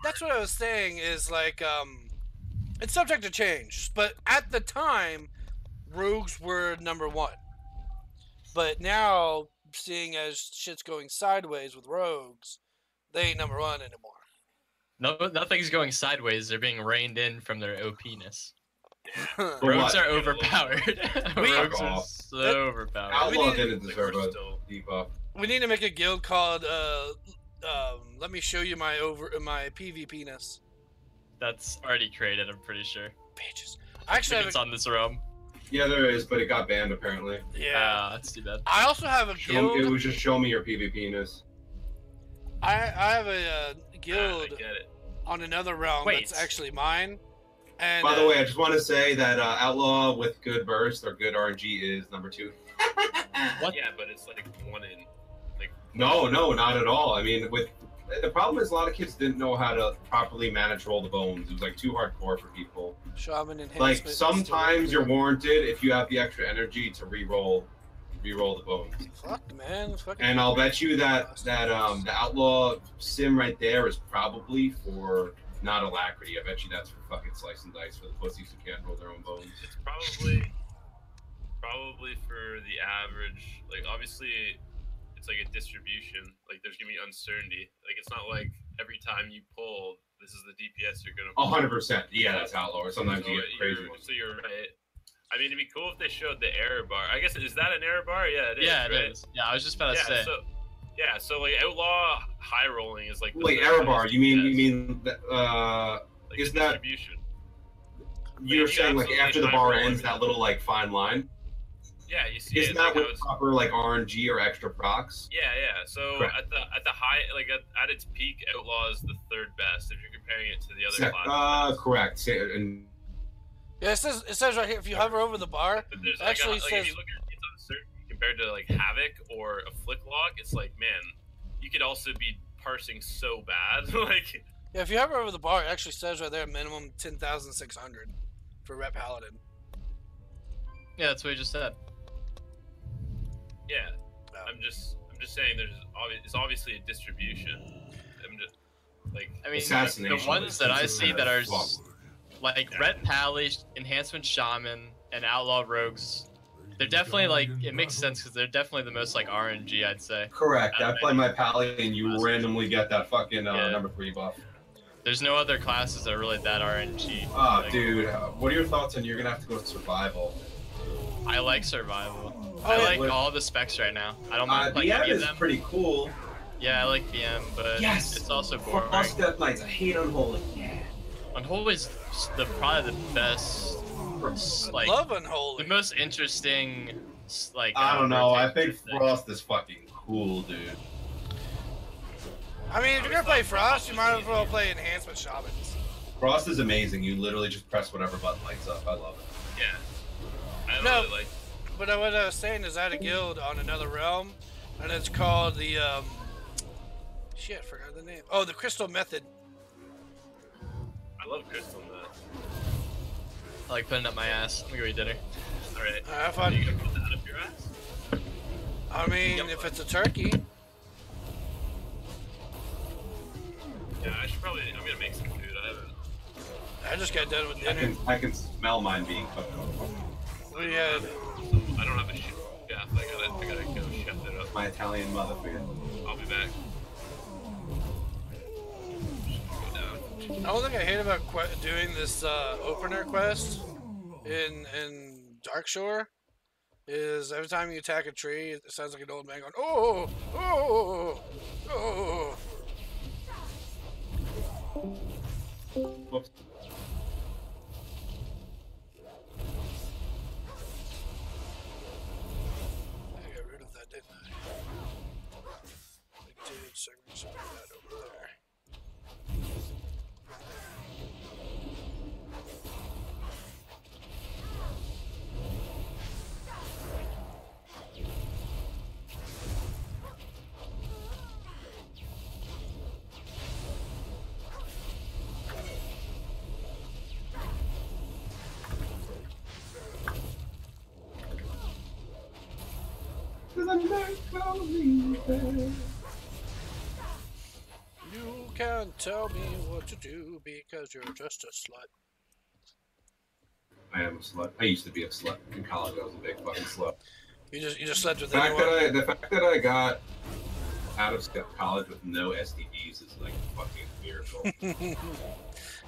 that's what I was saying. Is like it's subject to change, but at the time, rogues were number one. But now, seeing as shit's going sideways with rogues, they ain't number one anymore. No, nothing's going sideways. They're being reined in from their OPness. For Rogues what? are overpowered. Rogues are so overpowered. Outlaw didn't deserve a debuff. We need to make a guild called let me show you my PvP-ness. That's already created, I'm pretty sure. Bitches. I actually it's on this realm. Yeah, there is, but it got banned apparently. Yeah. That's too bad. I also have a guild. It was just show me your PvP-ness. I have a guild I get it. on another realm that's actually mine. And by the way, I just want to say that Outlaw with good burst or good RNG is number 2. What? Yeah, but it's like one in. Like no, not at all. I mean, the problem is a lot of kids didn't know how to properly manage roll the bones. It was like too hardcore for people. Shaman enhancement. Like sometimes you're warranted if you have the extra energy to re-roll the bones. Fuck, man. And I'll bet you that the Outlaw sim right there is probably for not Alacrity. I bet you that's for fucking slice and dice for the pussies who can't roll their own bones. It's probably for the average. Like obviously, it's like a distribution. Like there's gonna be uncertainty. Like it's not like every time you pull, this is the DPS you're gonna. 100%. Yeah, that's Outlaw. Or sometimes you get crazy ones. So you're right. I mean, it'd be cool if they showed the error bar. I guess, is that an error bar? Yeah, it is. Yeah, right? it is. Yeah, I was just about to say. So like Outlaw high rolling is like. Wait, error bar? You mean like is that distribution? You're saying like after the bar ends, that little like fine line? Yeah, you see. Isn't that with proper like RNG or extra procs? Yeah. So correct. at the high, like at its peak, Outlaw is the third best if you're comparing it to the other classes. Correct. And yeah, it says right here if you hover over the bar, it actually says. If you look at it's uncertain compared to like Havoc or a Flick Lock, it's like man, you could also be parsing so bad. Like yeah, if you hover over the bar, it actually says right there minimum 10,600 for Rep Paladin. Yeah, that's what you just said. Yeah, I'm just saying it's obviously a distribution. I'm just like I mean the ones that I see that are like Ret Pally, Enhancement Shaman, and Outlaw Rogues. They're definitely like it makes sense because they're definitely the most like RNG, I'd say. Correct. I play my Pally and you randomly get that fucking number 3 buff. There's no other classes that are really that RNG. Oh, like, dude, what are your thoughts on you're gonna have to go with Survival? I like Survival. I like all the specs right now. I don't mind playing any of them. BM is pretty cool. Yeah, I like BM, but it's also boring. Frost Death Knights, I hate Unholy. Yeah. Unholy's probably the best. Like, love Unholy. The most interesting, like. I don't know. I think Frost is fucking cool, dude. I mean, if you're gonna play Frost, you might as well play Enhancement Shamans. Frost is amazing. You literally just press whatever button lights up. I love it. Yeah. I really like. But what I was saying is I had a guild on another realm, and it's called the shit, I forgot the name. Oh, the Crystal Method. I love Crystal Method. I like putting up my ass. Let me go eat dinner. Alright. I thought you gonna put that up your ass? I mean, if it's a turkey. Yeah, I'm gonna make some food. I just got done with dinner. I can smell mine being cooked. We had. I don't have a chef. Yeah, I gotta go chef it up. My Italian mother for you. I'll be back. The only thing I hate about doing this opener quest in Darkshore is every time you attack a tree, it sounds like an old man going, oh, oh, oh. Whoops. I got rid of that, didn't I? I did, so I'm just put that over there. You can tell me what to do because you're just a slut. I am a slut. I used to be a slut in college. I was a big fucking slut. You just slept with The fact anyone. that I got out of college with no STDs is like a fucking miracle.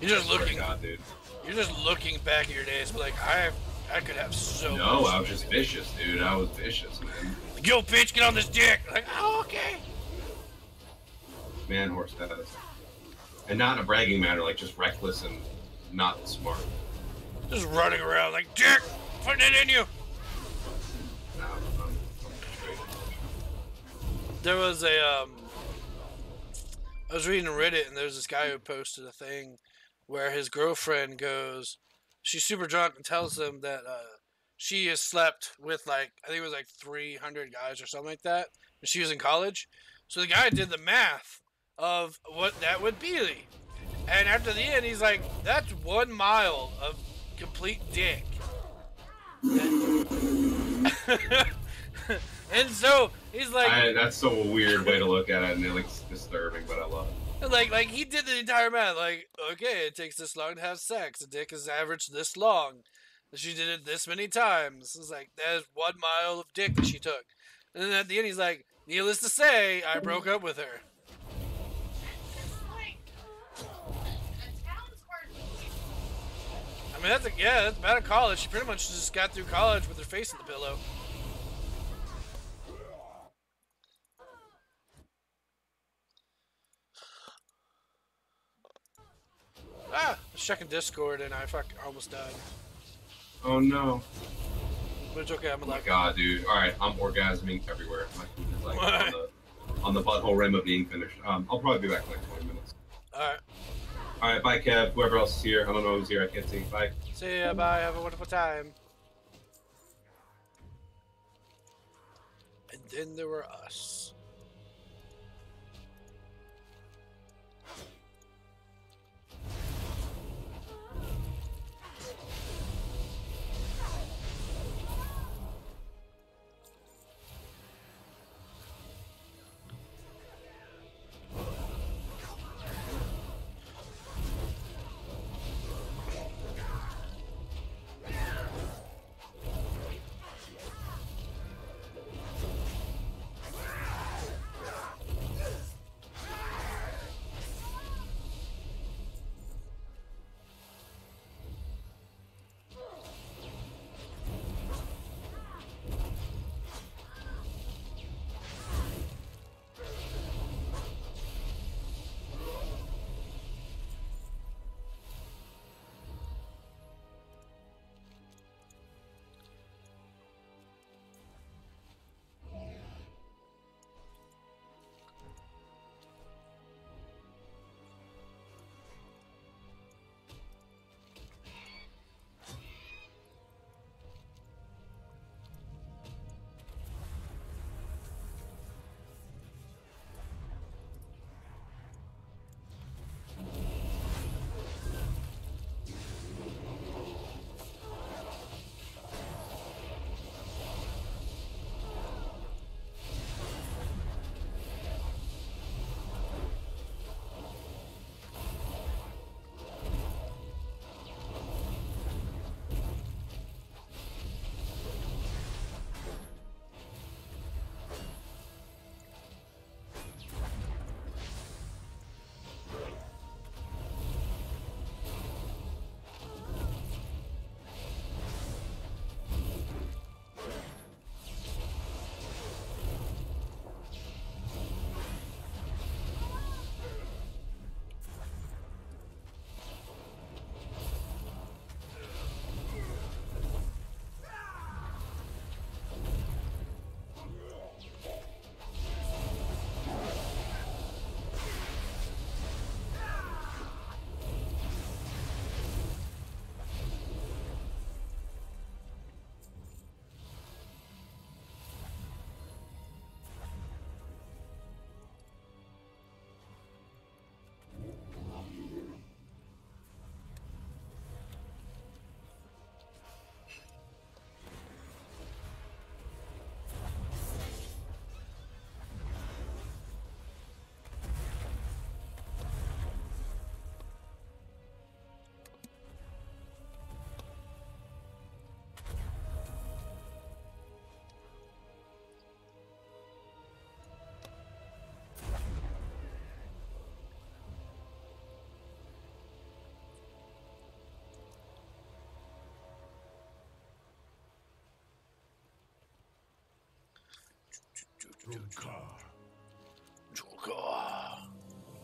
You're just I swear to looking. God, dude. You're just looking back at your days, but like I could have so. No, much. I was just vicious, dude. I was vicious, man. Like, yo, bitch, get on this dick. Like, oh, okay. Man horse status. And not in a bragging manner, like just reckless and not smart. Just running around like, dick, putting it in you. No, I'm straight. There was a I was reading Reddit and there's this guy who posted a thing where his girlfriend goes, she's super drunk and tells him that she has slept with like I think it was like 300 guys or something like that, and she was in college. So the guy did the math of what that would be, and after the end, he's like, "That's 1 mile of complete dick." And so he's like, That's so a weird way to look at it, and it looks disturbing, but I love it. like he did the entire math. Like, okay, it takes this long to have sex. A dick is average this long. She did it this many times. It's like that's 1 mile of dick that she took. And then at the end, he's like, needless to say, I broke up with her. I mean, that's bad at college. She pretty much just got through college with her face in the pillow. I was checking Discord and I almost died. Oh no. But it's okay, I'm Oh my alive. god, dude. Alright, I'm orgasming everywhere. My food is like on the butthole rim of being finished. I'll probably be back in like 20 minutes. Alright. Alright, bye Kev. Whoever else is here. I don't know who's here. I can't see. Bye. See ya, bye, have a wonderful time. And then there were us.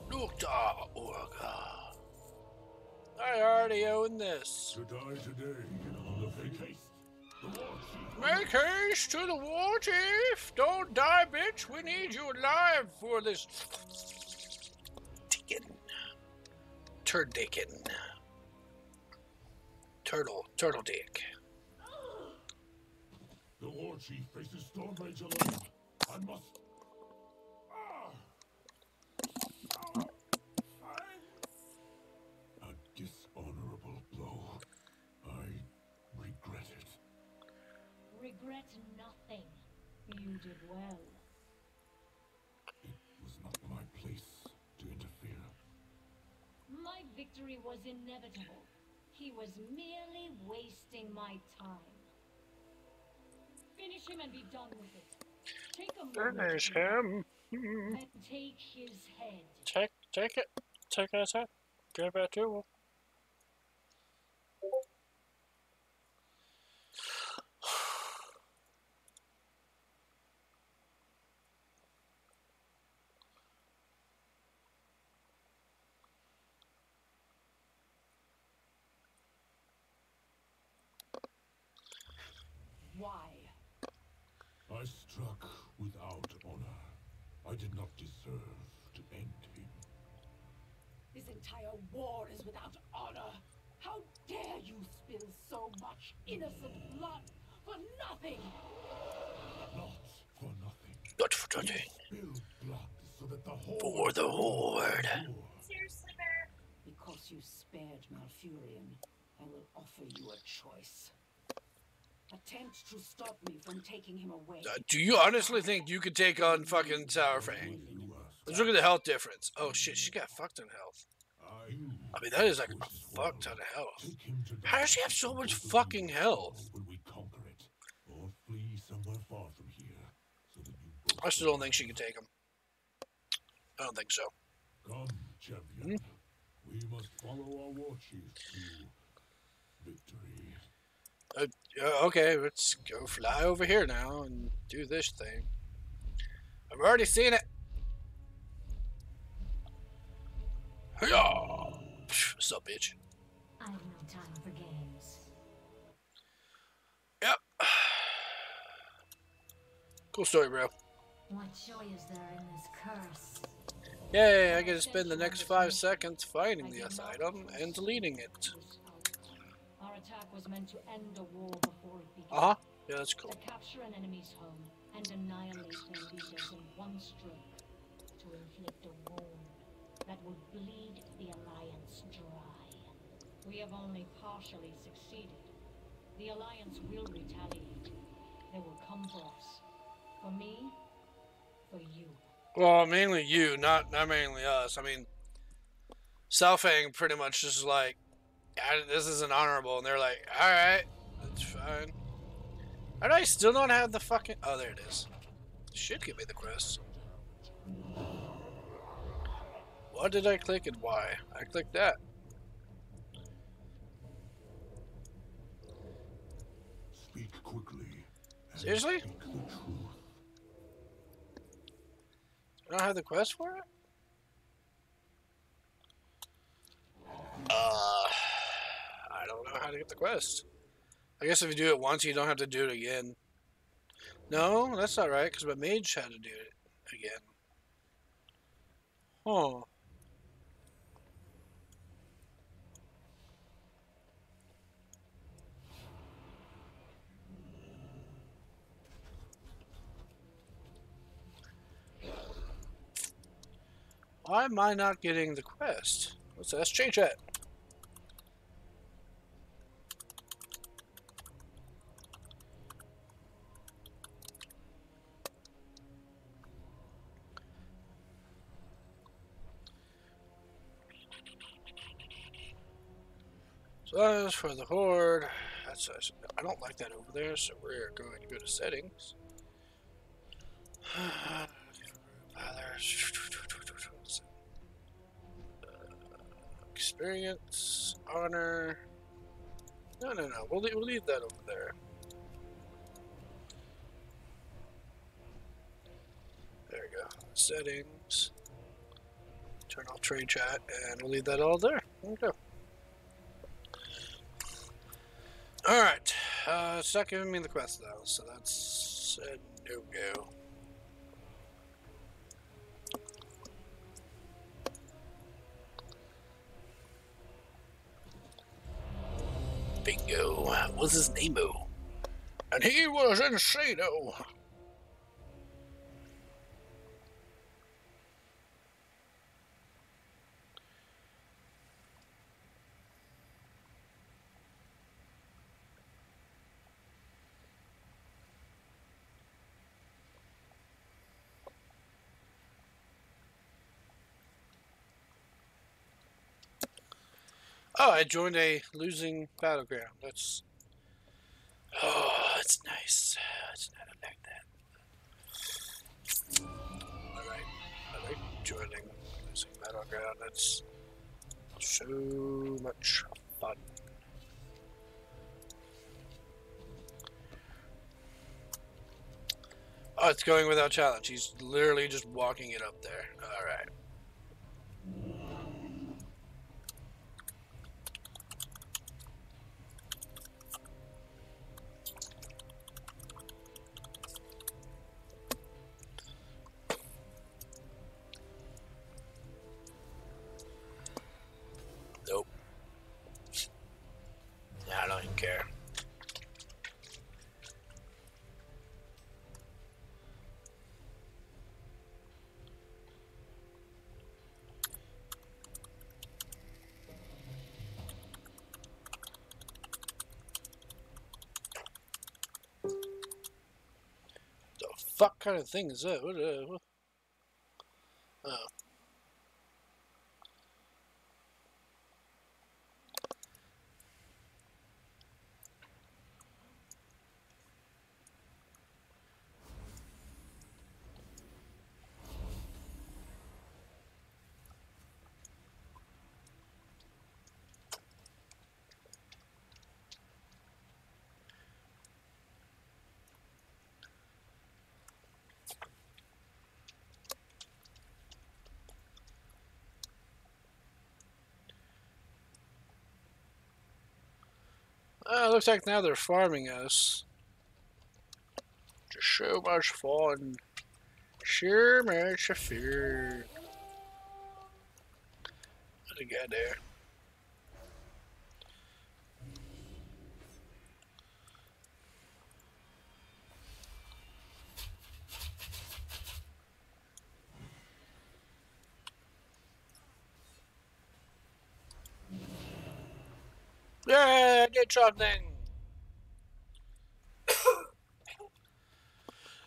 Lukta Urga. I already own this. To die today on the fake haste. The war chief. Make haste to the war chief. Don't die, bitch. We need you alive for this. Deacon. Turdicken. Turtle dick. The war chief faces Stormrage alone. I must. A dishonorable blow. I regret it. Regret nothing. You did well. It was not my place to interfere. My victory was inevitable. He was merely wasting my time. Finish him and be done with it. Take a moment. Finish him. And take his head. Take it. Take his head. Give it to him. Why? I struck without honor. I did not deserve to end him. This entire war is without honor. How dare you spill so much innocent blood for nothing? Not for nothing. Not for nothing. Spill blood so that the Horde. For the Horde. Seriously, Bear? Because you spared Malfurion, I will offer you a choice. Attempt to stop me from taking him away. Do you honestly think you could take on fucking Sourfang? Let's look at the health difference. Oh shit, she got fucked in health. I mean, that is like a fuck ton of health. How does she have so much fucking health? When we conquer it, or flee somewhere far from here, so that you both I still don't think she can take him. I don't think so. come, champion. We must follow our war chief to victory. Okay, let's go fly over here now and do this thing. I've already seen it. Hiya! What's up, bitch? I have no time for games. Yep. Cool story, bro. What joy is there in this curse? Yay, I get to spend the next 5 seconds finding this item and deleting it. Our attack was meant to end a war before it began. Uh-huh. Yeah, that's cool. To capture an enemy's home and annihilate their leaders in one stroke. To inflict a wound that would bleed the Alliance dry. We have only partially succeeded. The Alliance will retaliate. They will come for us. For me, for you. Well, mainly you, not mainly us. I mean, Sourfang pretty much just like, this isn't honorable, and they're like, alright, that's fine. How do I still not have the fucking... Oh, there it is. Should give me the quest. What did I click and why? I clicked that. Speak quickly. and Seriously? speak the truth. I don't have the quest for it? I don't know how to get the quest. I guess if you do it once, you don't have to do it again. No, that's not right, because my mage had to do it again. Huh. Why am I not getting the quest? Let's change that. So that's for the Horde. I don't like that over there, so we're going to go to settings. Experience, honor. No. We'll leave that over there. settings. Turn off trade chat, and we'll leave that all there. Okay. Alright. It's not giving me the quest, though, so that's a no-go. Bingo. What's his name-o? And he was insane-o. Oh, I joined a losing battleground. That's... Oh, that's nice. It's not like that. Alright. I like joining losing battleground. That's so much fun. Oh, it's going without challenge. He's literally just walking it up there. Alright. Nope. I don't even care. The fuck kind of thing is that? What? Oh. Looks like now they're farming us. Just so much fun. So much fun. What a guy there. Yeah, I did something.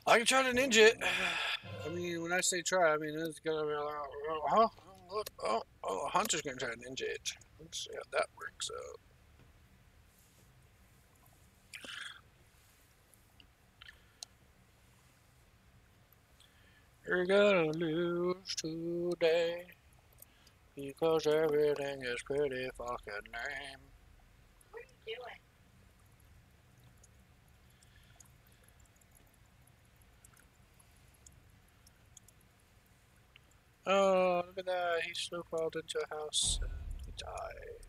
I can try to ninja it. I mean, when I say try, I mean it's gonna be like, huh? Look, oh, Hunter's gonna try to ninja it. Let's see how that works out. You're gonna lose today because everything is pretty fucking lame. What are you doing? Oh, look at that. He slow crawled into a house and he died.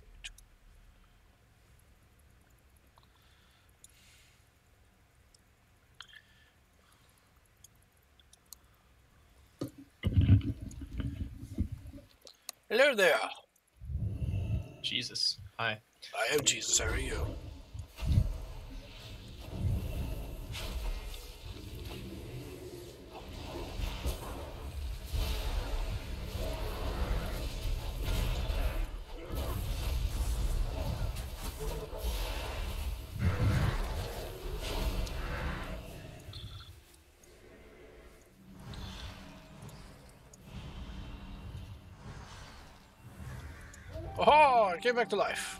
Hello there. Jesus. Hi. I am Jesus. How are you? Oh, I came back to life.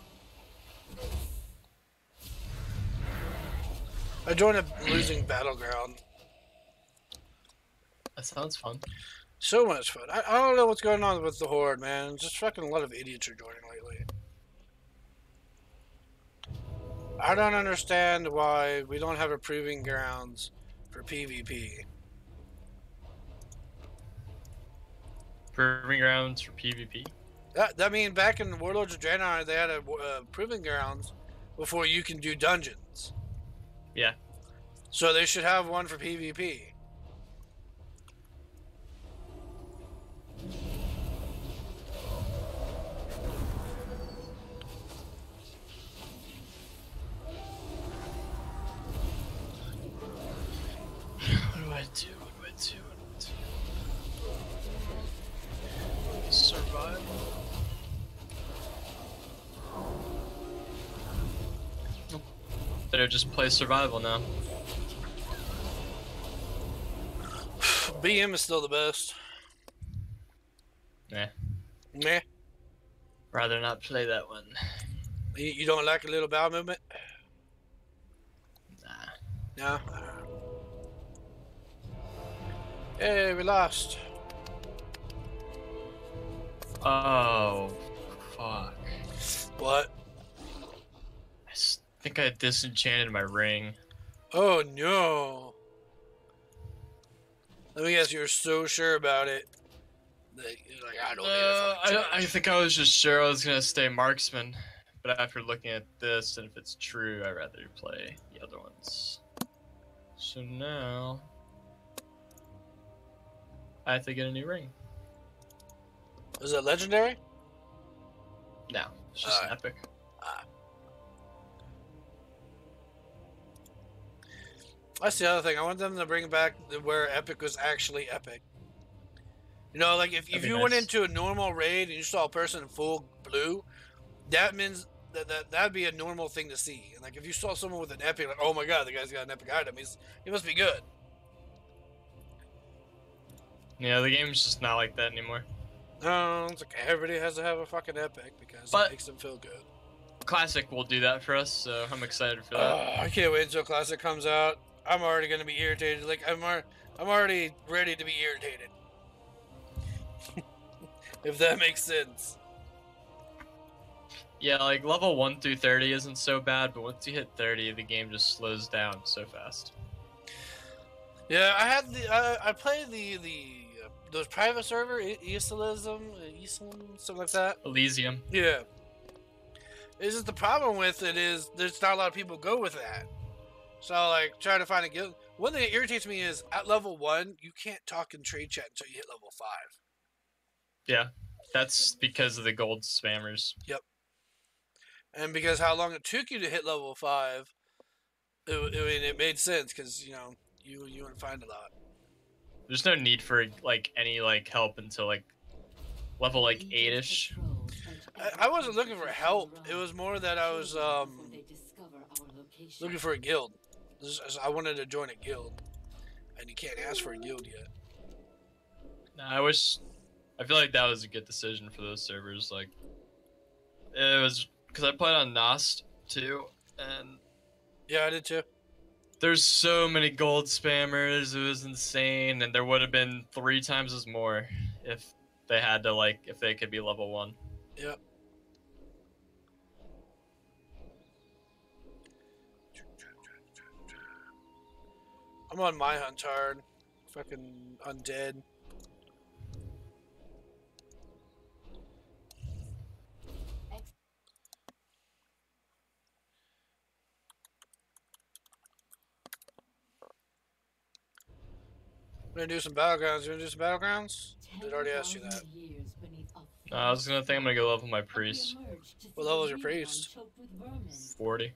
I joined a losing battleground. That sounds fun. So much fun. I don't know what's going on with the Horde, man. Just fucking a lot of idiots are joining lately. I don't understand why we don't have a proving grounds for PvP. Proving grounds for PvP. I mean, back in Warlords of Draenor, they had a proving grounds before you can do dungeons. Yeah. So they should have one for PvP. What do I do? Survival. Better just play survival now. BM is still the best. Nah. Meh. Rather not play that one. You don't like a little bowel movement? Nah. No? Hey, we lost. Oh, fuck. What? I think I disenchanted my ring. Oh no. Let me guess, you're so sure about it. That you're like, I don't need a I think I was just sure I was gonna stay marksman, but after looking at this, and if it's true, I'd rather play the other ones. So now I have to get a new ring. Is it legendary? No, it's just an epic. That's the other thing. I want them to bring back where epic was actually epic. You know, like if you went into a normal raid and you saw a person in full blue, that means that'd be a normal thing to see. And like if you saw someone with an epic, like, oh my god, the guy's got an epic item, he must be good. Yeah, the game's just not like that anymore. No, it's like everybody has to have a fucking epic because it makes them feel good. Classic will do that for us, so I'm excited for that. I can't wait until Classic comes out. I'm already gonna be irritated. Like I'm already ready to be irritated. If that makes sense. Yeah, like level 1 through 30 isn't so bad, but once you hit 30, the game just slows down so fast. Yeah, I had I played those private server Elysium, something like that. Elysium. Yeah. It's just the problem with it is there's not a lot of people go with that. So like trying to find a guild. One thing that irritates me is at level 1 you can't talk in trade chat until you hit level 5. Yeah, that's because of the gold spammers. Yep. And because how long it took you to hit level 5, it made sense because you know you wouldn't find a lot. There's no need for like any like help until like level like 8ish. I wasn't looking for help. It was more that I was looking for a guild. I wanted to join a guild, and you can't ask for a guild yet. Nah, I feel like that was a good decision for those servers. Like, it was because I played on Nost too, and yeah, I did too. There's so many gold spammers. It was insane, and there would have been 3 times as more if they had to if they could be level 1. Yep. I'm on my Huntard. Fucking undead. We're gonna do some battlegrounds. You wanna do some battlegrounds? Did already ask you that. I was gonna think I'm gonna go level my priest. What level is your priest? 40. 40.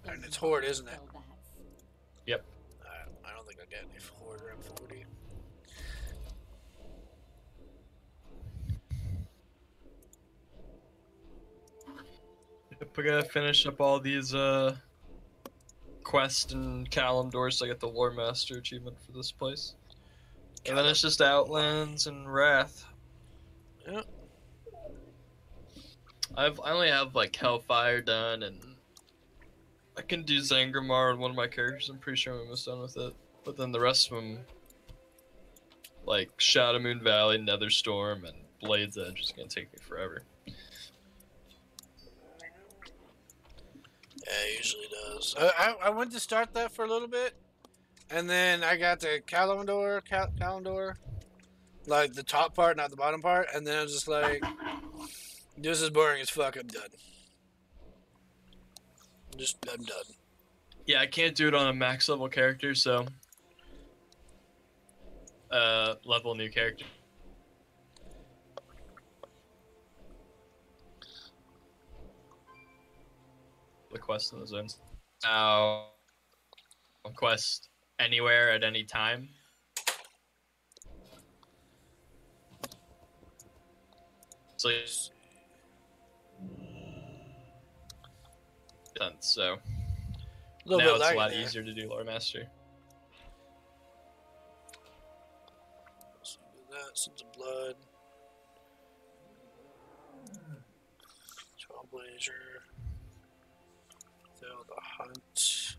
And it's Horde, isn't it? Yep. I don't think I get any Horde around 40. Yep, we gotta finish up all these quest and Kalimdor so I get the Lore Master achievement for this place. And then it's just Outlands and Wrath. Yep. I only have like Hellfire done, and I can do Zangramar on one of my characters. I'm pretty sure I'm almost done with it. But then the rest of them, like Shadow Moon Valley, Netherstorm, and Blade's Edge, is gonna take me forever. Yeah, it usually does. I went to start that for a little bit, and then I got to Kalimdor, Like the top part, not the bottom part, and then I was just like, this is boring as fuck, I'm done. I'm done. Yeah, I can't do it on a max level character, so level new character. The quest in the zones. Now, quest anywhere at any time. So now it's a lot easier to do lore mastery. Sons of Blood, Trailblazer, Fail the Hunt.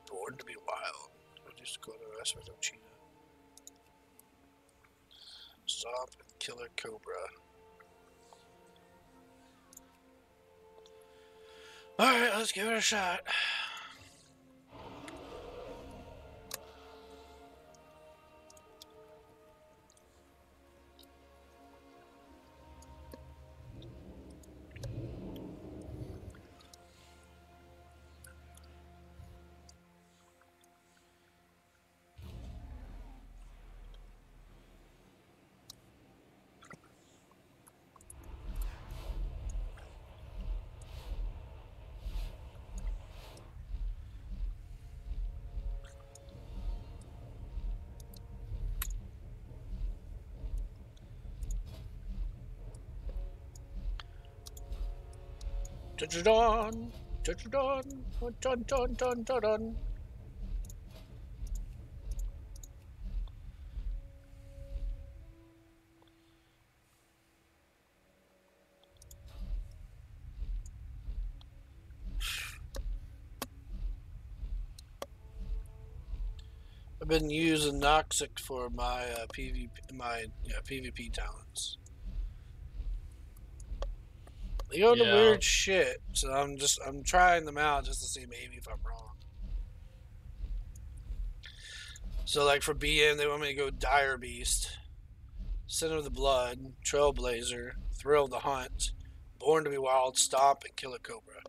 Born to be Wild. I just go to the rest of Cheetah. Stop and Killer Cobra. Alright, let's give it a shot. Dun dun dun dun dun dun dun dun. I've been using Noxic for my PvP talents. They go to weird shit, so I'm trying them out just to see maybe if I'm wrong. So like for BM, they want me to go Dire Beast, Center of the Blood, Trailblazer, Thrill of the Hunt, Born to be Wild, Stomp, and Killer Cobra.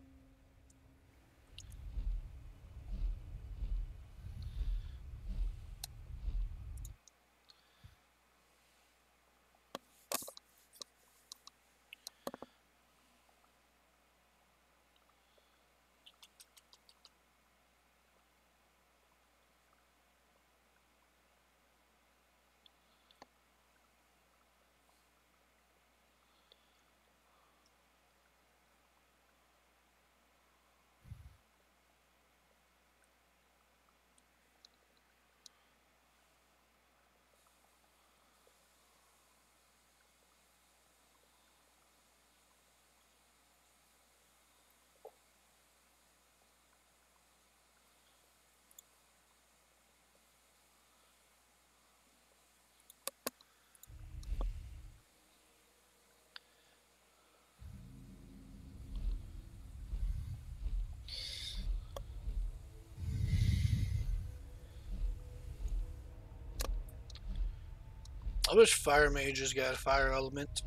I wish Fire Mages got a fire element.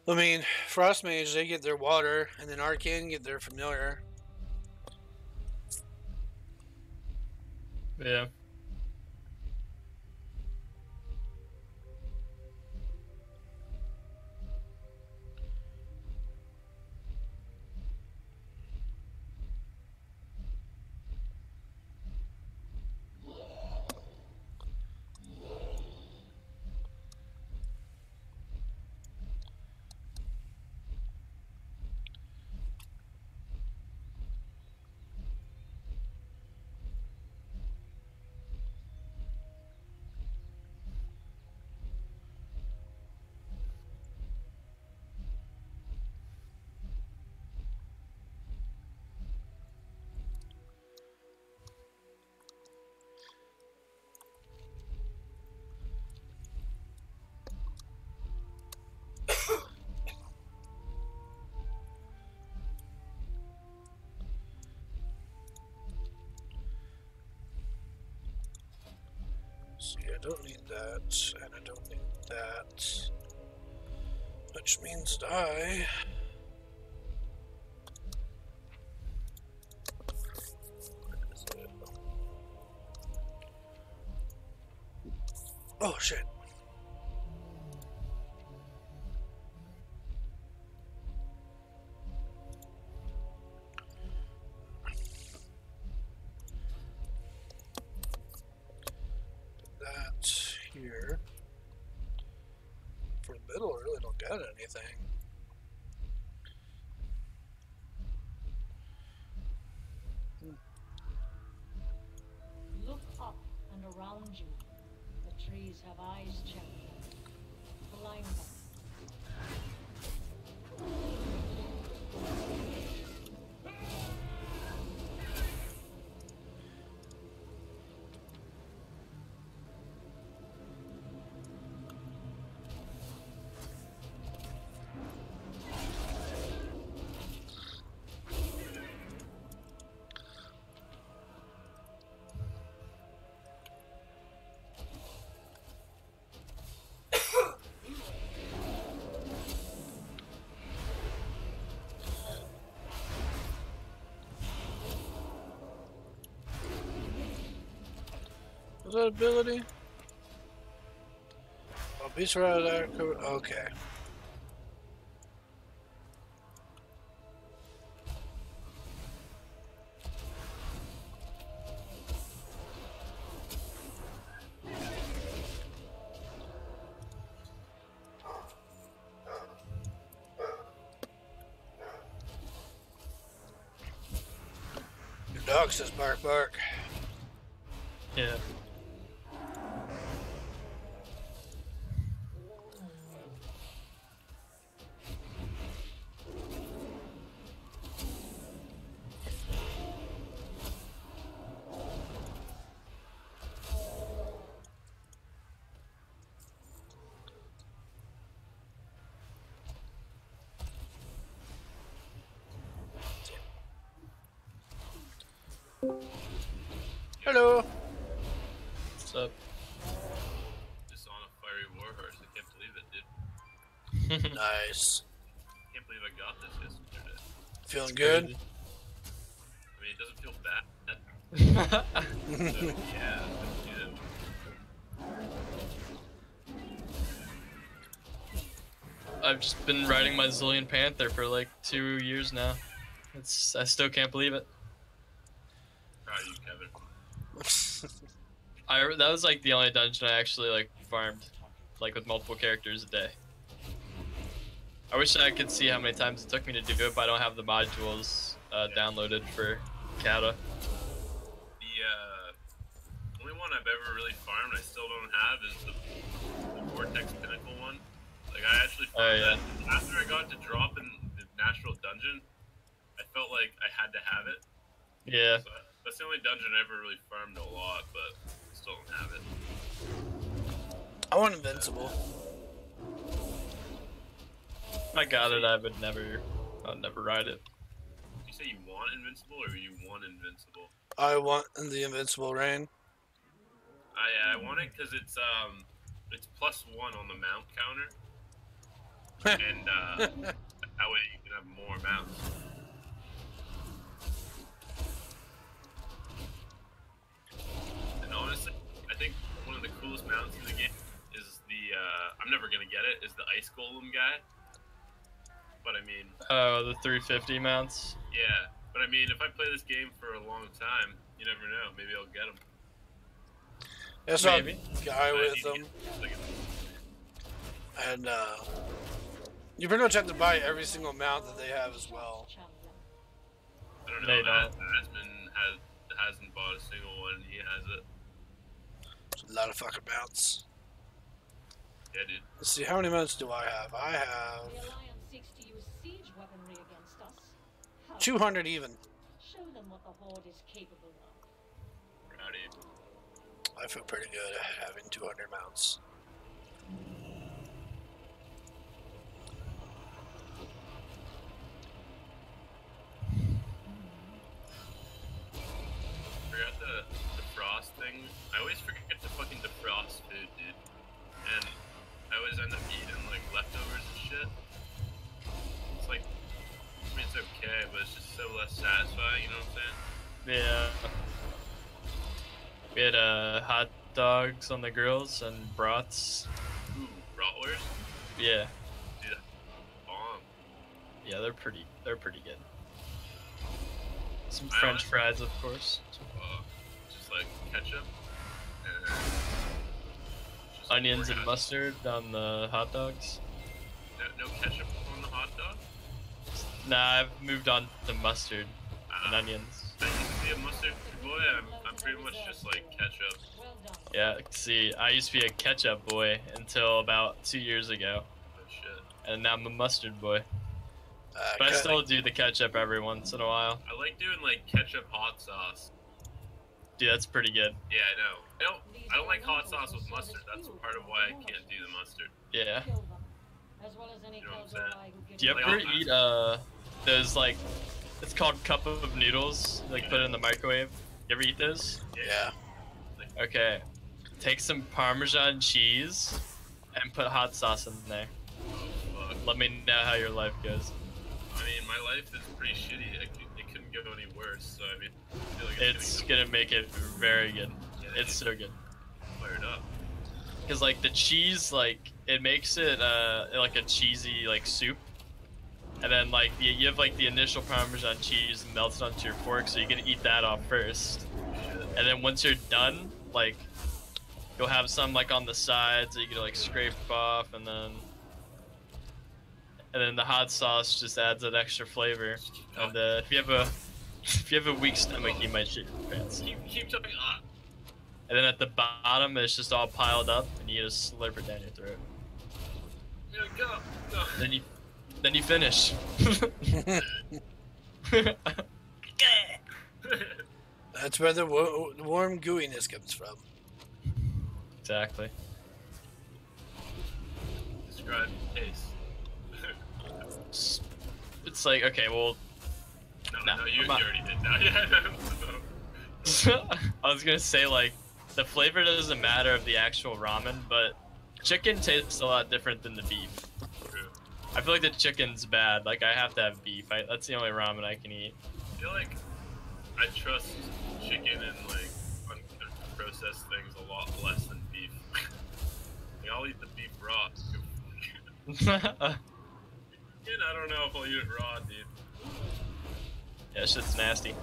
I mean, Frost Mage, they get their water, and then Arcane get their familiar. Yeah. See, I don't need that, and I don't need that. Which means that I... Where is it? Oh, shit. That here. For the middle, I really don't get anything. Look up and around you. The trees have eyes, champion. Blind them. Was that ability? Oh, beats her out of there. Okay. Your dog says bark bark. Yeah. Hello. What's up? Just on a fiery warhorse. I can't believe it, dude. Nice. Can't believe I got this yesterday. Feeling good? I mean, it doesn't feel bad. So, yeah, that's good. I've just been riding my Zillion Panther for like 2 years now. I still can't believe it. Proud of you, Kevin. That was like the only dungeon I actually like farmed, like with multiple characters a day. I wish I could see how many times it took me to do it, but I don't have the modules downloaded for Kata. The only one I've ever really farmed I still don't have is the Vortex Pinnacle one. Like, I actually found that after I got to drop in the natural dungeon, I felt like I had to have it. Yeah. So that's the only dungeon I ever really farmed a lot, but still don't have it. I want Invincible. If I got it, I would never ride it. You say you want Invincible, or you want Invincible? I want the Invincible Rain. I want it because it's +1 on the mount counter, and that way you can have more mounts. And honestly, I think one of the coolest mounts in the game is the I'm never gonna get it, is the Ice Golem guy. But I mean, Oh, the 350 mounts. yeah. But I mean, if I play this game for a long time, you never know. Maybe I'll get him. That's a Maybe. guy But I with need to them, get, like, and you pretty much have to buy every single mount that they have as well. Champion. I don't know. They don't. Asmund hasn't bought a single one. He has it. There's a lot of fucking mounts. Yeah, dude. Let's see, how many mounts do I have? I have The Alliance seeks to use siege weaponry against us. How? 200 even. Show them what the Horde is capable of. Proud of you. I feel pretty good at having 200 mounts. Forgot the frost thing. I always forget to fucking defrost Yeah. We had hot dogs on the grills and brats. Ooh, bratwurst? Yeah. Dude, that's bomb. Yeah, they're pretty good. Some I French honestly- fries, of course. Just like ketchup and just Onions and organic- mustard on the hot dogs. No ketchup on the hot dog? Nah, I've moved on to mustard and onions. I used to be a mustard boy. I'm pretty much just like ketchup. Well done. Yeah, see, I used to be a ketchup boy until about 2 years ago, Oh shit. and now I'm a mustard boy. But I Okay. still do the ketchup every once in a while. I like doing like ketchup hot sauce. Dude, that's pretty good. Yeah, I know. I don't like hot sauce with mustard. That's part of why I can't do the mustard. Yeah. Kill them, as well as any You know what I'm saying? Killjoy who gives Do you Like, ever I'll- eat those like, it's called cup of noodles, like put it in the microwave? You ever eat those? Yeah. Okay. Take some Parmesan cheese and put hot sauce in there. Oh, fuck. Let me know how your life goes. I mean, my life is pretty shitty. It couldn't go any worse. So I mean, I feel like It's gonna make it very good. Yeah, It's so good. fired up. Cause like the cheese, like it makes it like a cheesy like soup, and then like you have like the initial Parmesan cheese melted onto your fork, so you can eat that off first, Shit. and then once you're done, like you'll have some like on the sides that you can like scrape off, and then the hot sauce just adds that extra flavor. And if you have a weak stomach, you might shit your pants. Keep jumping. Ah. And then at the bottom, it's just all piled up, and you just slurp it down your throat. Yeah, go. Go. Then you finish. That's where the warm gooiness comes from. Exactly. Describe taste. It's like, okay, well, No, No, you I'm not- already did that. Yeah. I was gonna say like the flavor doesn't matter of the actual ramen, but chicken tastes a lot different than the beef. True. I feel like the chicken's bad. Like I have to have beef. That's the only ramen I can eat. I feel like I trust chicken and like unprocessed things a lot less than beef. Like, I'll eat the beef raw. Chicken, I don't know if I'll eat it raw, dude. Yeah, shit's nasty.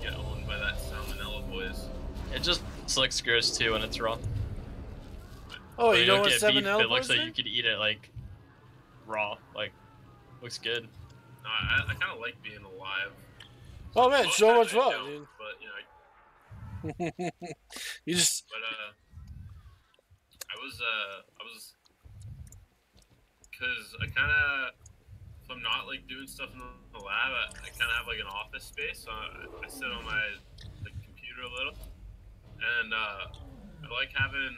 Get owned by that salmonella boys. It just looks gross too when it's raw. Oh, But you know don't what get 7 beef, L it looks was like you could eat it like raw. Like looks good. No, I kind of like being alive. Oh man, Most so times much I fun, don't, dude. But you know, You just I was, cause I kind of, if I'm not like doing stuff in the lab, I kind of have like an office space, so I sit on my like computer a little, and I like having,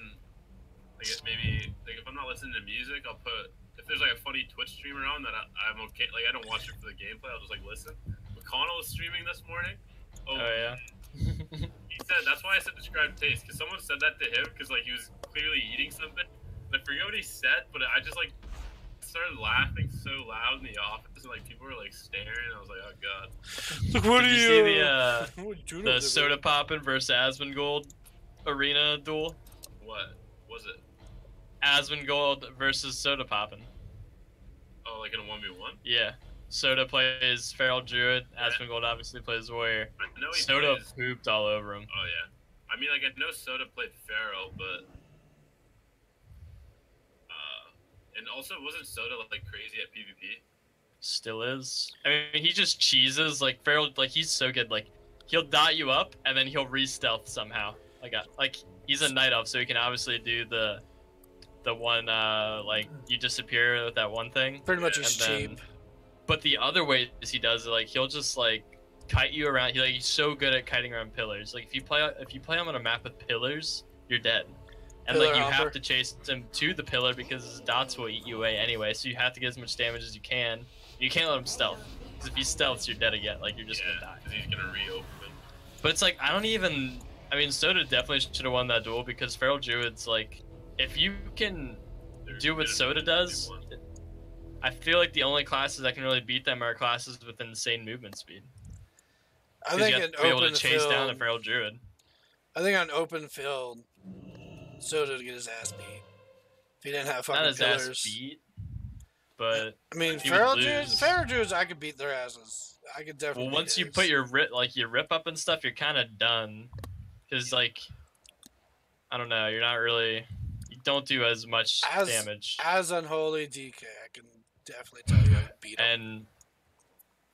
like maybe like if I'm not listening to music, I'll put if there's like a funny Twitch streamer on that I'm okay, like I don't watch it for the gameplay, I'll just like listen. McConnell was streaming this morning. Oh yeah. He said that's why I said describe taste because someone said that to him because like he was clearly eating something. And I forget what he said, but I just like started laughing so loud in the office and like people were like staring. I was like, oh god. look. What Did are you you? see what are you doing the over soda poppin' versus Asmongold arena duel? What was it? Asmongold versus Soda Poppin'. Oh, like in a 1v1? Yeah. Soda plays Feral Druid. Yeah. Asmongold obviously plays Warrior. I know he Soda plays. pooped all over him. Oh yeah. I mean, like I know Soda played Pharaoh, but and also wasn't Soda like crazy at PvP? Still is. I mean, he just cheeses like Feral. Like he's so good. Like he'll dot you up and then he'll re-stealth somehow. Like he's a night elf, so he can obviously do the one like you disappear with that one thing. Pretty much And he's then- cheap. But the other ways he does it, like he'll just like kite you around. He's so good at kiting around pillars. Like if you play him on a map with pillars, you're dead. And Pillar like you hopper. have to chase him to the pillar because his dots will eat you away anyway. So you have to get as much damage as you can. You can't let him stealth because if he stealths, you're dead again. Like you're just gonna die. because he's gonna reopen. But it's like I mean, Soda definitely should have won that duel because Feral Druid's like, if you can They're do what good at Soda 1v1. does, I feel like the only classes that can really beat them are classes with insane movement speed. I 'Cause think you have an to be able to open chase down a field. feral druid. I think on open field, Soda would get his ass beat if he didn't have Not fucking his ass pillars. beat, but I mean, he would lose. feral druids, I could beat their asses. I could definitely. Well, once you put your rip up and stuff, you're kind of done, because like, I don't know, you're not really, you don't do as much damage. As Unholy DK, I can definitely tell you I could beat him.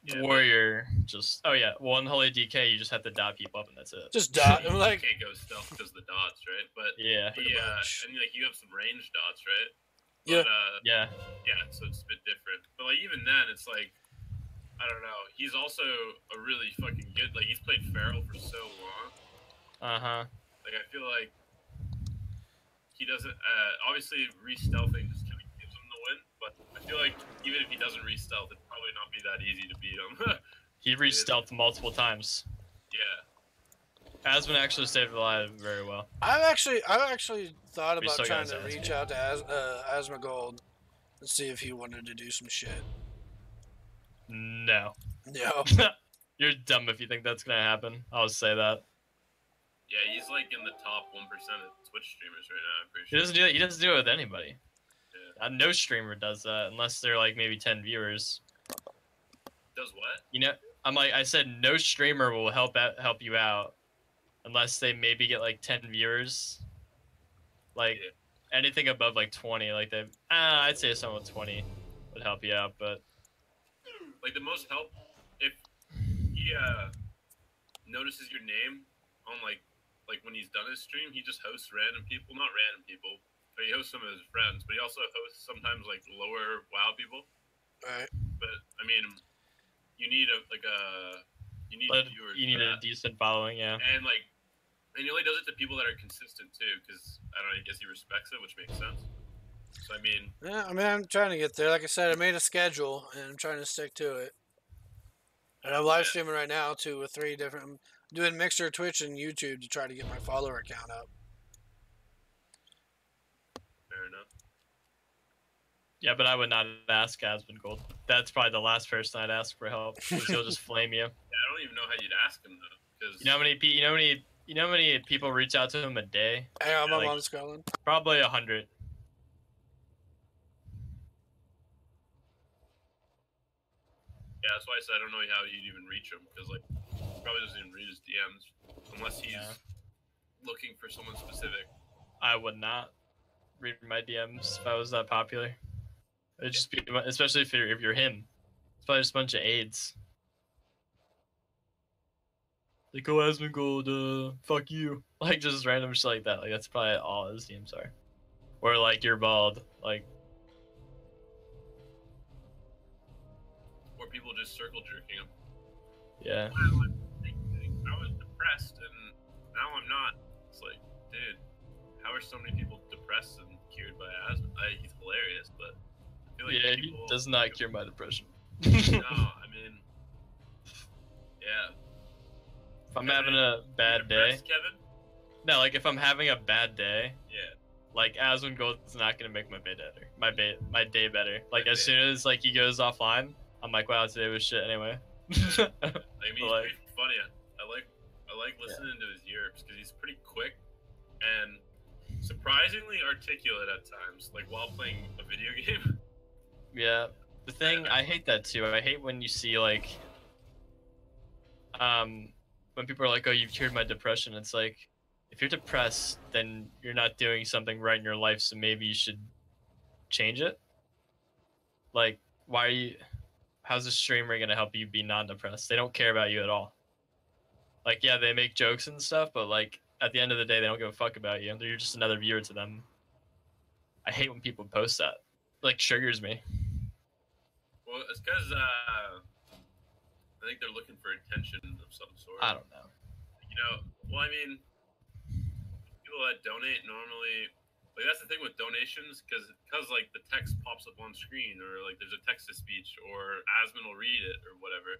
And Warrior, just Unholy DK, you just have to dot people up and that's it. Just dot. I'm You like, can't go stealth because of the dots, right? But Yeah. and like you have some range dots, right? Yeah. But, Yeah. yeah, so it's a bit different. But like even then, it's like I don't know. He's also a really fucking good. Like he's played Feral for so long. Like I feel like he doesn't. Obviously, re-stealthing just kind of gives him the win. But I feel like even if he doesn't re-stealth, it'd probably not be that easy to beat him. He re-stealthed multiple times. Yeah. Asmund actually stayed alive very well. I've actually thought We about still trying got to his ass reach beat. out to Asmongold and see if he wanted to do some shit. No. No. You're dumb if you think that's gonna happen. I'll say that. Yeah, he's like in the top 1% of Twitch streamers right now. I'm pretty He sure. doesn't do it. He doesn't do it with anybody. Yeah. No streamer does that unless they're like maybe 10 viewers. Does what? You know, I said no streamer will help you out unless they maybe get like 10 viewers. Like anything above like 20, like I'd say someone with 20 would help you out, but Like the most help if he notices your name on like when he's done his stream, he just hosts random people, not random people, but he hosts some of his friends, but he also hosts sometimes like lower WoW people. Right. But I mean, you need viewers. you need a decent following, yeah. And like, and he only does it to people that are consistent too, because I don't know, I guess he respects it, which makes sense. So I mean, Yeah, I mean, I'm trying to get there. Like I said, I made a schedule and I'm trying to stick to it. And I'm live streaming right now too with 3 different. I'm doing Mixer, Twitch, and YouTube to try to get my follower count up. fair enough. Yeah, but I would not ask Asmongold. That's probably the last person I'd ask for help, because he'll just flame you. Yeah, I don't even know how you'd ask him though, because You know how many people reach out to him a day? Hey, I'm Like- on scrolling. Probably 100. yeah, that's why I said I don't know how you'd even reach him, because like he probably doesn't even read his DMs unless he's Yeah. looking for someone specific. I would not read my DMs if I was that popular. It'd just be, especially if you're him. It's probably just a bunch of AIDS. Like, oh, Asmongold, fuck you. Like, just random shit like that. Like, that's probably all his DMs are. Or, like, you're bald. Like, Or people just circle jerking him. yeah. I was depressed and now I'm not. It's like, dude, how are so many people depressed and cured by asthma? He's hilarious, but I feel like Yeah, he people, does not cure my depression. No, I mean, yeah. If I'm having a bad day. Depressed, Kevin? No, like, if I'm having a bad day, Yeah. like, Asmongold's not gonna make my day better. My day better. Like, as day. soon as, like, he goes offline, I'm like, wow, today was shit anyway. I mean, he's Like- pretty funny. I like listening to his yerps because he's pretty quick and surprisingly articulate at times, like while playing a video game. Yeah, the thing, I hate that too. I hate when you see, like, when people are like, oh, you've cured my depression. It's like, if you're depressed, then you're not doing something right in your life, so maybe you should change it. Like, why are you, how's a streamer gonna help you be non-depressed? They don't care about you at all. Like, yeah, they make jokes and stuff, but, like, at the end of the day, they don't give a fuck about you. You're just another viewer to them. I hate when people post that. Like, triggers me. Well, it's because I think they're looking for attention of some sort. I don't know. You know, well, I mean, people that donate normally, like that's the thing with donations, because like the text pops up on screen, or like there's a text to speech, or Asmund will read it, or whatever.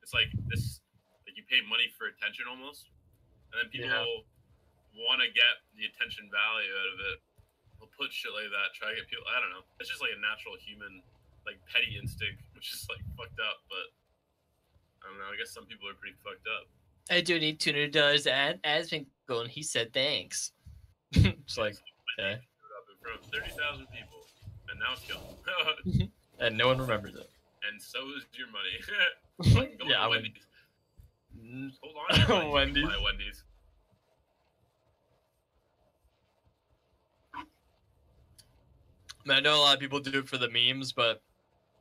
It's like this, like you pay money for attention almost, and then people want to get the attention value out of it. They'll put shit like that, try to get people. I don't know. It's just like a natural human, like petty instinct, which is like fucked up, but I don't know. I guess some people are pretty fucked up. I donate $200 to Asvinkel, and he said thanks. It's like, okay. In front of 30,000 people, and now it's gone. And no one remembers it. And so is your money. Fucking go Yeah, to Wendy's. Hold on. To your money. Wendy's. Buy Wendy's. I mean, I know a lot of people do it for the memes, but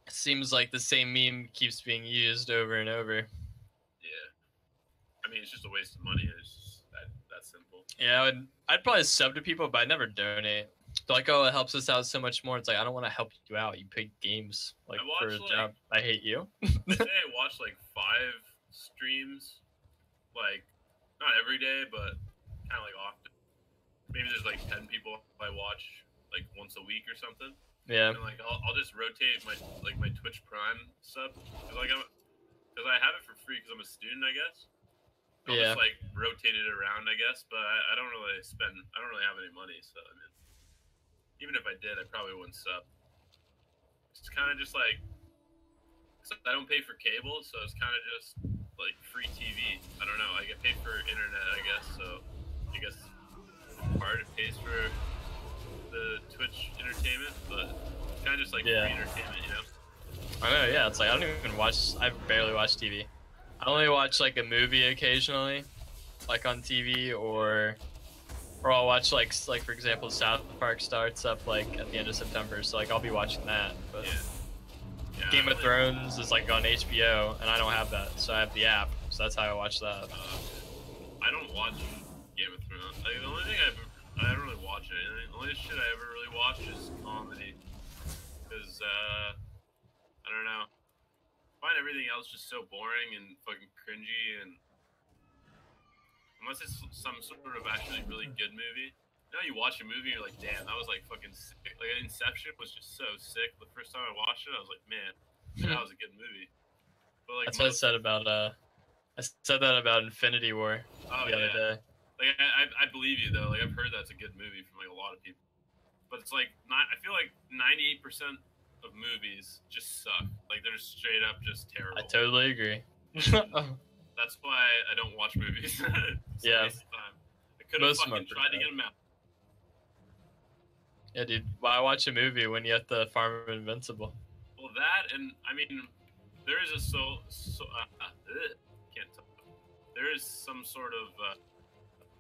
it seems like the same meme keeps being used over and over. Yeah. I mean, it's just a waste of money. It's just that simple. Yeah, I'd probably sub to people, but I never donate. They're like, oh, it helps us out so much more. It's like, I don't want to help you out. You pick games like for a job. I hate you. I say I watch like 5 streams, like not every day, but kind of like often. Maybe there's like 10 people I watch like once a week or something. Yeah. And like I'll just rotate my Twitch Prime sub because I have it for free because I'm a student, I guess. I'll just like rotate it around, I guess, but I don't really have any money, so I mean, even if I did, I probably wouldn't sub. It's kind of just like, I don't pay for cable, so it's kind of just like free TV. I don't know. I get paid for internet, I guess, so I guess part it pays for the Twitch entertainment, but it's kind of just like free entertainment, you know? I know, yeah. It's like, I don't even watch, I barely watch TV. I only watch like a movie occasionally, like on TV, or I'll watch like for example, South Park starts up like at the end of September, so like I'll be watching that. But Yeah, Game of Thrones is like on HBO, and I don't have that, so I have the app, so that's how I watch that. I don't watch Game of Thrones. Like, the only thing I don't really watch anything. The only shit I ever really watch is comedy, because I don't know. I find everything else just so boring and fucking cringy, and unless it's some sort of actually really good movie. You know, you watch a movie, you're like, damn, that was like fucking sick. Like Inception was just so sick. The first time I watched it, I was like, man, that was a good movie. But like, that's what I said about that about Infinity War the other day. Like I believe you though. Like I've heard that's a good movie from like a lot of people. But it's like I feel like 98% of movies just suck. Like they're straight up just terrible. I totally agree. That's why I don't watch movies. It's Yeah. a waste of time. I could have fucking tried to get them out. Yeah, dude. Why watch a movie when you have to farm Invincible? Well, that and I mean, there is a can't talk. There is some sort of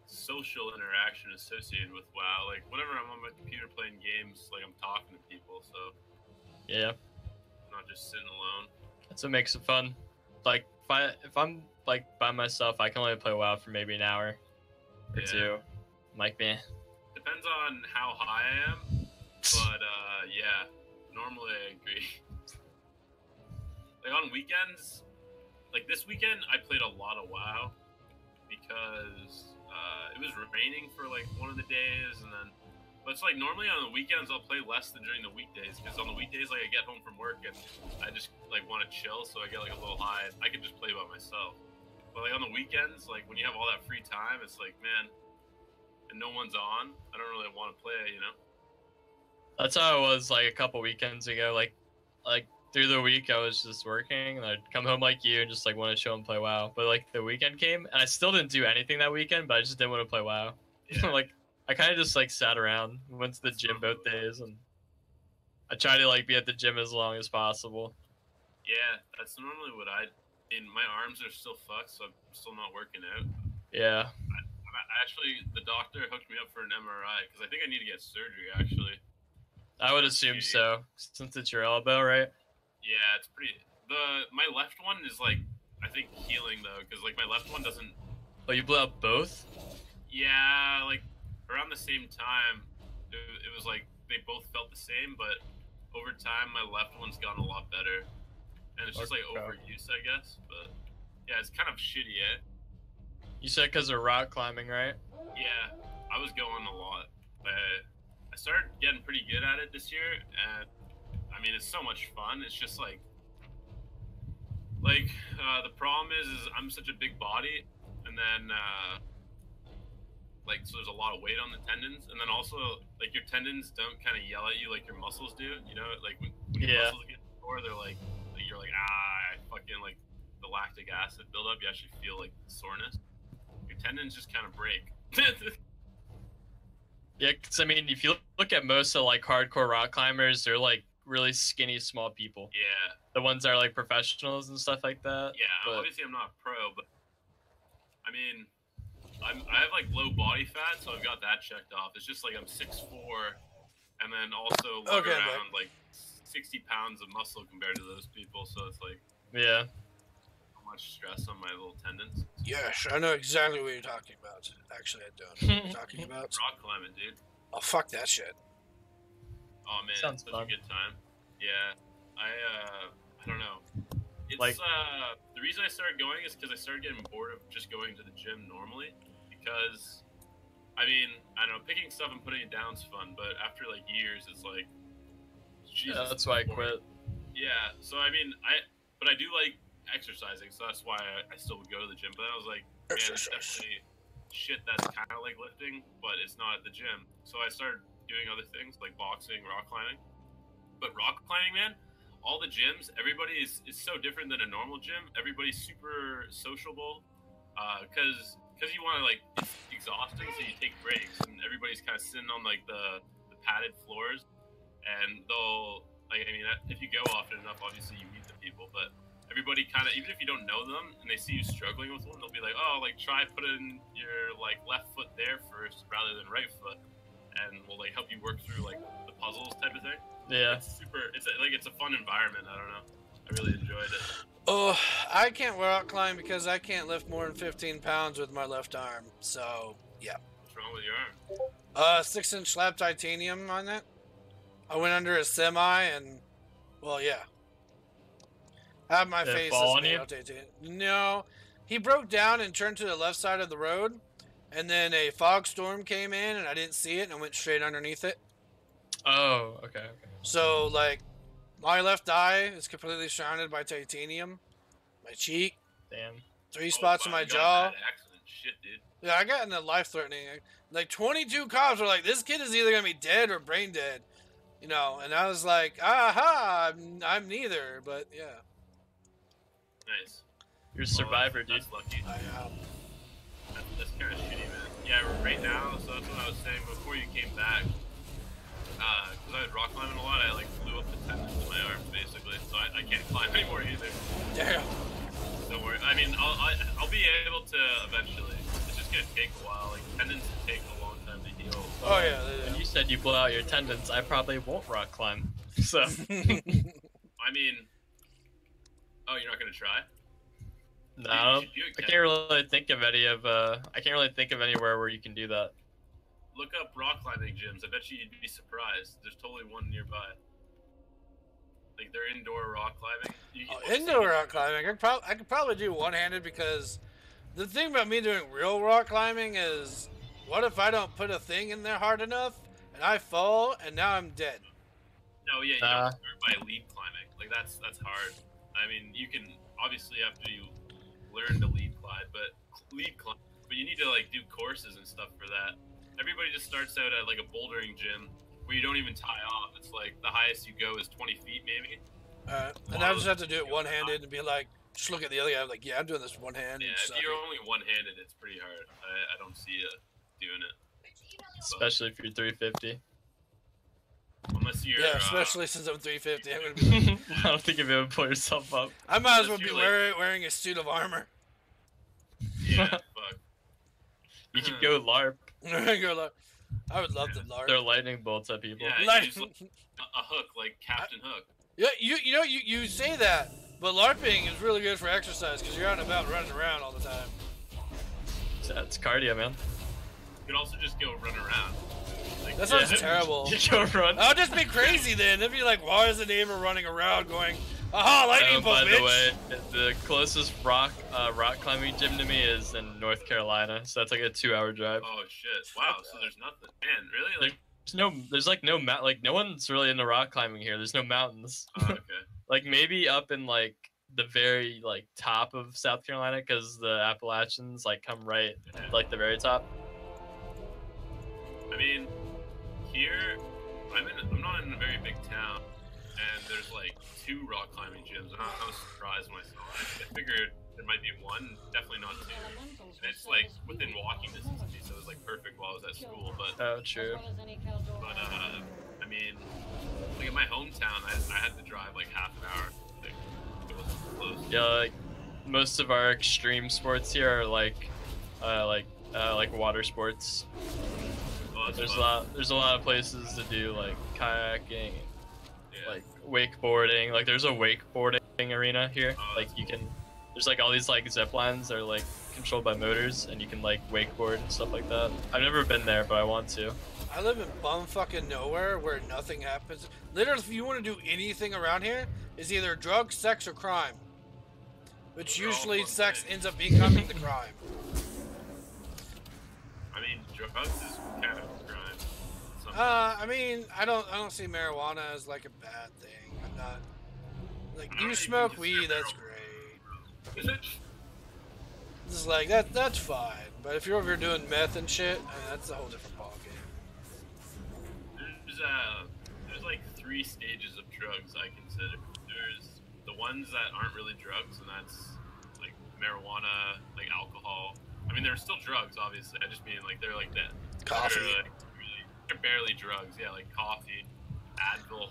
social interaction associated with WoW. Like whenever I'm on my computer playing games, like I'm talking to people, so Yeah. I'm not just sitting alone. That's what makes it fun. Like if I'm like by myself, I can only play WoW for maybe an hour or two. I'm like, man. Depends on how high I am, but yeah, normally I agree. Like on weekends, like this weekend, I played a lot of WoW because it was raining for like one of the days, and then. But it's like normally on the weekends I'll play less than during the weekdays, because on the weekdays like I get home from work and I just like want to chill, so I get like a little high. I can just play by myself. But like on the weekends, like when you have all that free time, it's like, man, and no one's on, I don't really want to play, you know? That's how it was like a couple weekends ago. Like through the week I was just working, and I'd come home like you and just like want to chill and play WoW. But like the weekend came, and I still didn't do anything that weekend, but I just didn't want to play WoW. Yeah. Like I kind of just like sat around, went to the gym both days, and I try to like be at the gym as long as possible. Yeah, that's normally what I mean. My arms are still fucked, so I'm still not working out. Yeah. Actually, the doctor hooked me up for an MRI because I think I need to get surgery. Actually, I would assume so, since it's your elbow, right? Yeah, it's pretty. My left one is like, I think healing though, because like my left one doesn't. Oh, you blew out both? Yeah, like around the same time, it was like they both felt the same, but over time my left one's gotten a lot better, and it's just like overuse, I guess. But yeah, it's kind of shitty, eh? You said because of rock climbing, right? Yeah, I was going a lot. I started getting pretty good at it this year, and I mean it's so much fun. It's just like the problem is I'm such a big body, and then like so there's a lot of weight on the tendons, and then also like your tendons don't kind of yell at you like your muscles do. You know, like when your muscles get sore, they're like you're like I fucking like the lactic acid buildup, you actually feel like soreness. Your tendons just kind of break. Yeah, because I mean, if you look at most of like hardcore rock climbers, they're like really skinny, small people. Yeah. The ones that are like professionals and stuff like that. Yeah, but... obviously I'm not a pro, but I mean, I have like low body fat, so I've got that checked off. It's just like I'm 6'4", and then also lug around like 60 pounds of muscle compared to those people, so it's like yeah, so much stress on my little tendons. Yes, I know exactly what you're talking about. Actually, I don't know what you're talking about. Rock climbing, dude. Oh, fuck that shit. Oh man, Sounds such fun. a good time. Yeah, I don't know. It's Like- the reason I started going is because I started getting bored of just going to the gym normally. Because, I mean, I don't know, picking stuff and putting it down is fun, but after like years, it's like, Jesus, yeah, that's why I boring. quit. Yeah, so I mean, but I do like exercising, so that's why I still would go to the gym. But I was like, man, it's definitely shit that's kind of like lifting, but it's not at the gym. So I started doing other things like boxing, rock climbing. But rock climbing, man, all the gyms, everybody is so different than a normal gym. Everybody's super sociable, because you want to, like, it's exhausting, so you take breaks, and everybody's kind of sitting on like the padded floors, and they'll, like, I mean, if you go often enough, obviously you meet the people, but everybody kind of, even if you don't know them and they see you struggling with one, they'll be like, oh, like, try putting your like left foot there first rather than right foot, and we'll like help you work through like the puzzles type of thing. Yeah. It's super, it's a fun environment. I don't know, I really enjoyed it. Oh, I can't rock climb because I can't lift more than 15 pounds with my left arm. So, yeah. What's wrong with your arm? 6-inch slab titanium on that. I went under a semi and, well, yeah. I have my Did it face fall is on you? made of titanium. No, he broke down and turned to the left side of the road, and then a fog storm came in and I didn't see it and I went straight underneath it. Oh, okay. So, like, my left eye is completely surrounded by titanium. My cheek, Damn. 3 spots Oh, in wow, my you got jaw. a bad accident. Shit, dude. Yeah, I got in a life-threatening. Like 22 cops were like, "This kid is either gonna be dead or brain dead," you know. And I was like, "Aha, I'm neither." But yeah, Nice. You're a survivor, dude. That's lucky. I That's kind of shitty, man. Yeah, right now, so that's what I was saying before you came back. Because I was rock climbing a lot, I like flew up the tendons in my arms, basically. So I can't climb anymore either. damn. Don't worry. I mean, I'll be able to eventually. It's just gonna take a while. Like, tendons take a long time to heal. Oh yeah. When you said you blow out your tendons, I probably won't rock climb. So. I mean, oh, you're not gonna try? No, You should do it, I Ken. can't really think of any of. I can't really think of anywhere where you can do that. Look up rock climbing gyms. I bet you'd be surprised. There's totally one nearby. Like, they're indoor rock climbing. Indoor rock climbing, I could probably do one-handed because the thing about me doing real rock climbing is, what if I don't put a thing in there hard enough and I fall and now I'm dead? No, yeah, you don't start by lead climbing. Like, that's hard. I mean, you can obviously after you learn to lead climb, but you need to like do courses and stuff for that. Everybody just starts out at like a bouldering gym where you don't even tie off. It's like the highest you go is 20 feet maybe. And I just have to do it one-handed and be like, just look at the other guy. I'm like, yeah, I'm doing this one-handed. Yeah, if you're only one-handed, it's pretty hard. I don't see you doing it. Especially if you're 350. Unless you're Yeah, especially since I'm 350. I'm gonna be like, I don't think you'll be able to pull yourself up. I might as well Unless be you're like- wearing a suit of armor. yeah, fuck. You could go LARP. I would love to LARP. Throw lightning bolts at people. Yeah, Like- you use a hook like Captain Hook. Yeah, you say that, but LARPing is really good for exercise because you're out and about running around all the time. It's cardio, man. You could also just go run around. Like, That sounds Yeah. terrible. You go run. I'll just be crazy then. It'd be like, why is the neighbor running around going, aha, lightning bolt, by bitch? the way, the closest rock climbing gym to me is in North Carolina, so that's like a 2-hour drive. Oh shit! Wow. So there's nothing. Man, really? Like, There's like no no one's really into rock climbing here. There's no mountains. oh, okay. Like maybe up in like the very like top of South Carolina, because the Appalachians like come right like the very top. I mean, here, I'm not in a very big town, and there's like 2 rock climbing gyms. And I was surprised when I saw it. I figured there might be 1, definitely not 2. And it's like within walking distance of me, so it was like perfect while I was at school. But Oh, true. I mean, like in my hometown, I had to drive like half an hour. Like, it was close. Yeah, like most of our extreme sports here are like water sports. Oh, that's There's fun. a lot of places to do like kayaking, Yeah. like wakeboarding. Like there's a wakeboarding arena here. Oh, Like that's you cool. can, there's like all these like zip lines that are like controlled by motors, and you can like wakeboard and stuff like that. I've never been there, but I want to. I live in bumfucking nowhere where nothing happens. Literally, if you want to do anything around here, it's either drugs, sex, or crime. Which They're all usually fun sex things. ends up becoming the crime. I mean, drugs is kind of a crime. I mean, I don't see marijuana as like a bad thing. I'm not like I don't you even smoke consider weed, that's marijuana. great. Is it? This is like that's fine. But if you're over here doing meth and shit, I mean, that's a whole different ballgame. There's like 3 stages of drugs I consider. There's the ones that aren't really drugs, and that's like marijuana, like alcohol. I mean, they're still drugs, obviously. I just mean like they're like that. Coffee. They're barely drugs. Yeah, like coffee, Advil,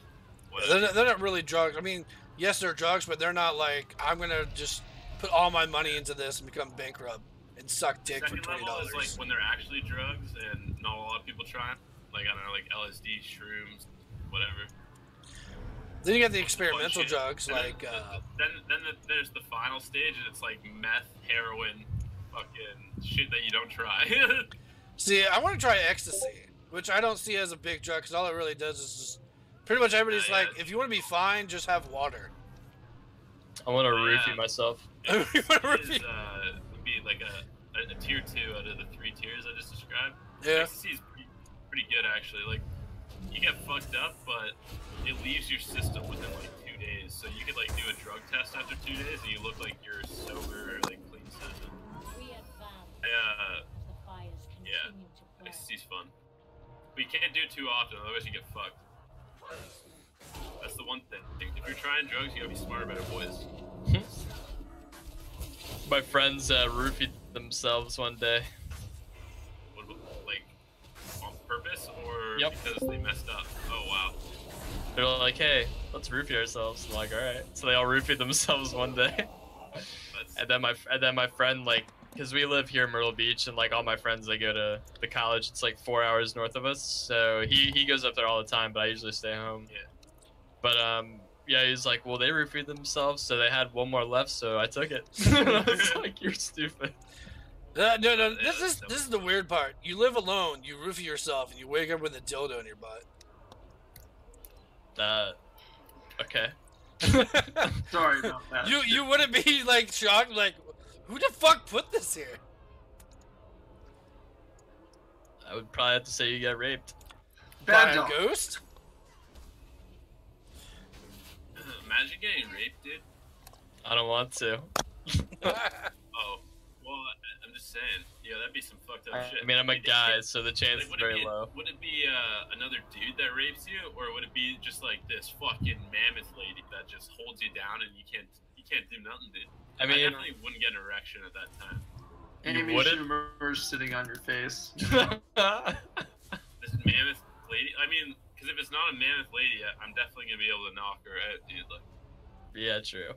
whatever. They're not really drugs. I mean, yes, they're drugs, but they're not like I'm gonna just put all my money into this and become bankrupt and suck dick for Second $20. level is like when they're actually drugs, and not a lot of people try 'em. Like I don't know, like LSD, shrooms, whatever. Then you get the experimental Bullshit. drugs And like there's the final stage, and it's like meth, heroin, fucking shit that you don't try. see, I want to try ecstasy, which I don't see as a big drug because all it really does is just pretty much everybody's Yeah, like, yeah. if you want to be fine, just have water. I want to Yeah. roofie myself. You wanna Is, repeat- would be like a tier 2 out of the 3 tiers I just described. Yeah. Ecstasy is pretty good actually. Like you get fucked up, but it leaves your system within like 2 days. So you could like do a drug test after 2 days, and you look like you're sober or like clean system. We advance Yeah, as the fires yeah. continue to burn. Ecstasy's fun. But you can't do it too often, otherwise you get fucked. That's the one thing. If you're trying drugs, you gotta be smart about it, boys. My friends roofied themselves one day. What about, like, on purpose or Yep. because they messed up? Oh wow. They're like, "Hey, let's roofie ourselves." I'm like, "All right." So they all roofied themselves one day. That's And then my friend, like, because we live here in Myrtle Beach, and like all my friends, they go to the college. It's like 4 hours north of us, so he goes up there all the time. But I usually stay home. Yeah. But yeah, he's like, well, they roofied themselves, so they had one more left, so I took it. I was like, you're stupid. No. This is the weird part. You live alone, you roofie yourself, and you wake up with a dildo in your butt. Okay. Sorry about that. You wouldn't be like shocked, like, who the fuck put this here? I would probably have to say you get raped. By Bad a dog. ghost? Imagine getting raped, dude. I don't want to. Oh, well, I'm just saying. Yeah, that'd be some fucked up shit. I mean, I'm a Like, guy, so the chance is would very it be, low. Would it be another dude that rapes you, or would it be just like this fucking mammoth lady that just holds you down and you can't do nothing, dude? I I mean, definitely wouldn't get an erection at that time. Amy wouldn't? Schumer sitting on your face. This mammoth lady. I mean, because if it's not a mammoth lady, I'm definitely gonna be able to knock her out, dude. Like, yeah, true.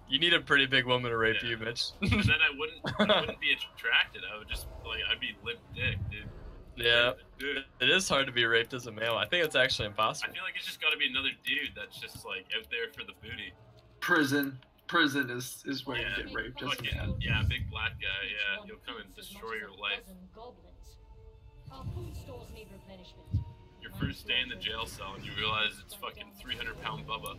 You need a pretty big woman to rape Yeah. you, Mitch. and then I wouldn't be attracted. I would just like I'd be limp dick, dude. Yeah, Dude, it is hard to be raped as a male. I think it's actually I impossible. feel like it's just got to be another dude that's just like out there for the booty. Prison is where you get raped, isn't it? Fucking, yeah, big black guy. Yeah, he'll come and destroy your life. Our food stores need replenishment. Your first day in the jail cell, and you realize it's fucking 300-pound Bubba.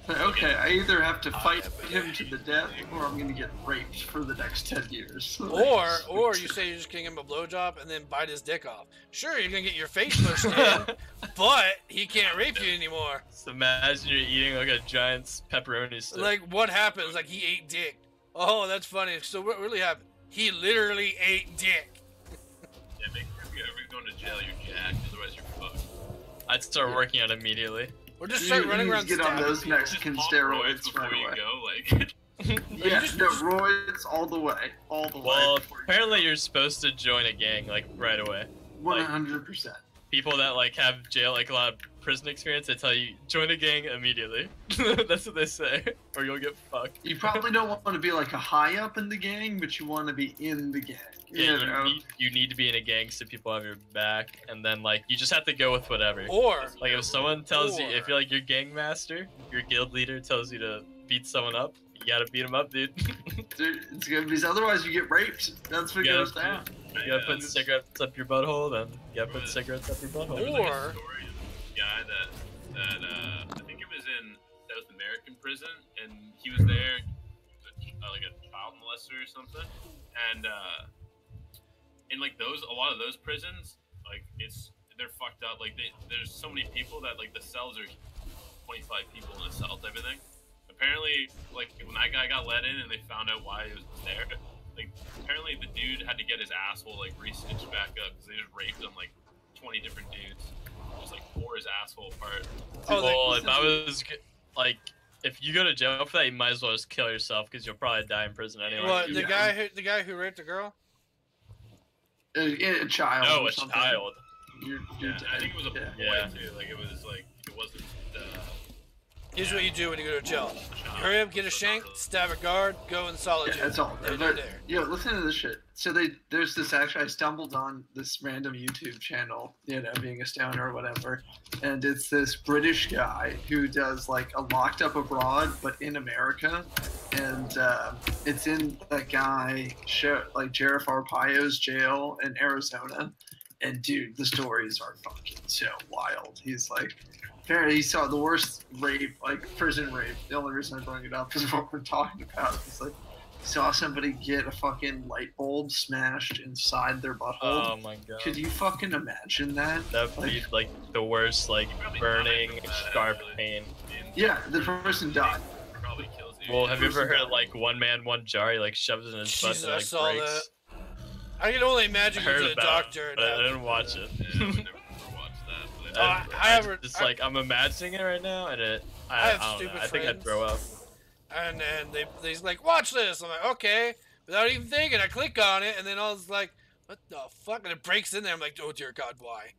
Okay, I either have to fight him to the death, or I'm gonna get raped for the next 10 years. Or you say you're just gonna give him a blowjob and then bite his dick off. Sure, you're gonna get your face pushed in, but he can't rape you anymore. So imagine you're eating like a giant pepperoni stick. Like, what happens? Like, he ate dick. Oh, that's funny. So what really happened? He literally ate dick. Yeah, make sure if you're ever going to jail, you're jacked, otherwise you're fucked. I'd start working out immediately. Or just start running around Get on stabbing those people. Mexican Just pop steroids before right you away. go, like. Yeah, no, roids all the way. All the Well, way. apparently you're supposed to join a gang like right away. 100%. People that like have jail, like a lot of prison experience, they tell you join a gang immediately. That's what they say, or you'll get fucked. You probably don't want to be like a high up in the gang, but you want to be in the gang. Yeah, You know? you need to be in a gang so people have your back, and then like you just have to go with whatever. Or Like if someone tells you, Or- if you're like your gang master, your guild leader tells you to beat someone up, you gotta beat him up, dude. Dude, it's good because otherwise you get raped. That's what Yeah. goes down. You gotta put cigarettes up your butthole, then you gotta put cigarettes up your butthole. There was like Or- a story of a guy that I think it was in South American prison, and he was there, like a child molester or something, and in like a lot of those prisons, like they're fucked up. Like there's so many people that like the cells are 25 people in a cell type of thing. Apparently, like when that guy got let in and they found out why he was there, like apparently the dude had to get his asshole like re-stitched back up because they just raped him like 20 different dudes, just like tore his asshole apart. Oh, Well, if I was like, if you go to jail for that, you might as well just kill yourself because you'll probably die in prison anyway. what? The Yeah. guy who raped the girl? A child. No, or a something. child. You're Yeah, dead. I think it was a boy Yeah. too. Like it was like it wasn't. Here's what you do when you go to jail. Hurry up, get a shank, stab a guard, go in solitude. Yeah, that's all. Then But, you're there. yo, listen to this shit. So there's this actually, I stumbled on this random YouTube channel, you know, being a stoner or whatever, and it's this British guy who does like a locked up abroad, but in America, and it's in that guy like Jarrett Arpaio's jail in Arizona, and dude, the stories are fucking so wild. He's like. Apparently, he saw the worst rape, like prison rape. The only reason I bring it up is what we're talking about. It's like he saw somebody get a fucking light bulb smashed inside their butthole. Oh my god. Could you fucking imagine that? That would be like the worst, like burning, sharp pain. Yeah, the person died. Probably kills you. Well, have you ever heard of like one man, one jar? He like shoves it in his butt Jesus, and I like saw breaks. that. I can only I imagine going heard to the about doctor. it, but I didn't watch it. Yeah, I would never watch that. But I Like I'm imagining it right now, and I have I don't stupid know. I think I'd friends. throw up. And they's like, watch this. I'm like, okay. Without even thinking, I click on it, and then I was like, what the fuck? And it breaks in there. I'm like, oh dear God, why?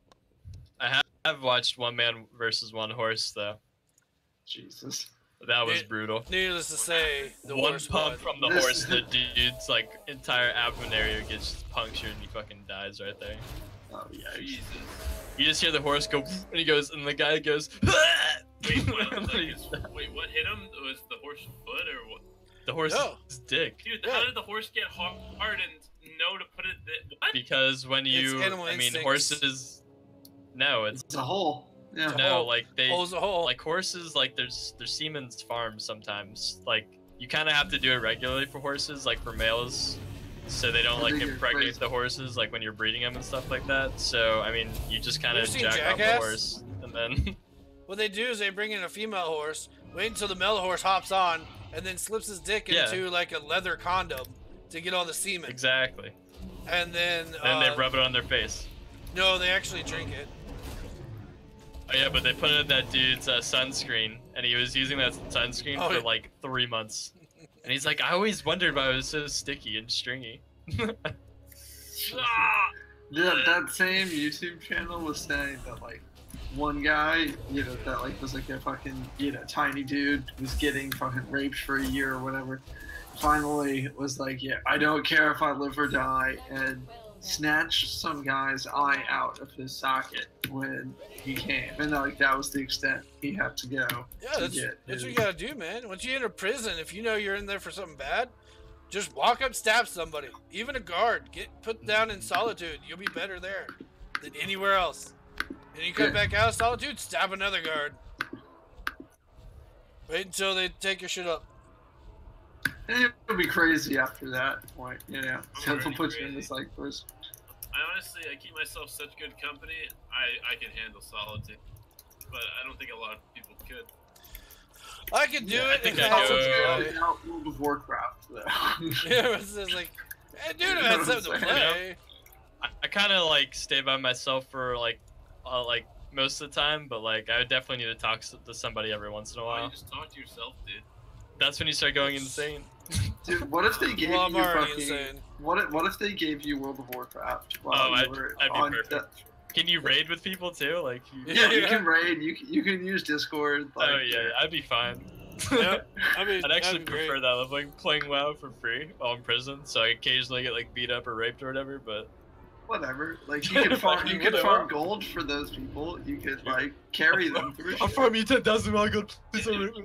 I have watched One Man versus One Horse though. Jesus. That was It- brutal. Needless to say, the One worst pump one. from the This- horse, the dude's like entire abdomen area gets just punctured and he fucking dies right there. Oh yeah. Jesus. You just hear the horse go, and he goes, and the guy goes, Wait, what? And Like, then he's- wait, what hit him? Was the horse's foot or what? the horse's No. dick. Dude, Yeah. how did the horse get hard and know to put it? What? Because when you, animal I mean, instincts. horses. No, it's It's a hole. Yeah. no, hole. like they, Hole's a hole. like horses, like there's semen's farms sometimes. Like you kind of have to do it regularly for horses, like for males, so they don't I like think you're impregnate crazy. the horses, like when you're breeding them and stuff like that. So I mean, you just kind You of ever seen jack off the Jackass? horse, and then What they do is they bring in a female horse, wait until the male horse hops on, and then slips his dick Yeah. into like a leather condom to get all the semen. exactly, And then and they rub it on their face. no, they actually drink it. Oh yeah, but they put it in that dude's sunscreen, and he was using that sunscreen Oh, for yeah. like 3 months. And he's like, I always wondered why it was so sticky and stringy. Ah! That same YouTube channel was saying that like one guy, you know, that like was like a fucking, you know, tiny dude was getting fucking raped for a year or whatever. Finally was like, yeah, I don't care if I live or die, and snatched some guy's eye out of his socket when he came, and like that was the extent he had to go. Yeah, to that's get what you his- gotta do, man. Once you enter prison, if you know you're in there for something bad, just walk up, stab somebody, even a guard. Get put down in solitude. You'll be better there than anywhere else. And you come Yeah. back out of solitude, stab another guard. Wait until they take your shit up. And it'll be crazy after that point, you know. So already they'll put you in crazy. this like first. I honestly, I keep myself such good company. I can handle solitude, but I don't think a lot of people could. I can do Yeah, I it. think if I I go- was Without World of Warcraft, though. Yeah, it's just like, hey, dude, I had something to play. I kind of like stay by myself for like most of the time, but like I would definitely need to talk to somebody every once in a Why while. you just talk to yourself, dude? That's when you start going insane. Dude, what if they gave Well, I'm you already fucking? insane. What if they gave you World of Warcraft? While Oh, you were I'd be on perfect. Can you raid with people too? Like, Yeah, you can raid. You can use Discord. Like, oh yeah, I'd be fine. Yep. I mean, I'd actually that'd be great. prefer that of like playing WoW for free while in prison, so I occasionally get like beat up or raped or whatever. But whatever. Like you could farm. You could Whatever. farm gold for those people. You could like carry them through. I'll shit. farm you 10,000 WoW gold. Please don't rape me.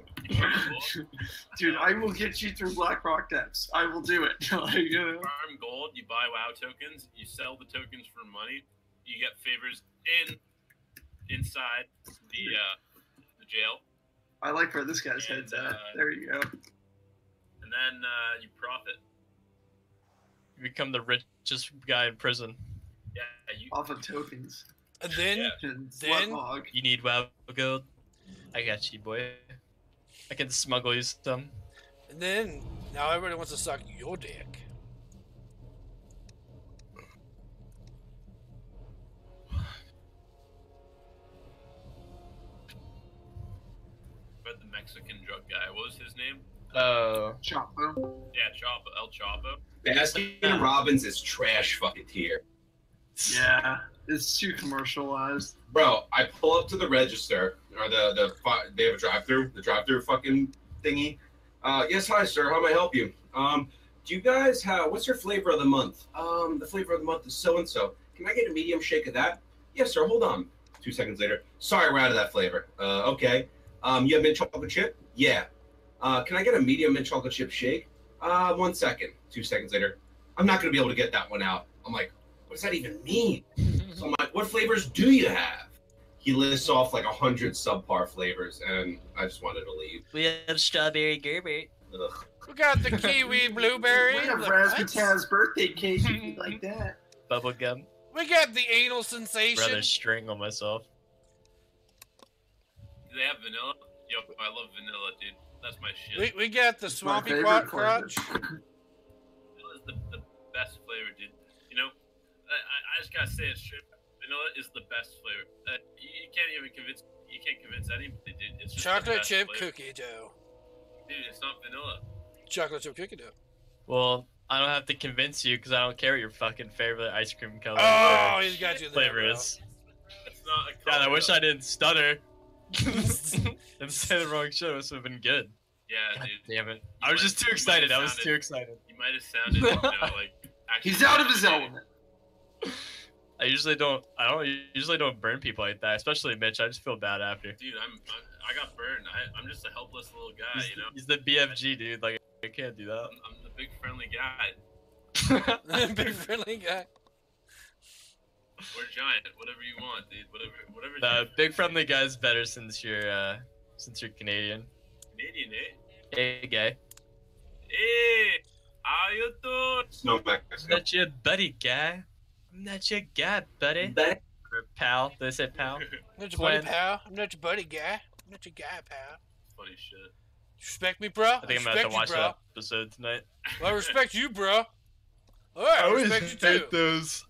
Dude, I will get you through Blackrock Depths. I will do it. Like, you know. Farm gold, you buy WoW tokens, you sell the tokens for money, you get favors inside the jail, I like where this guy's head's And, at. There you go. and then you profit. You become the richest guy in prison. Yeah, you. Off of tokens. And then Yeah. And Then- Sluthmog. You need WoW gold? I got you, boy. I can smuggle you some. now everybody wants to suck your dick. But the Mexican drug guy, what was his name? Oh. Chapo. Yeah, Chapo, El Chapo. Baskin Robbins is trash fucking tier. Yeah, it's too commercialized. Bro, I pull up to the register, or they have a drive-through, the drive-through fucking thingy. Yes, hi, sir. How may I help you? Do you guys have, what's your flavor of the month? The flavor of the month is so-and-so. Can I get a medium shake of that? Yes, sir. Hold on. 2 seconds later. Sorry, we're out of that flavor. Okay. You have mint chocolate chip? Yeah. Can I get a medium mint chocolate chip shake? 1 second. 2 seconds later. I'm not going to be able to get that one out. I'm like, what does that even mean? So I'm like, what flavors do you have? He lists off like 100 subpar flavors, and I just wanted to leave. We have strawberry Gerber. Ugh. We got the kiwi blueberry. We have the- Razzmatazz birthday cake if you like that. Bubblegum. We got the anal sensation. Rather strangle myself. Do they have vanilla? Yo, I love vanilla, dude. That's my shit. We got the It's my swampy favorite crotch. Vanilla is the best flavor, dude. You know, I just gotta say it straight. Vanilla is the best flavor. You can't even convince. You can't convince anybody, dude. It's just the Chocolate best chip flavor. cookie dough. Dude, it's not vanilla. Chocolate chip cookie dough. Well, I don't have to convince you because I don't care what your fucking favorite ice cream color Oh, or he's got you there, flavor bro. is. It's not a God, I color, wish though. I didn't stutter. And say the wrong shit, this would have been good. Yeah, God dude. damn it. You I was might- just too you might excited. have I was sounded- too excited. You might have sounded, you know, like. Actually He's out of his element. I usually don't burn people like that, especially Mitch. I just feel bad after. Dude, I got burned. I'm just a helpless little guy, you know. He's the BFG dude. Like I can't do that. I'm the big friendly guy. Big friendly guy. Or giant, whatever you want, dude. Whatever. The big friendly guy's better since you're Canadian. Canadian, eh? Hey, guy. Hey, how you doing? Snow I'm Mexico. not your buddy, guy. I'm not your guy, buddy. Or pal. Did I say pal? I'm not your buddy, Twin. pal. I'm not your buddy, guy. I'm not your guy, pal. Funny shit. Respect me, bro. I think I'm gonna have to watch bro. that episode tonight. Well, I respect you, bro. Alright, I respect you too. those.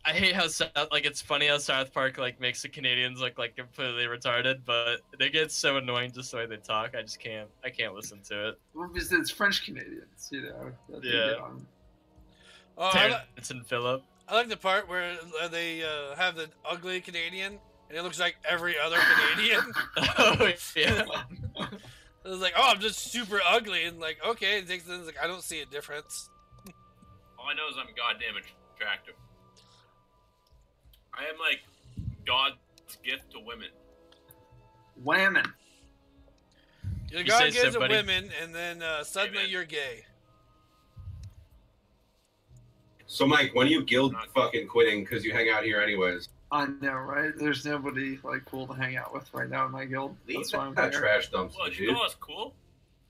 I hate how it's funny how South Park like makes the Canadians look like completely retarded, but they get so annoying just the way they talk. I just can't. I can't listen to it. Well, because it's French Canadians, you know. That they Yeah. get on. Oh, I, Terrence and Philip. I like the part where they have the ugly Canadian, and it looks like every other Canadian. Oh yeah. It was like, oh, I'm just super ugly, and like, okay, it takes like, I don't see a difference. All I know is I'm goddamn attractive. I am like God's gift to women. Whammon. You You God say so, gives a buddy. women, and then suddenly Amen. you're gay. So, Mike, when are you guild fucking quitting because you hang out here anyways? I know, right? There's nobody like cool to hang out with right now in my guild. Leave That's why I'm that here. trash dumpster, What, you dude. call us cool?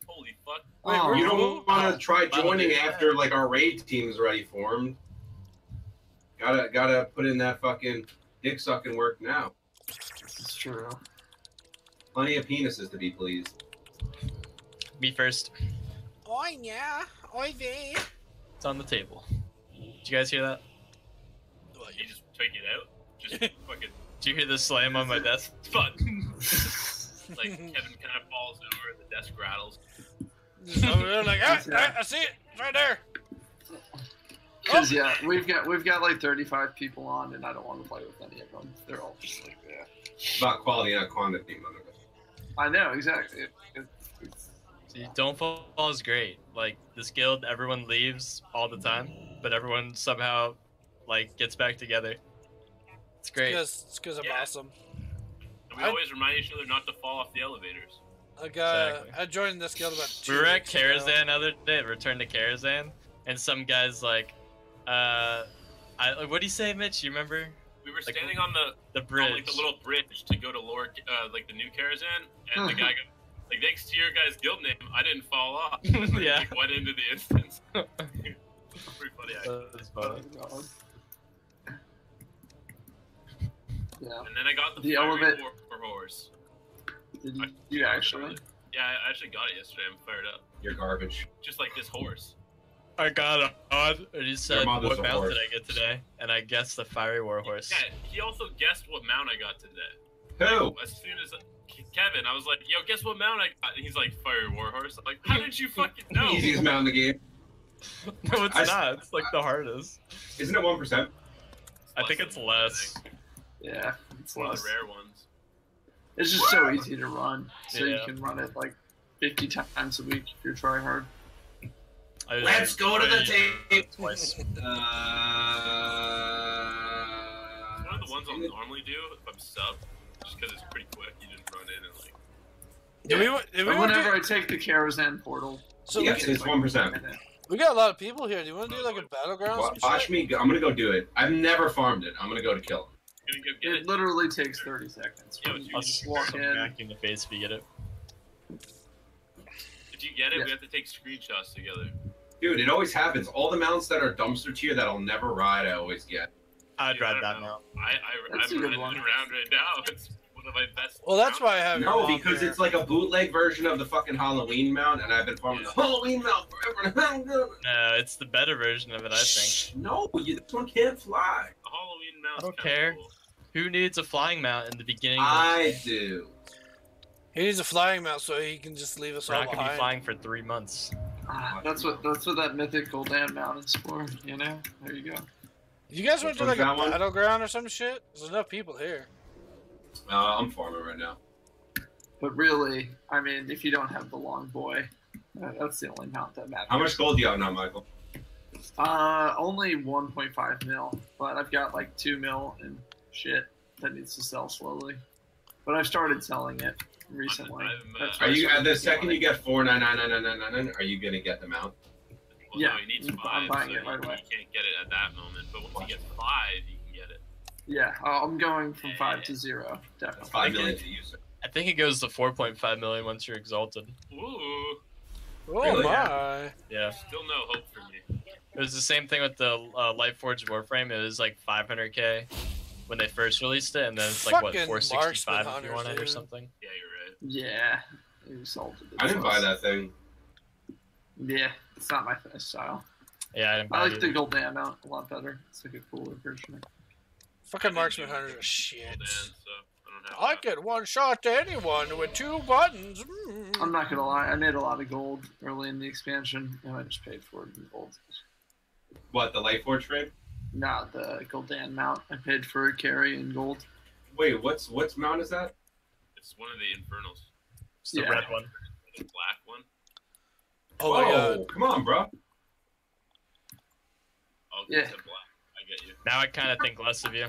Holy fuck. Wait, Oh, we're You cool? don't want to try I don't joining do that. after like our raid team's already formed. Gotta put in that fucking dick sucking work now. It's true. Plenty of penises to be pleased. Me first. Oi, yeah. Oi, there. It's on the table. Did you guys hear that? What, you just take it out? Just fucking Did you hear the slam on my desk? Fuck. Like Kevin kind of falls over, the desk rattles. So we're like, I see it. It's right there. Because yeah, we've got like 35 people on, and I don't want to play with any of them. They're all just like that. About quality, not quantity, motherfucker. I know exactly. See, Don't Fall is great. Like this guild, everyone leaves all the time, but everyone somehow like gets back together. It's great. It's because I'm awesome. And we always remind each other not to fall off the elevators. I joined this guild about 2 We were at weeks ago. Karazhan the other day, Return to Karazhan, and some guy's like, what do you say, Mitch? You remember? We were standing on the bridge, on, like the little bridge to go to Lord, like the new Karazhan, and the guy goes, like, thanks to your guy's guild name, I didn't fall off. Yeah. Like, went into the instance. Pretty funny, actually. That's funny. Yeah. And then I got the The fiery elevator- war horse. Did you actually? Yeah, I actually got it yesterday. I'm fired up. You're garbage. Just like this horse. I got it on, and he said, mother's "What a mount horse." did I get today?" And I guessed the Fiery Warhorse. Yeah, he also guessed what mount I got today. Who? Like, as soon as Kevin, I was like, "Yo, guess what mount I got?" And he's like, "Fiery Warhorse." I'm like, how did you fucking know? Easiest mount in the game. No, it's not. It's like the hardest. Isn't it 1%? I think it's less. Yeah, It's one of the rare ones. It's just so easy to run, so you Yeah. can run it like 50 times a week if you're trying hard. Let's go to the tape. Twice. One of the ones I'll normally do if I'm sub, just because it's pretty quick. You just run in and like. Did we Whenever I take the Karazhan portal, So Yes, it's 1%. we got a lot of people here. Do you want to do like a battleground? Watch me. I'm gonna go do it. I've never farmed it. I'm gonna go to kill him. Gonna go get it it. literally takes 30 seconds. Yo, You I'll just just walk in. back in the face if you get it. If you get it, Yeah. we have to take screenshots together. Dude, it always happens. All the mounts that are dumpster tier that I'll never ride, I always get. I'd Dude, I ride don't that know. mount. That's a I'm good running one. around right now. It's one of my best. Well, that's mounts. why I have No, your mom because here. it's like a bootleg version of the fucking Halloween mount, and I've been farming the Halloween mount forever. No, it's the better version of it, I think. Shh, no, this one can't fly. The Halloween mount. I don't care. Who needs a flying mount in the beginning? I do. He needs a flying mount so he can just leave us We're all not gonna be behind. flying for 3 months. That's what that mythical damn mount is for, you know? There you go. You guys want to do Which like a one's that one? battleground or some shit? There's enough people here. I'm farming right now. But really, I mean, if you don't have the long boy, that's the only mount that matters. How much gold do you have now, Michael? Only 1.5 mil, but I've got like 2 mil and shit that needs to sell slowly. But I've started selling it recently. That's why Are I you started the making second money. you get 4999999? Are you gonna get the mount? Well, Yeah, no, he needs I'm 5, buying so it right you away. can't get it at that moment. But once you get 5, you can get it. Yeah, I'm going from 5 to 0, That's definitely. 5 million to use it. I think it goes to 4.5 million once you're exalted. Ooh, Oh Really? my! Yeah. still no hope for me. It was the same thing with the Lightforged Warframe. It was like 500k when they first released it, and then it's like what, Fucking 465 if marksman you want it or hunters, something. Yeah, you're right. Yeah, exalted. I didn't buy that thing. Yeah, it's not my style. Yeah, I didn't buy I it like the either. Goldan mount a lot better. It's like a cooler version. Fucking marksman hunters are shit. Well, Dan, so I don't have I that. get one shot to anyone with 2 buttons. I'm not gonna lie, I made a lot of gold early in the expansion, and I just paid for it in gold. What, the Lightforge trade? Not the Goldan mount. I paid for a carry in gold. Wait, what's mount is that? It's one of the Infernals. It's the Yeah. red one. The black one. Oh my god. Whoa, come on, bro. Oh, Yeah. it's a black. I get you. Now I kind of think less of you.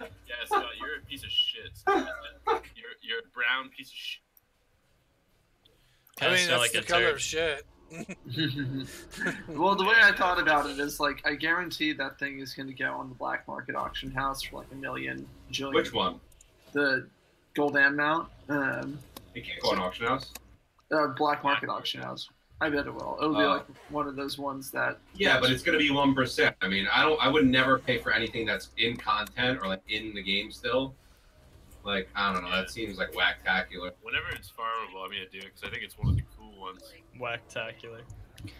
Yeah, Scott, you're a piece of shit. Scott. You're a brown piece of shit. I Kind of mean, smell that's like the a color turd. of shit. Well, the way I thought about it is like I guarantee that thing is going to go on the black market auction house for like $1 million. Jillion. Which one? The Goldan mount. It can't go on auction house. Black market auction house. I bet it will. It'll be like one of those ones that. Yeah, but it's gonna be 1%. I mean, I would never pay for anything that's in content or like in the game still. Like, I don't know. That seems like whack-tacular. Whenever it's farmable, I'm gonna do it because I think it's one of the cool ones. Whacktacular.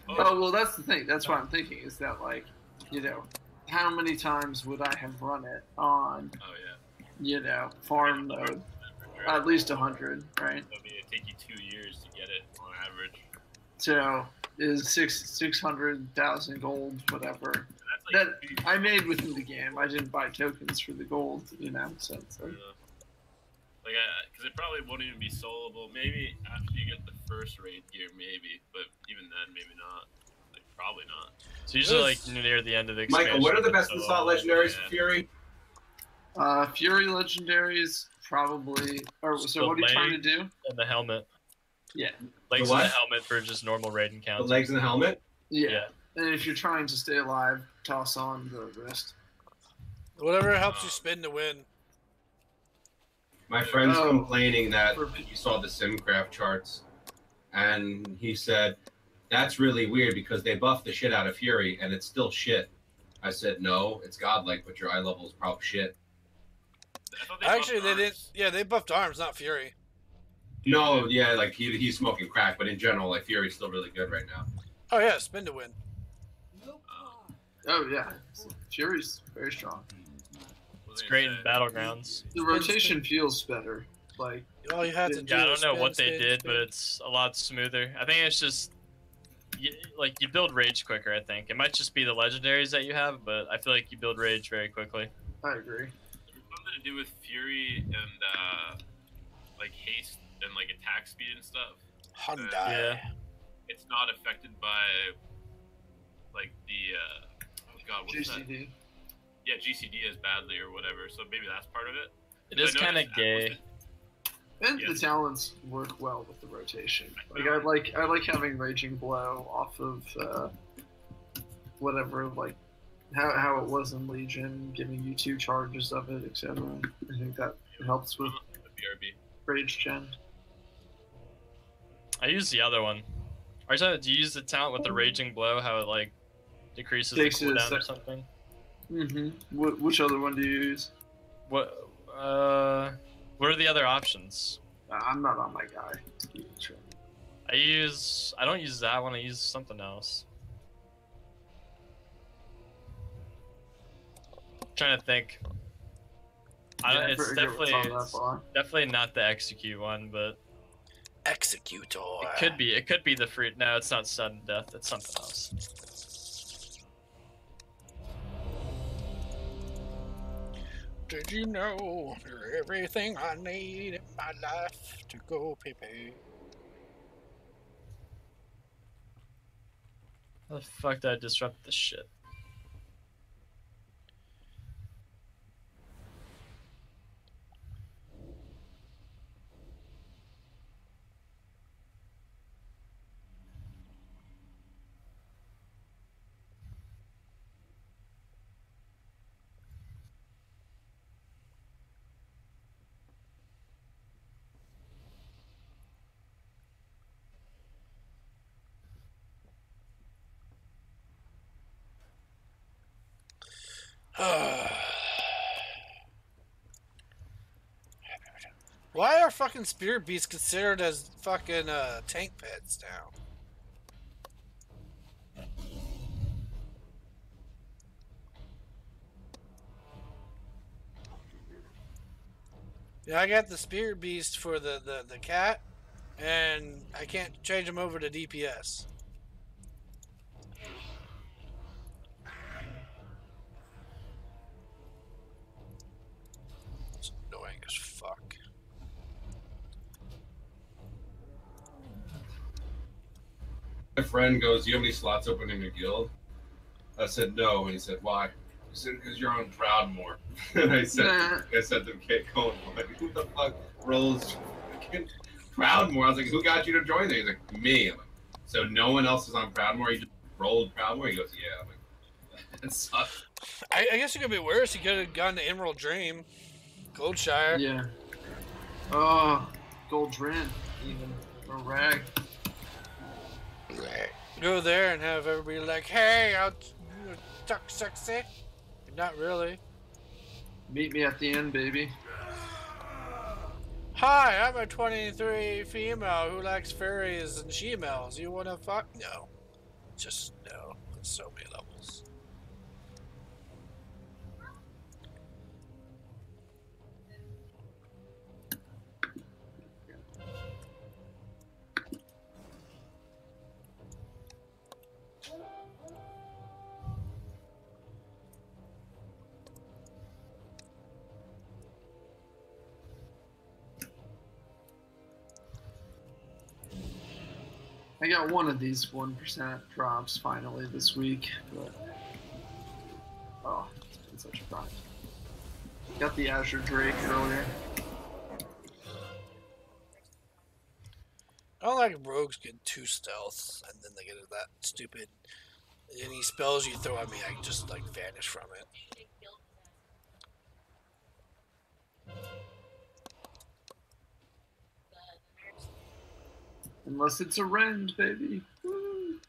Oh well, that's the thing. That's what I'm thinking. Is that like, you know, how many times would I have run it on Oh yeah. farm mode. At least 100, right? I mean, it'd take you 2 years to get it on average. So is 600,000 gold, whatever. And That that's like, I made within the game. I didn't buy tokens for the gold, So it's like, because it probably won't even be soloable. Maybe after you get the first raid gear, maybe. But even then, maybe not. Like, probably not. It's usually like near the end of the expansion. Michael, what are the best so, slot legendaries yeah. for Fury? Fury legendaries probably. Or so, The what are you trying to leg. do? And the helmet. Yeah. Legs The and what? the helmet for just normal raid The encounters. legs and the helmet? Yeah. And if you're trying to stay alive, toss on the wrist. Whatever helps you spin to win. My friend's Oh. complaining that For- he saw the Simcraft charts, and he said, that's really weird because they buffed the shit out of Fury, and it's still shit. I said, no, it's godlike, but your eye level is probably shit. I thought Actually, buffed they didn't. arms. Yeah, they buffed arms, not Fury. No, yeah, like he's smoking crack, but in general, like Fury's still really good right now. Oh yeah, spin to win. Oh yeah, Fury's very strong. It's great in battlegrounds. The rotation feels better. Like All you had to do. Yeah, I was don't know spin, what they spin, did, spin. but it's a lot smoother. I think it's just you build rage quicker. I think it might just be the legendaries that you have, but I feel like you build rage very quickly. I agree. There's something to do with Fury and like haste and like attack speed and stuff. Hyundai. Yeah. It's not affected by like the oh god, what's that? GCD. Yeah, GCD as badly or whatever. So maybe that's part of it. It is kind of gay. And Yeah. the talents work well with the rotation. Like I like having Raging Blow off of whatever, like how it was in Legion, giving you 2 charges of it, etc. I think that helps with The BRB. Rage Gen. I use the other one. Are you talking, do you use the talent with the raging blow? How it like decreases the Takes it a cooldown or sec- something? Which other one do you use? What what are the other options? I'm not on my guy. I don't use that one. I use something else. Trying to think. It's definitely not the execute one, but Executor. it could be. It could be the free. No, it's not sudden death. It's something else. Did you know you're everything I need in my life to go pee-pee? How the fuck did I disrupt this shit? Why are fucking spirit beasts considered as fucking tank pets now? Yeah, I got the spirit beast for the cat, and I can't change them over to DPS. It's annoying as fuck. My friend goes, "Do you have any slots open in your guild?" I said no, and he said, "Why?" He said, "Because you're on Proudmoore." And I said to Kate Cohen, like, "Who the fuck rolls fucking Proudmoore?" I was like, "Who got you to join there?" He's like, "Me." I'm like, "So no one else is on Proudmoore? You just rolled Proudmoore?" He goes, "Yeah." I'm like, "That sucks." I guess it could be worse. You could have gone to Emerald Dream, Goldshire. Yeah. Oh, Gold Drin, even or Rag. Go there and have everybody like, "Hey, I'll talk sexy." Not really. Meet me at the end, baby. Hi, I'm a 23 female who likes fairies and she-males. You wanna fuck? No. Just no. There's so many levels. I got one of these 1% drops finally this week, but oh, it's been such a grind. Got the Azure Drake earlier. I don't like rogues get 2 stealths and then they get that stupid. Any spells you throw at me, I just like vanish from it. Unless it's a rend, baby. Woo.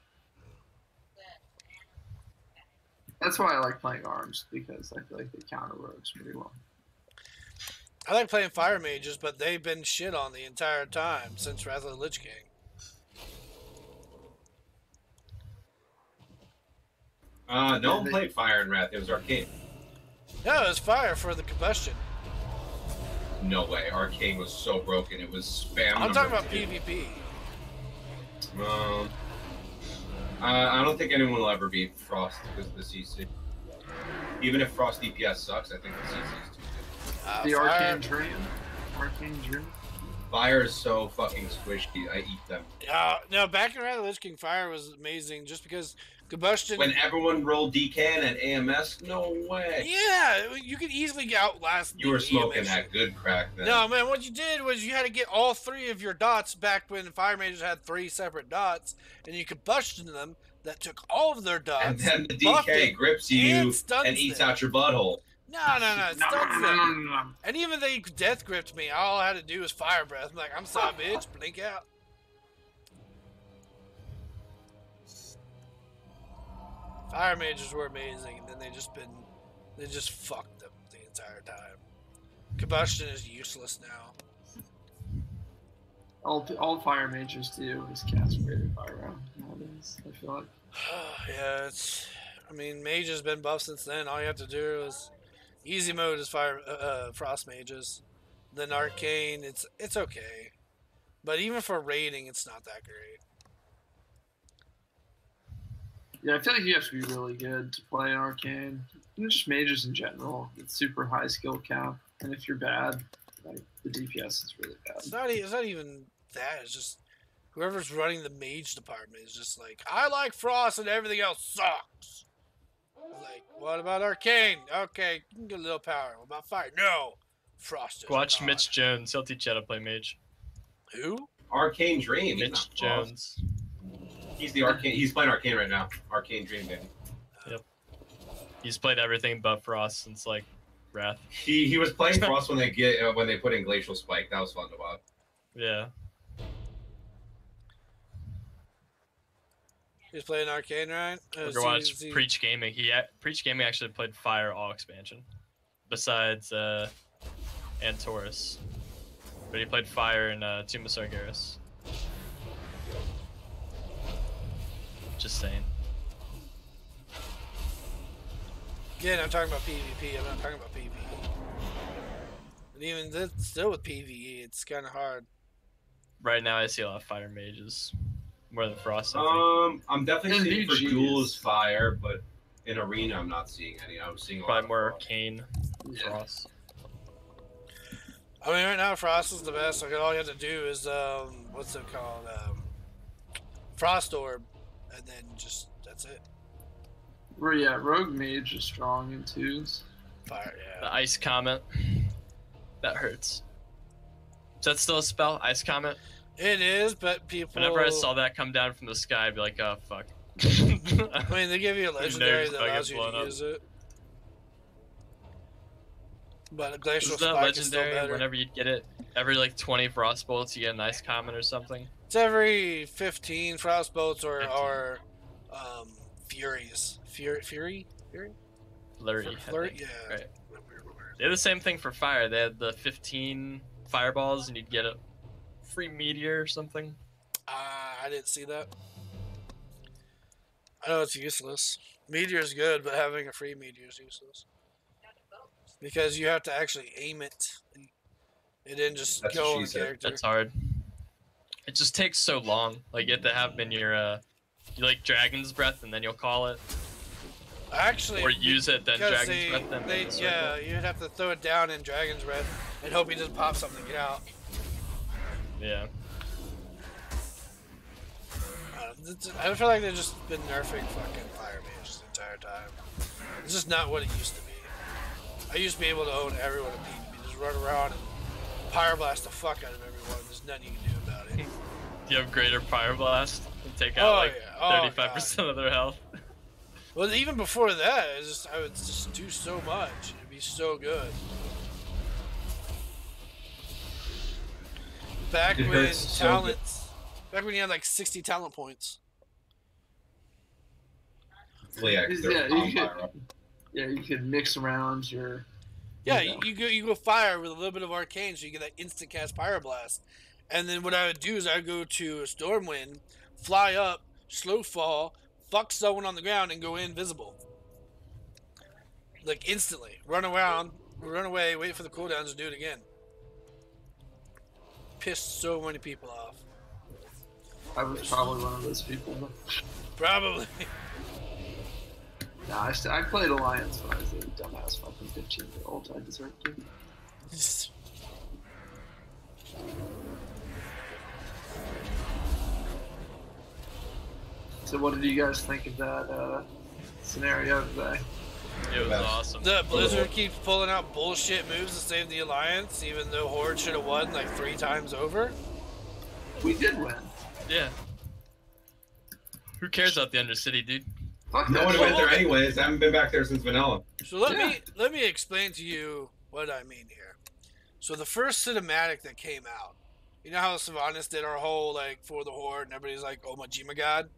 That's why I like playing arms, because I feel like they counter rogues pretty well. I like playing fire mages, but they've been shit on the entire time since Wrath of the Lich King. No one played fire in Wrath. It was Arcane. No, it was fire for the combustion. No way. Arcane was so broken. It was spam. I'm talking about 2. PvP. I don't think anyone will ever beat Frost because of the CC. Even if Frost DPS sucks, I think the CC is too good. The Arcane Dream? Arcane Dream? Fire is so fucking squishy. I eat them. No, back in Wrath of the Lich King, fire was amazing just because combustion. When everyone rolled DCAN and AMS, no way. Yeah, you could easily outlast. You were smoking EMS. that good crack then. No, man, what you did was you had to get all 3 of your dots back when fire mages had 3 separate dots, and you combustion them. That took all of their dots. And then the buffed DK it, grips you and eats them. out your butthole. No, it stuns them. And even they death gripped me. All I had to do was fire breath. I'm like, I'm sorry, bitch. Blink out. Fire mages were amazing, and then they just fucked them the entire time. Combustion is useless now. All fire mages do is cast Rated Fire Round nowadays, I feel like. Yeah, I mean, mage has been buffed since then. All you have to do is easy mode is frost mages. Then arcane, it's okay, but even for raiding, it's not that great. Yeah, I feel like you have to be really good to play arcane. And just mages in general, it's super high skill cap, and if you're bad, like the DPS is really bad. It's not even that. It's just whoever's running the mage department is just like, I like frost and everything else sucks. Like, what about arcane? Okay, you can get a little power. What about fire? No, frost. Watch Mitch Jones. He'll teach you how to play mage. Who? Arcane Dream. Mitch Jones. He's the Arcane. He's playing Arcane right now. Arcane Dream, baby. Yep. He's played everything but Frost since like Wrath. He was playing Frost when they put in Glacial Spike. That was fun to watch. Yeah. He's playing arcane, right? Watch Preach Gaming. Preach Gaming actually played Fire all expansion, besides Antorus. But he played Fire in Tomb of Sargeras. Just saying. Yeah, I'm talking about PvP. I'm not talking about PvE. And even still with PvE, it's kind of hard. Right now, I see a lot of Fire mages. More than Frost, I think. I'm definitely seeing for duels Fire, but in Arena, I'm not seeing any. I'm seeing a lot Probably of more Frost. Arcane than Frost. I mean, right now, Frost is the best. Like, all you have to do is, what's it called? Frost Orb. And then that's it. Well, yeah, Rogue Mage is strong in 2s. Fire, yeah. The Ice Comet. That hurts. Is that still a spell? Ice Comet? It is, but people... Whenever I saw that come down from the sky, I'd be like, oh, fuck. I mean, they give you a legendary that allows you to use it. But a Glacial Spike is still better. Whenever you get it, every like 20 Frost Bolts, you get an Ice Comet or something? It's every 15 Frost Bolts or Furies. Fury? Flurry. Yeah. Right. They had the same thing for Fire. They had the 15 Fireballs, and you'd get a free Meteor or something. I didn't see that. I know it's useless. Meteor's good, but having a free Meteor is useless. Because you have to actually aim it. It didn't just go on the character. That's hard. It just takes so long. Like, you have to have them in your, you like Dragon's Breath, and then you'll call it. Actually, or use it, then Dragon's Breath, then yeah, you'd have to throw it down in Dragon's Breath and hope he just pops something out. Yeah. I feel like they've just been nerfing fucking fire mages the entire time. It's just not what it used to be. I used to be able to own everyone in PvP, just run around and pyroblast the fuck out of everyone. There's nothing you can do about it. Do you have greater pyroblast and take out 35% of their health? Well, even before that, I would just do so much. It'd be so good. Back when back when you had like 60 talent points. Yeah, you could mix around your. Yeah, you go fire with a little bit of arcane, so you get that instant cast pyroblast. And then what I would do is I would go to a Stormwind, fly up, slow fall, fuck someone on the ground, and go invisible. Like instantly, run around, run away, wait for the cooldowns, and do it again. Pissed so many people off. I was probably one of those people. Probably. Nah, I played Alliance when I was a dumbass fucking 15-year-old. I deserved to. So what did you guys think of that scenario today? It was awesome. The Blizzard keeps pulling out bullshit moves to save the Alliance, even though Horde should have won like 3 times over. We did win. Yeah. Who cares about the Undercity, dude? Fuck No that one shit. went there anyways. I haven't been back there since vanilla. So let me explain to you what I mean here. So the first cinematic that came out, you know how Sylvanas did our whole like for the Horde and everybody's like, oh Majima God?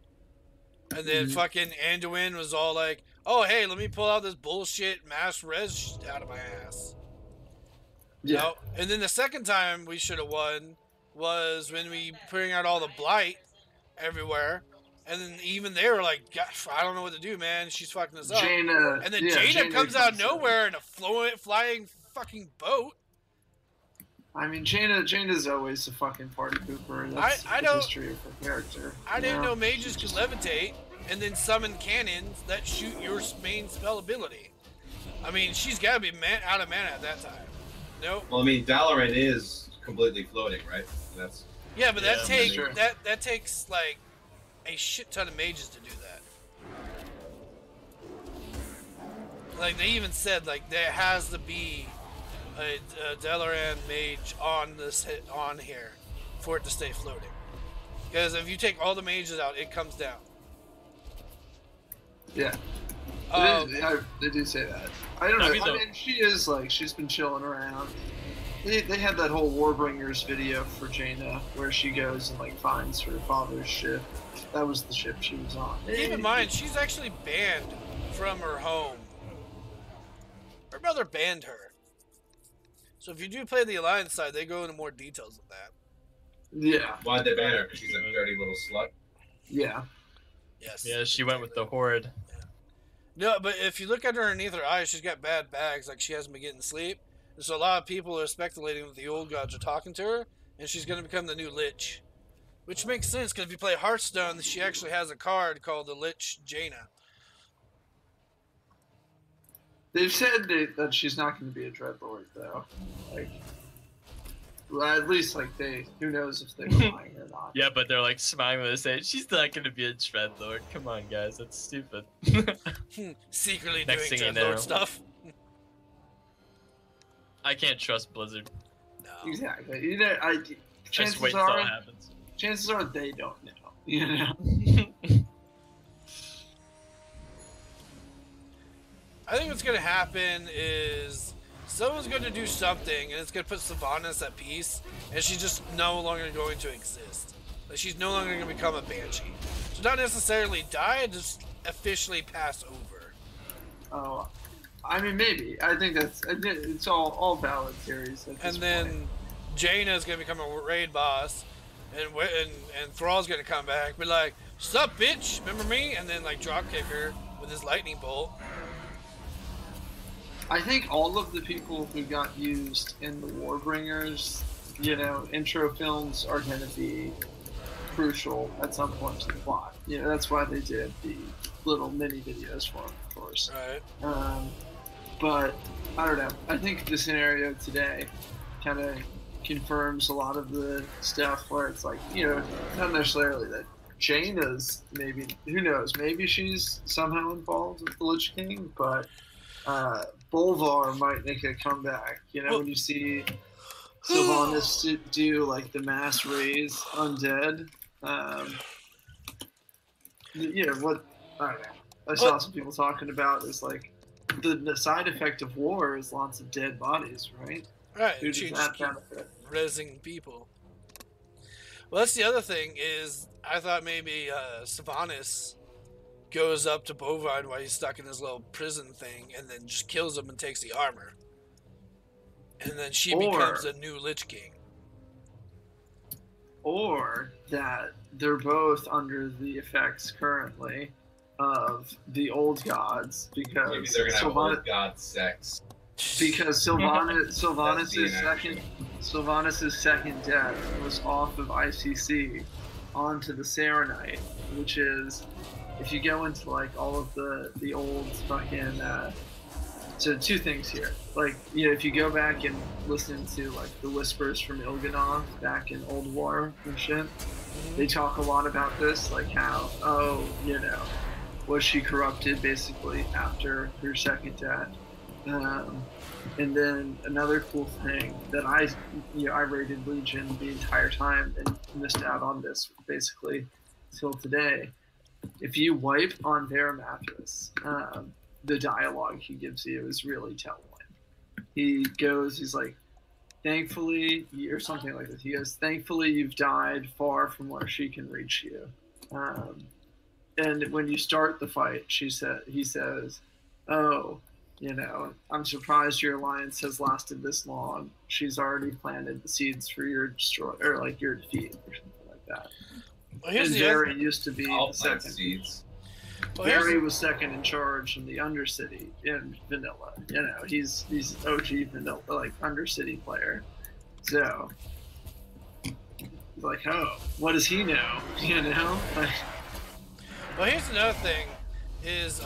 And then fucking Anduin was all like, oh hey, let me pull out this bullshit mass res out of my ass. Yeah. No? And then the second time we should have won was when we putting out all the blight everywhere. And then even they were like, gosh, I don't know what to do, man. She's fucking us up. Jaina, and then Jaina comes out of nowhere in a flying fucking boat. I mean, Jaina's always a fucking party pooper. That's I the know, history of her character. I didn't know mages could levitate and then summon cannons that shoot your main spell ability. I mean, she's got to be out of mana at that time. Nope. Well, I mean, Dalaran is completely floating, right? That's yeah, but that sure. takes like a shit ton of mages to do that. Like they even said, like there has to be a Dalaran mage on here for it to stay floating. Because if you take all the mages out, it comes down. Yeah. They do say that. I don't know. I mean, she is like, she's been chilling around. They had that whole Warbringers video for Jaina where she goes and like finds her father's ship. That was the ship she was on. Keep in mind, she's actually banned from her home. Her mother banned her. So if you do play the Alliance side, they go into more details of that. Yeah. Why'd they ban her? Because she's a dirty little slut? Yeah. Yes. Yeah, she went with the Horde. No, but if you look at her underneath her eyes, she's got bad bags, like she hasn't been getting sleep. And so a lot of people are speculating that the old gods are talking to her, and she's going to become the new Lich. Which makes sense, because if you play Hearthstone, she actually has a card called the Lich Jaina. They've said that she's not going to be a Dreadlord, though. Like, well, at least, like, who knows if they're lying or not. Yeah, but they're, like, smiling when they say, she's not going to be a Dreadlord. Come on, guys, that's stupid. Secretly Next doing thing you Dreadlord know. stuff. I can't trust Blizzard. No. Exactly. You know, Just wait until it happens. Chances are they don't know. You know? I think what's going to happen is someone's going to do something, and it's going to put Sylvanas at peace, and she's just no longer going to exist. Like, she's no longer going to become a Banshee. So not necessarily die, just officially pass over. Oh, I mean, maybe. I think it's all valid theories. And then Jaina's going to become a raid boss, and Thrall's going to come back, be like, "Sup, bitch? Remember me?" And then, like, dropkick her with his lightning bolt. I think all of the people who got used in the Warbringers, intro films are going to be crucial at some point to the plot. That's why they did the little mini videos for them, of course. Right. But I don't know. I think the scenario today kind of confirms a lot of the stuff where it's like, not necessarily that Jaina's maybe, who knows, maybe she's somehow involved with the Lich King, but Bolvar might make a comeback. You know, when you see Sylvanas do like the mass raise undead. Yeah, what I don't know. I saw some people talking about is like the side effect of war is lots of dead bodies, right? Right. Who does She that just keep benefit? rezzing people. Well, that's the other thing is I thought maybe Sylvanas goes up to Bovard while he's stuck in his little prison thing and then just kills him and takes the armor. And then she becomes a new Lich King. Or that they're both under the effects currently of the old gods because Maybe they're gonna have old god sex. Because Sylvanas' second death was off of ICC onto the Serenite, which is, if you go into like all of the old fucking so two things here, like, you know, if you go back and listen to like the whispers from Il'gynoth back in Old War and shit, they talk a lot about this, like how, oh, you know, was she corrupted basically after her second death. And then another cool thing that I rated Legion the entire time and missed out on this basically till today. If you wipe on Veramathras, the dialogue he gives you is really telling. He's like, thankfully, or something like this. He goes, thankfully you've died far from where she can reach you. And when you start the fight, he says, oh, you know, I'm surprised your alliance has lasted this long. She's already planted the seeds for your your defeat, or something like that. Well, here's and the Barry used to be I'll the plant second. seeds. Well, Barry was second in charge in the Undercity in Vanilla. You know, he's OG Vanilla, like Undercity player. So, like, oh, what does he know? You know. Like, well, here's another thing is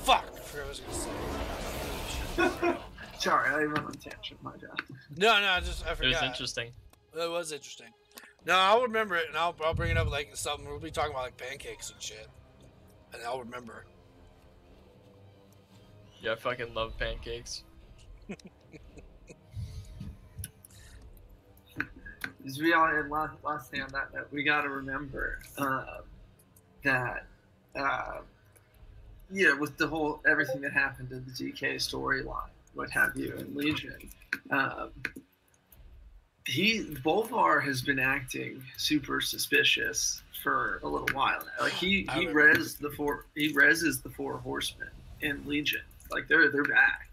fuck, I forgot what I was gonna say. sorry, I went on a tangent. My bad. No, I forgot. It was interesting. It was interesting. No, I'll remember it, and I'll bring it up like something. We'll be talking about like pancakes and shit, and I'll remember. Yeah, I fucking love pancakes. And last thing on that note, we got to remember that with the whole everything that happened in the DK storyline, what have you, in Legion. Bolvar has been acting super suspicious for a little while now. Like he reses the four horsemen in Legion. Like they're back.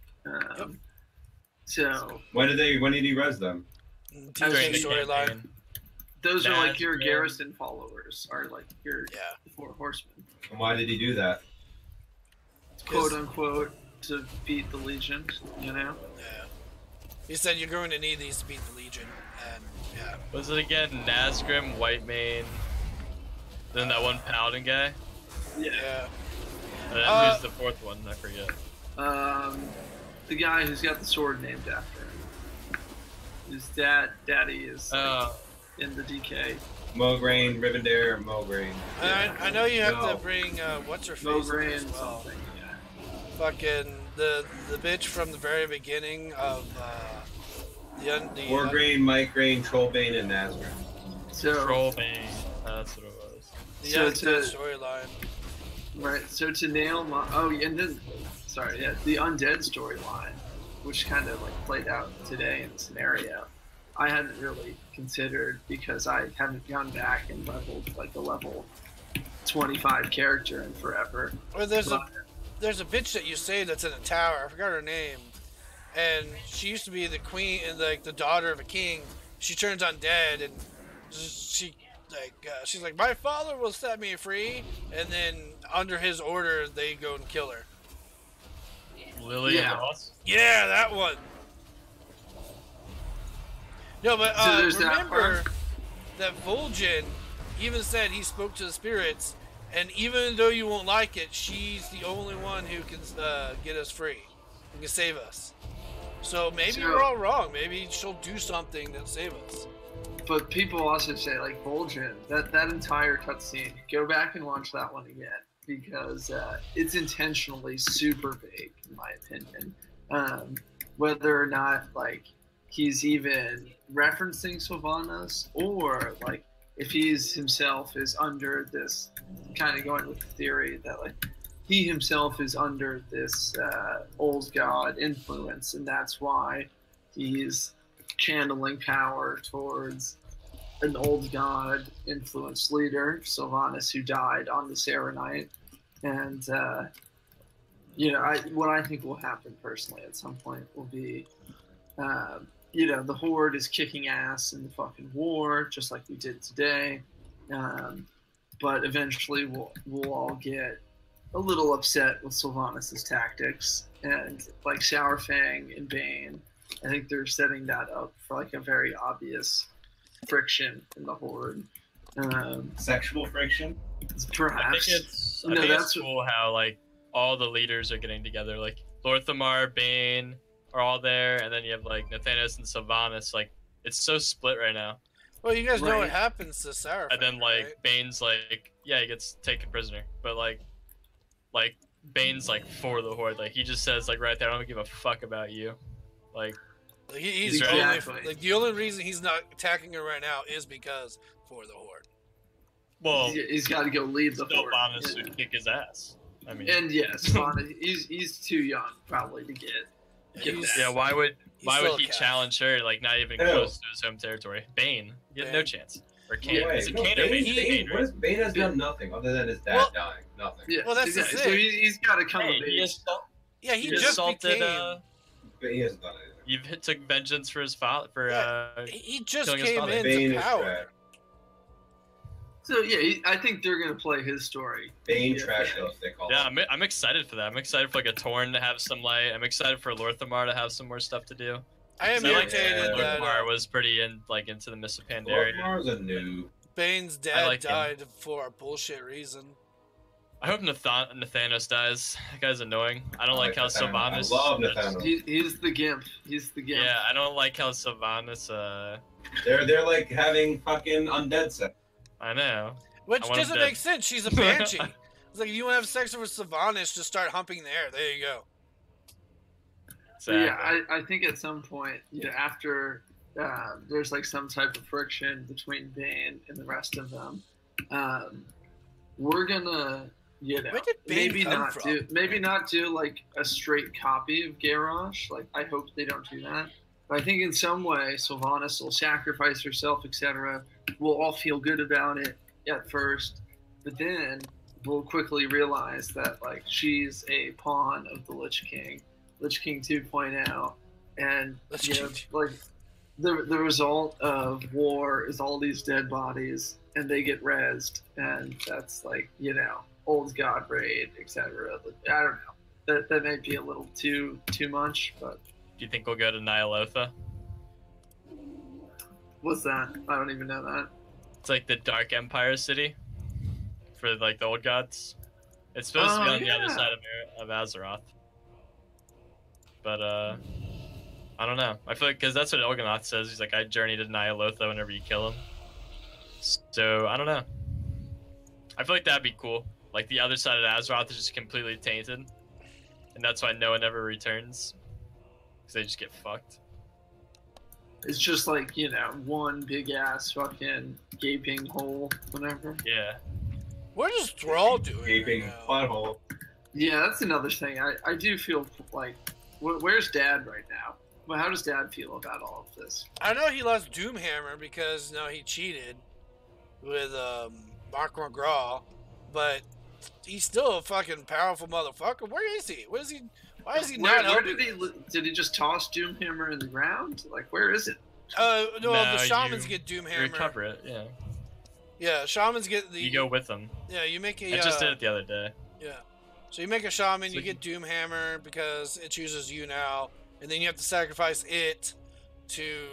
So when did he res them? DK storyline. Those are like your garrison followers, are like your four horsemen. And why did he do that? Quote unquote to beat the Legion, you know? Yeah. He said you're going to need these to beat the Legion, and yeah. Was it again Nazgrim, Whitemane, then that one Paladin guy? Yeah. And then who's the fourth one? I forget. The guy who's got the sword named after him. His daddy is in the DK. Mograine, Rivendare, Mograine. I know you have to bring what's her face Mograine as well. something. Fucking the bitch from the very beginning of the Wargrain, Micrain, Trollbane, and Nazgrim. So Trollbane, that's what it was. the So undead storyline. Right. So to nail the undead storyline, which kind of like played out today in the scenario, I hadn't really considered because I haven't gone back and leveled like a level 25 character in forever. Well, there's a bitch that you say that's in a tower. I forgot her name, and she used to be the queen and like the daughter of a king. She turns undead, and she's like, my father will set me free, and then under his order they go and kill her. Lily Ross? Yeah, that one. No, but So there's remember that Vol'jin even said he spoke to the spirits, and even though you won't like it, she's the only one who can get us free, who can save us. So maybe we're all wrong. Maybe she'll do something to save us. but people also say like Vol'jin, that entire cutscene. Go back and watch that one again because it's intentionally super vague, in my opinion. Whether or not like he's even referencing Sylvanas, or like if he's himself is under this, kind of going with the theory that like he himself is under this old god influence, and that's why he's channeling power towards an old god influence leader, Sylvanas, who died on the Serenite. And what I think will happen personally at some point will be the Horde is kicking ass in the fucking war, just like we did today. But eventually we'll all get a little upset with Sylvanas' tactics, and like Showerfang and Bane, I think they're setting that up for like a very obvious friction in the Horde. Sexual friction? Perhaps. I think it's cool how like all the leaders are getting together. Like Lorthamar, Bane are all there, and then you have like Nathanos and Sylvanas. Like it's so split right now. Well, you guys know what happens to Sarah. And then like right? Bane's like, yeah, he gets taken prisoner, but like Bane's like for the Horde. Like he just says like right there, I don't give a fuck about you. Like he's the only reason he's not attacking her right now is because for the Horde. Well, he's got to go lead the Horde. Sylvanas would kick his ass. I mean, and yes, he's too young probably to get that. Yeah, why would he challenge her? Like not even close to his home territory. Bane, he had no chance. Or Kane. Is it Kane or Bane? Bane has done nothing other than his dad dying. Nothing. Yeah, well, that's exactly. the thing. So he's got to come of age. He just assaulted. But he hasn't done anything. You've took vengeance for his father he just killing came his into power. So yeah, I think they're gonna play his story. Bane trash house, they call it. I'm excited for that. I'm excited for like a Torn to have some light. I'm excited for Lorthamar to have some more stuff to do. I am irritated that Lorthamar was pretty into the Mists of Pandaria. Lorthamar's a noob. Bane's dad died for a bullshit reason. I hope Nathanos dies. That guy's annoying. I don't like how Sylvanas. I love Nathanos. He's the gimp. He's the gimp. Yeah, I don't like how Sylvanas. They're like having fucking undead sex. I know. Which doesn't make sense. She's a banshee. It's like if you want to have sex with Sylvanas, just start humping the air. There you go. Exactly. Yeah, I think at some point, after there's like some type of friction between Bane and the rest of them, we're gonna, maybe not do like a straight copy of Garrosh. Like I hope they don't do that. But I think in some way Sylvanas will sacrifice herself, etc. We'll all feel good about it at first, but then we'll quickly realize that like she's a pawn of the Lich King 2.0, and like the result of war is all these dead bodies, and they get rezzed, and that's like old god raid, etc. I don't know. That may be a little too much, but. Do you think we'll go to Ny'alotha? What's that? I don't even know that. It's like the Dark Empire city for like the old gods. It's supposed to be on the other side of Azeroth. But I don't know. I feel like because that's what Il'gynoth says. He's like, I journey to Ny'alotha whenever you kill him. So I don't know. I feel like that'd be cool. Like the other side of Azeroth is just completely tainted, and that's why no one ever returns. Because they just get fucked. It's just like, one big ass fucking gaping hole, whatever. Yeah. What is Thrall doing? Gaping butthole. Yeah, that's another thing. I do feel like, where's Dad right now? Well, how does Dad feel about all of this? I know he lost Doomhammer because he cheated with Mark McGraw, but he's still a fucking powerful motherfucker. Where is he? What is he? Why is he not helping? Did he just toss Doomhammer in the ground? Like, where is it? No, the shamans get Doomhammer. Recover it, yeah. Yeah, shamans get the. You go with them. Yeah, you make a. I just did it the other day. Yeah, so you make a shaman, you get Doomhammer because it chooses you now, and then you have to sacrifice it to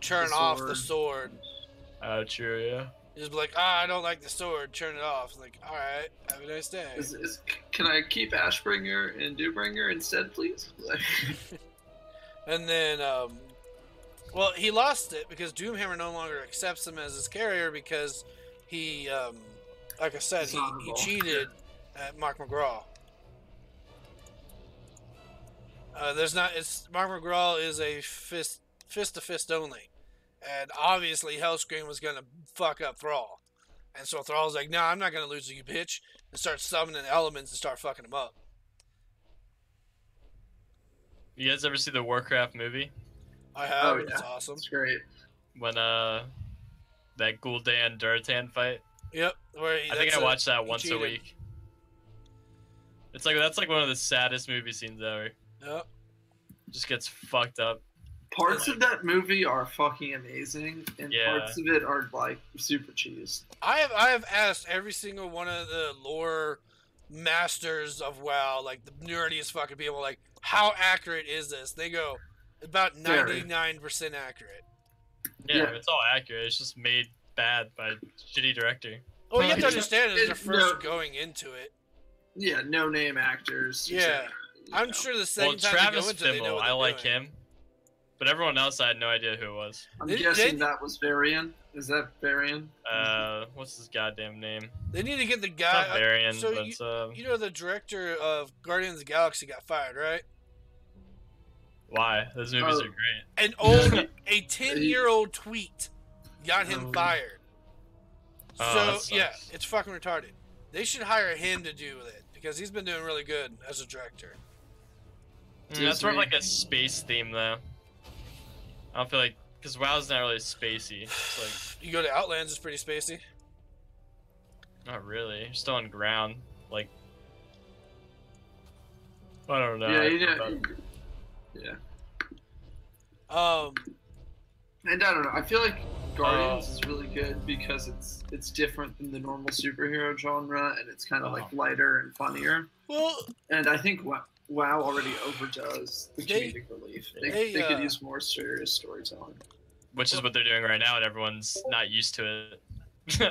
turn off the sword. Oh, true, yeah. You just be like, I don't like the sword, turn it off. It's like, alright, have a nice day. Can I keep Ashbringer and Dewbringer instead, please? And then, Well, he lost it because Doomhammer no longer accepts him as his carrier because he, like I said, he Dishonorable. cheated at Mark McGraw. Mark McGraw is a fist to fist only, and obviously Hellscream was gonna fuck up Thrall, and so Thrall's like, "No, I'm not gonna lose to you, bitch," and start summoning elements and start fucking him up. You guys ever see the Warcraft movie? I have. Oh, It's yeah. awesome. It's great. When that Gul'dan Duratan fight? Yep. Where I think I watch that once a cheated. week. That's like one of the saddest movie scenes ever. Yep. Just gets fucked up. Parts of that movie are fucking amazing, and Yeah. parts of it are like super cheese. I have asked every single one of the lore masters of WoW, like the nerdiest fucking people, like, how accurate is this? They go, about Very. 99% accurate. Yeah, Yeah. it's all accurate. It's just made bad by a shitty director. Well, you have to It's- understand it's their it- first no. going into it. Yeah, no name actors. Yeah. etc., you I'm know. sure the Well, second time Travis they go into it, they know Fimmel, what I they're like doing. him. But everyone else, I had no idea who it was. I'm They- guessing they- that was Varian. Is that Varian? What's his goddamn name? They need to get the It's guy. not Varian, so but it's, you know the director of Guardians of the Galaxy got fired, right? why? Those movies Oh. are great. An old, a 10-year-old tweet got him Oh. fired. Oh, So that yeah, sucks. it's fucking retarded. They should hire him to do it because he's been doing really good as a director. That's more of Disney. like a space theme, though. I don't feel like... Because WoW's not really spacey. It's like, You go to Outlands, it's pretty spacey. not really. You're still on ground. Like... I don't know. Yeah, you I- know. Yeah. And I don't know. I feel like Guardians is really good because it's different than the normal superhero genre, and it's kind of like lighter and funnier. Well, And I think WoW already overdoes the They- comedic relief. they, They could uh, use more serious storytelling. Which is what they're doing right now, and everyone's not used to it.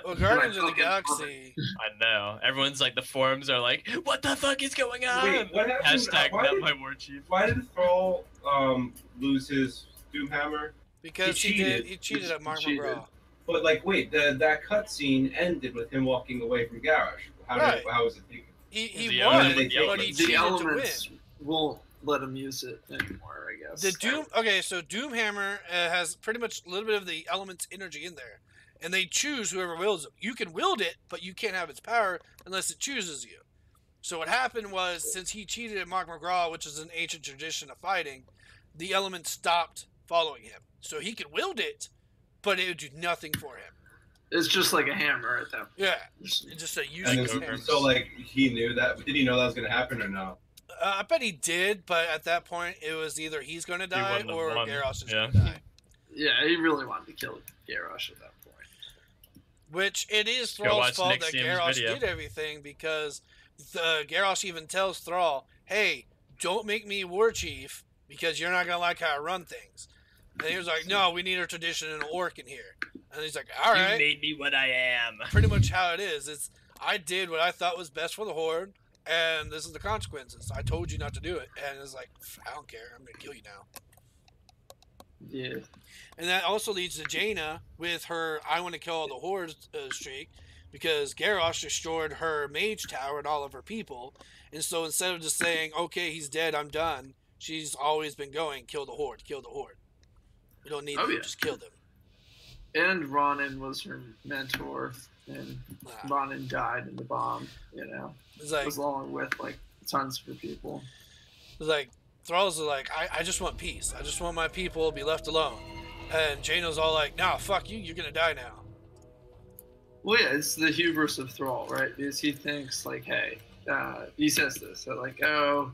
well Guardians of the fucking Galaxy. I know. Everyone's like, the forums are like, what the fuck is going on? Wait, what happened? Hashtag Why not did- my war chief. Why did Thrall lose his Doomhammer? Because He he cheated cheated. at Mark Cheated. McGraw. But like, wait, that cutscene ended with him walking away from Garrosh. Right. How was it taken? He The won, elements- but he The cheated to win. elements won't let them use it anymore, I guess. The Doom. Okay, so Doomhammer has pretty much a little bit of the element's energy in there, and they choose whoever wields it. You can wield it, but you can't have its power unless it chooses you. So what happened was, since he cheated at Mark McGraw, which is an ancient tradition of fighting, the element stopped following him. So he could wield it, but it would do nothing for him. It's just like a hammer at that point. Yeah, it's just a And useless then, hammer. so like he knew that. Did he know that was gonna happen or no? I bet he did, but at that point, it was either he's going to die wouldn't have or won. Garrosh is Yeah. going to die. Yeah, he really wanted to kill Garrosh at that point. Which it is Go Thrall's watch fault Nick that Sims' Garrosh video. did everything because Garrosh even tells Thrall, "Hey, don't make me war chief because you're not gonna like how I run things." And he was like, "No, we need a tradition and an orc in here." And he's like, "All right." You made me what I am. Pretty much how it is. It's I did what I thought was best for the horde, and this is the consequences. I told you not to do it, and it's like, I don't care. I'm gonna kill you now. Yeah. And that also leads to Jaina with her "I want to kill all the horde" streak, because Garrosh destroyed her mage tower and all of her people. And so instead of just saying, "Okay, he's dead, I'm done," she's always been going, "Kill the horde, kill the horde. We don't need Oh, them, yeah. just kill them." And Ronan was her mentor, and Nah. Ronan died in the bomb, It's like, was along with like tons of her people. Thrall's like, I just want peace. I just want my people to be left alone. And Jaina's all like, "Nah, fuck you. You're gonna die now." Well, yeah, it's the hubris of Thrall, right? Because he thinks like, hey, he says this, so like, oh,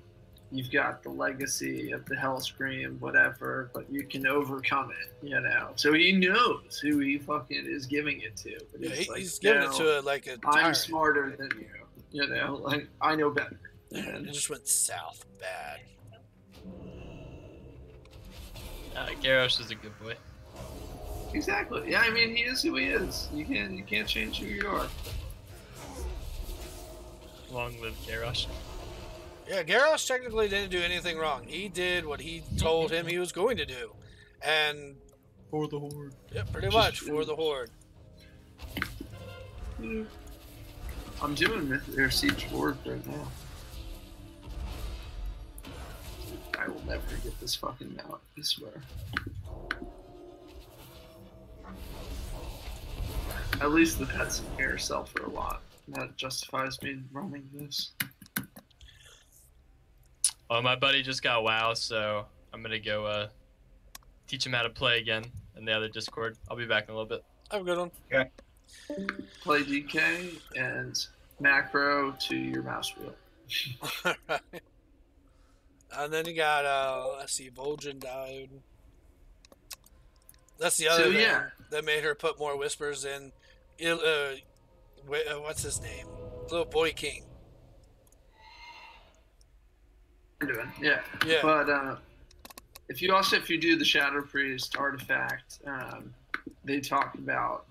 you've got the legacy of the Hellscream, whatever, but you can overcome it, So he knows who he fucking is giving it to. But Yeah, like, he's giving it "No, to like a I'm tyrant. smarter than you, like I know better. And it just went south bad. Garrosh is a good boy. Exactly. Yeah, I mean he is who he is. You can't change who you are. Long live Garrosh. Yeah, Garrosh technically didn't do anything wrong. He did what he told him he was going to do. And For the Horde. Yeah, pretty much for the Horde. I'm doing their Siege Horde right now. I will never get this fucking mount, I swear. At least the pets in here sell for a lot. That justifies me running this. Oh, my buddy just got WoW, so I'm gonna go teach him how to play again in the other Discord. I'll be back in a little bit. Have a good one. Okay. Play DK and macro to your mouse wheel. And then you got, let's see, Vol'jin died. That's the other So, thing yeah. that made her put more whispers in. What's his name? Little Boy King. Yeah. Yeah. But if you do the Shadow Priest artifact, they talk about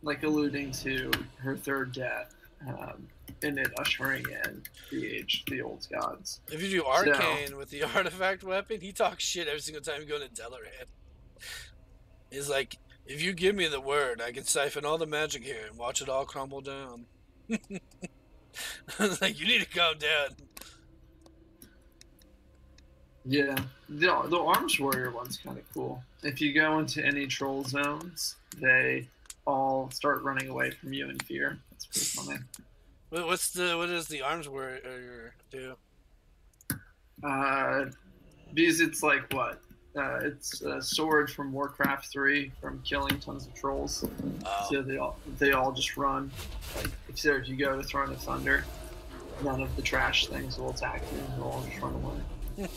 like alluding to her third death, and it ushering in the old gods. If you do Arcane with the artifact weapon, he talks shit every single time you go into Dalaran. He's like, if you give me the word, I can siphon all the magic here and watch it all crumble down. I was like, you need to calm down. Yeah, the Arms Warrior one's kind of cool. If you go into any troll zones, they all start running away from you in fear. It's pretty funny. What does the Arms Warrior do? Because it's like what? It's a sword from Warcraft 3 from killing tons of trolls. So they all just run. Like if you go to Throne of Thunder, none of the trash things will attack you. They'll all just run away.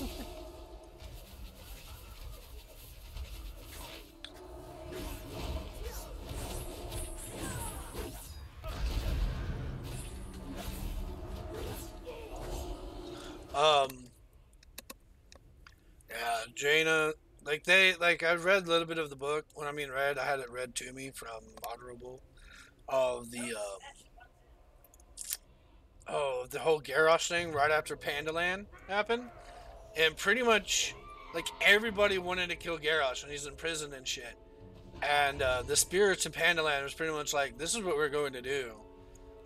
Yeah, Jaina, I read a little bit of the book. When I mean read, I had it read to me from Moderable of the whole Garrosh thing right after Pandaland happened. And pretty much, like, everybody wanted to kill Garrosh when he's in prison and shit. And the spirits in Pandaland was pretty much like, this is what we're going to do.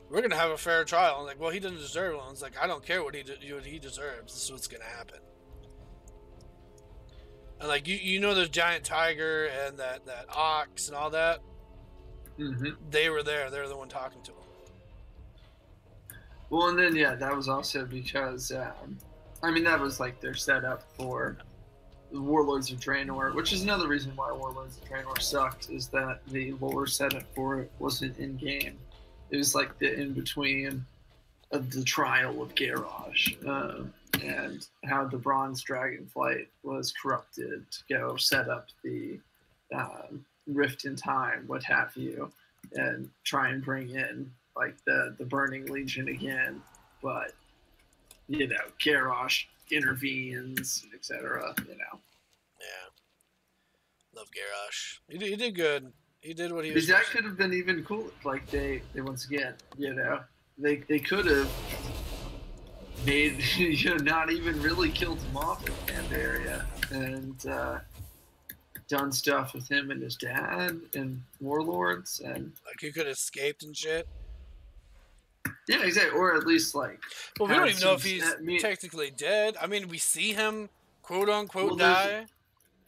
We're going to have a fair trial. And like, well, he doesn't deserve it. And it's like, I don't care what he deserves. This is what's going to happen. And like, you know the giant tiger and that ox and all that? Mm-hmm. They were there. They were the one talking to him. Well, and then, yeah, that was also because, that was like their setup for the Warlords of Draenor, which is another reason why Warlords of Draenor sucked, is that the lore setup for it wasn't in-game. It was like the in-between of the trial of Garrosh, and how the Bronze Dragonflight was corrupted to go set up the Rift in Time, what have you, and try and bring in like the Burning Legion again, but Garrosh intervenes, etc. Yeah, love Garrosh. He did good. He did what he was. That could have been even cooler. Like they once again, they could have made not even really killed him off in Pandaria and done stuff with him and his dad and Warlords, and like he could have escaped and shit. Yeah, exactly. Or at least like. Well, we don't even know if he's technically dead. I mean, we see him, quote unquote, die.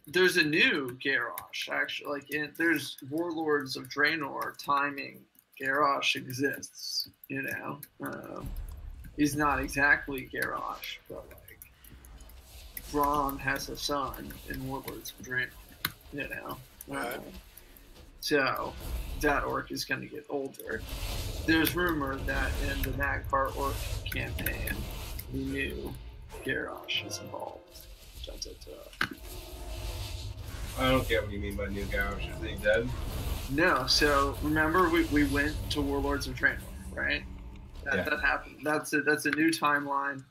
There's a new Garrosh, actually. There's Warlords of Draenor timing. Garrosh exists, he's not exactly Garrosh, but like Braun has a son in Warlords of Draenor, Right. So that orc is going to get older. There's rumor that in the Magpar orc campaign, the new Garrosh is involved. I don't get what you mean by new Garrosh. Is he dead? No, so remember we went to Warlords of Draenor, right? That happened. That's a new timeline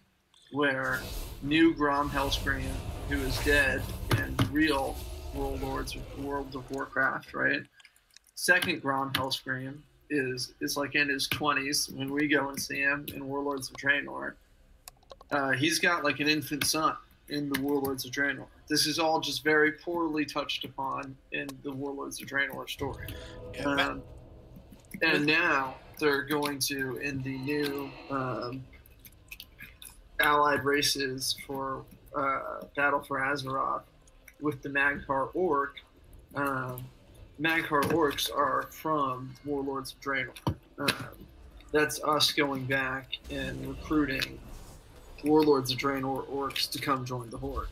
where new Grom Hellscream, who is dead in real World of Warcraft, right? Second Grom Hellscream is like in his 20s when we go and see him in Warlords of Draenor. He's got like an infant son in the Warlords of Draenor. This is all just very poorly touched upon in the Warlords of Draenor story. And now they're going to, in the new allied races for Battle for Azeroth with the Magpar Orc. Magpar Orcs are from Warlords of Draenor. That's us going back and recruiting Warlords of Draenor Orcs to come join the Horde.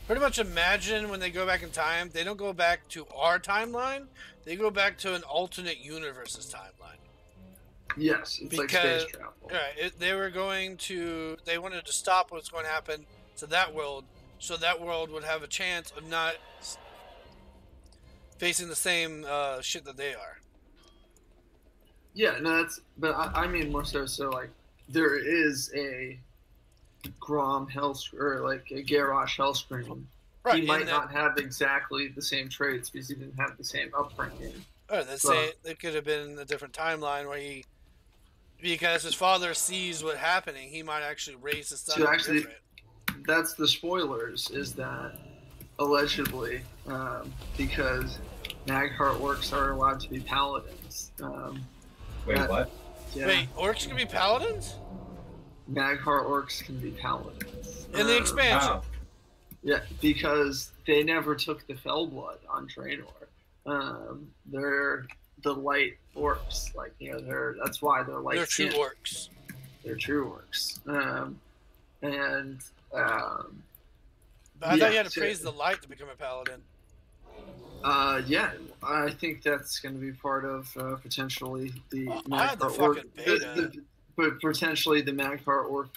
Pretty much imagine when they go back in time, they don't go back to our timeline, they go back to an alternate universe's timeline. Yes, it's like space travel. Right, they wanted to stop what's going to happen to that world, so that world would have a chance of not facing the same shit that they are. Yeah, no, but I mean more so like, there is a Grom or like a Garrosh Hellscream. Right, he might not have exactly the same traits because he didn't have the same upbringing. Or they say it could have been a different timeline where because his father sees what's happening, he might actually raise his son. So actually, that's the spoilers, is that allegedly, because Magpar Orcs are allowed to be paladins. Wait, what? Yeah. Wait, orcs can be paladins? Magpar Orcs can be paladins. In the expansion? Wow. Yeah, because they never took the Fellblood on Draenor. They're the light orcs, like, you know, that's why they're light. They're true orcs. They're true orcs. But I thought you had to praise the light to become a paladin. Yeah, I think that's going to be part of potentially the Magpar Orc. But potentially the Magpar Orc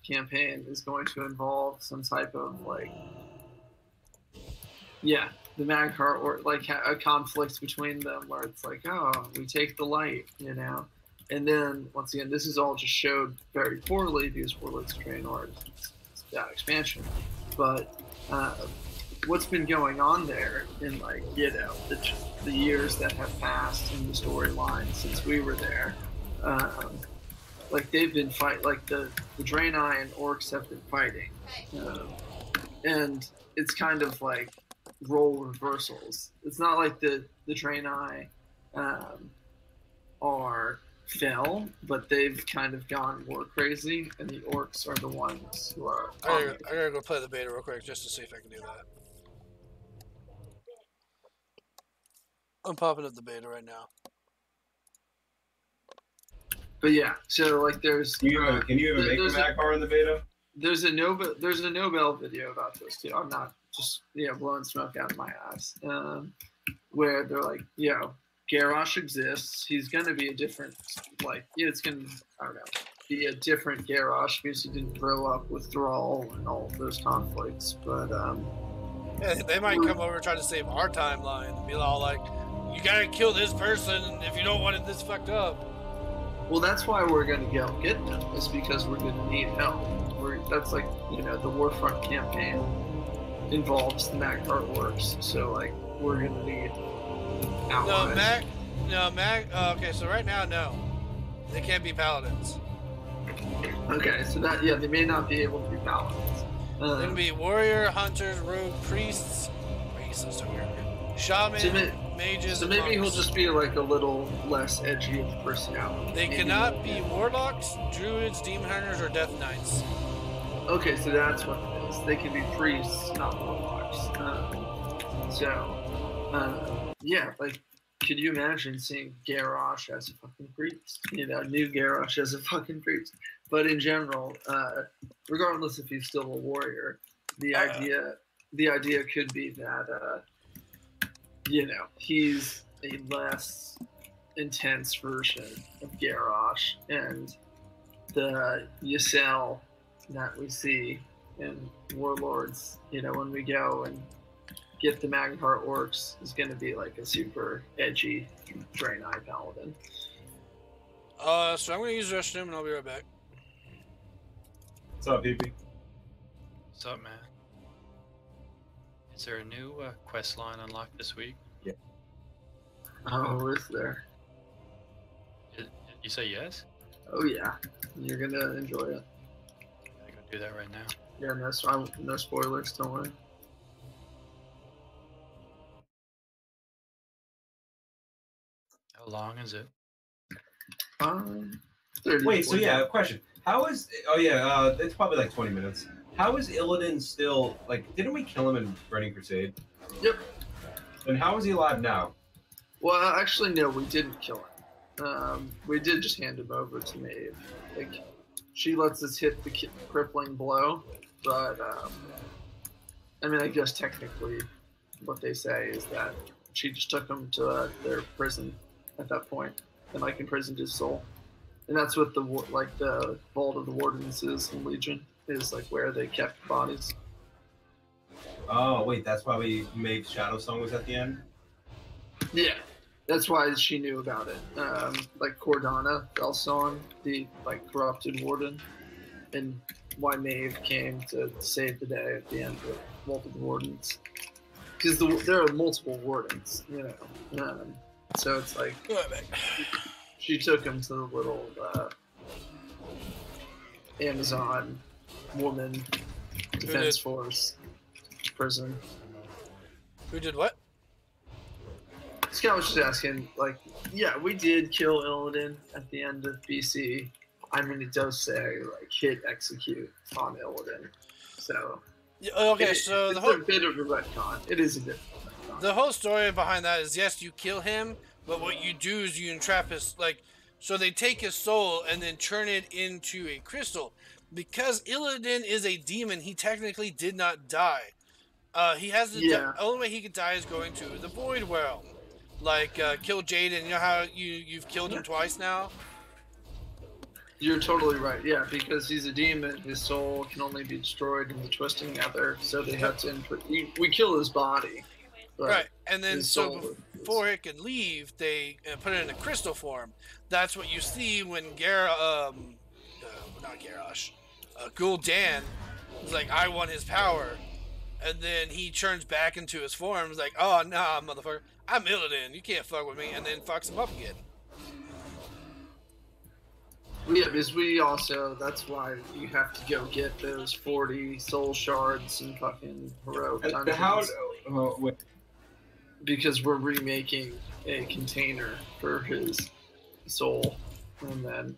campaign is going to involve some type of the Magpar Orc, like a conflict between them where it's like, oh, we take the light, you know. And then once again, this is all just showed very poorly because Warlords of Draenor is that expansion, but. What's been going on there in, like, you know, the years that have passed in the storyline since we were there, like, they've been like the Draenei and Orcs have been fighting, and it's kind of like role reversals. It's not like the Draenei are fell, but they've kind of gone war crazy, and the Orcs are the ones who are. I gotta go play the beta real quick just to see if I can do that. I'm popping up the beta right now. But yeah, so like there's. Can you even make a Magpar in the beta? There's a Nobel video about this too. I'm not just blowing smoke out of my ass. Where they're like, Garrosh exists. He's gonna be a different, it's gonna, I don't know, be a different Garrosh because he didn't grow up with Thrall and all of those conflicts. But yeah, they might come over and try to save our timeline and be all like, you gotta kill this person if you don't want it this fucked up. Well, that's why we're gonna go get them. Is because we're gonna need help. That's like, the Warfront campaign involves the Magpar Orcs. So like we're gonna need allies. Okay, so right now, no, they can't be paladins. Okay, so they may not be able to be paladins. They're gonna be warrior, hunters, rogue, priests, shaman, mages. So maybe he'll just be like a little less edgy of personality. They cannot be warlocks, druids, demon hunters, or death knights. Okay, so that's what it is. They can be priests, not warlocks. Could you imagine seeing Garrosh as a fucking priest? New Garrosh as a fucking priest. But in general, regardless if he's still a warrior, the idea could be that he's a less intense version of Garrosh, and the Ysel that we see in Warlords, when we go and get the Magpar Orcs, is going to be like a super edgy Draenei paladin. So I'm going to use the restroom and I'll be right back. What's up, PP? What's up, man? Is there a new quest line unlocked this week? Yeah. Oh, is there? Did you say yes? Oh yeah, you're gonna enjoy it. I gotta go do that right now. Yeah, no spoilers. Don't worry. How long is it? 30 Wait, so 40. yeah, question. How is? Oh yeah, it's probably like 20 minutes. How is Illidan still like? Didn't we kill him in Burning Crusade? Yep. And how is he alive now? Well, actually, no, we didn't kill him. We did just hand him over to Maeve. Like, she lets us hit the crippling blow, but I mean, I guess technically, what they say is that she just took him to their prison at that point, and like imprisoned his soul, and that's what the vault of the wardens is in Legion, is like where they kept bodies. Oh wait, that's why we made Shadow Song was at the end. Yeah, that's why she knew about it. Like Cordana, Belson, the like corrupted warden, and why Maeve came to save the day at the end of Vault of the Wardens. Because there are multiple wardens, you know. So it's like she took him to the little Amazon woman defense force prison. Who did what? Scott was just asking, like, yeah, we did kill Illidan at the end of BC. I mean, it does say, like, hit execute on Illidan. So, Okay, it's so a bit of a retcon. It is a bit of a retcon. the whole story behind that is, yes, you kill him, but what you do is you entrap his, like, so they take his soul and then turn it into a crystal. Because Illidan is a demon, he technically did not die. He has the only way he could die is going to the Void Realm. Like, kill Jaden. You know how you've killed him twice now? You're totally right, yeah, because he's a demon, his soul can only be destroyed in the Twisting Nether, so they have to we kill his body. Right, and then so before it can leave, they put it in a crystal form. That's what you see when not Garrosh, Gul'dan is like, I want his power. And then he turns back into his form. He's like, oh, nah, motherfucker. I'm Illidan. You can't fuck with me. And then fucks him up again. Yeah, because we also, that's why you have to go get those 40 soul shards and fucking heroic dungeons. Because we're remaking a container for his soul. And then,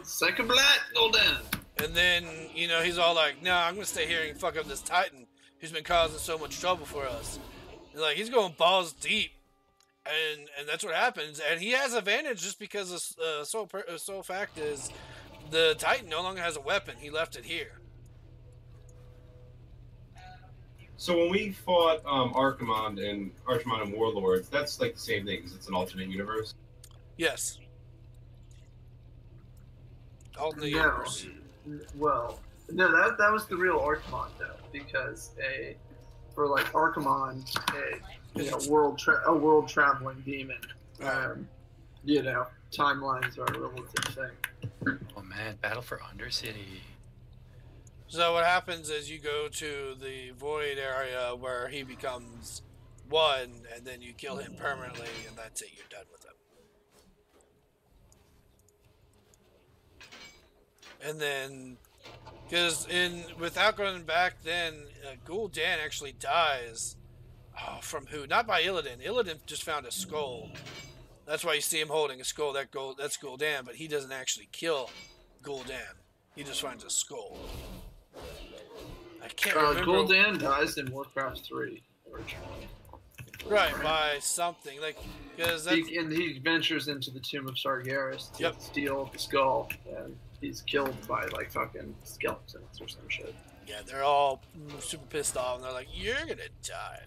second black, Gul'dan. And then, you know, he's all like, nah, I'm going to stay here and fuck up this Titan who's been causing so much trouble for us. And like, he's going balls deep. And that's what happens. And he has advantage just because the sole fact is the Titan no longer has a weapon. He left it here. So when we fought Archimonde and Warlords, that's like the same thing because it's an alternate universe. Yes. Alternate universe. Well, no, that was the real Archimonde though, because for like Archimonde, a world traveling demon. You know, timelines are a relative thing. Oh man, Battle for Undercity. So what happens is you go to the Void area where he becomes one, and then you kill him permanently, and that's it. You're done with him. And then, because without going back, then Gul'dan actually dies. Oh, from who? Not by Illidan. Illidan just found a skull. That's why you see him holding a skull. That's Gul'dan, but he doesn't actually kill Gul'dan. He just finds a skull. I can't remember. Gul'dan dies in Warcraft 3 originally. Right, by something like because he ventures into the Tomb of Sargeras to steal the skull, and he's killed by like fucking skeletons or some shit. Yeah, they're all super pissed off, and they're like, "You're gonna die."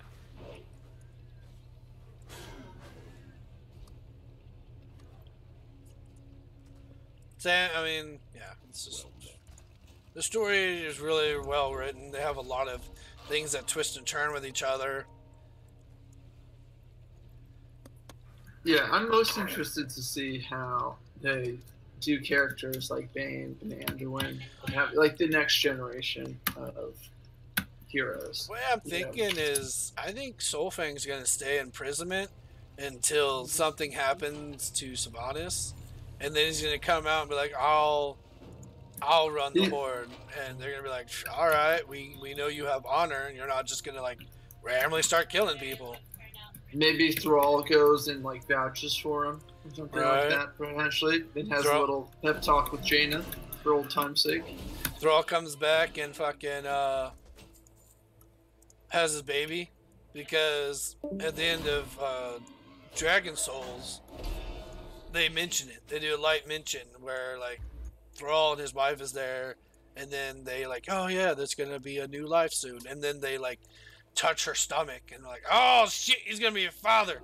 I mean, yeah, it's just the story is really well written. They have a lot of things that twist and turn with each other. Yeah, I'm most interested to see how they do characters like Bane and Anduin, and have like the next generation of heroes. What I'm thinking is, I think Soulfang's gonna stay in imprisonment until something happens to Sylvanas, and then he's gonna come out and be like, "I'll I'll run the horde, and they're gonna be like, all right, we know you have honor, and you're not just gonna like randomly start killing people. Maybe Thrall goes and like vouches for him or something like that potentially. It has a little pep talk with Jaina for old time's sake. Thrall comes back and fucking has his baby, because at the end of Dragon Souls, they mention it. They do a light mention where like Thrall and his wife is there, and then they like, oh yeah, there's gonna be a new life soon, and then they like touch her stomach and like, oh shit, he's gonna be a father.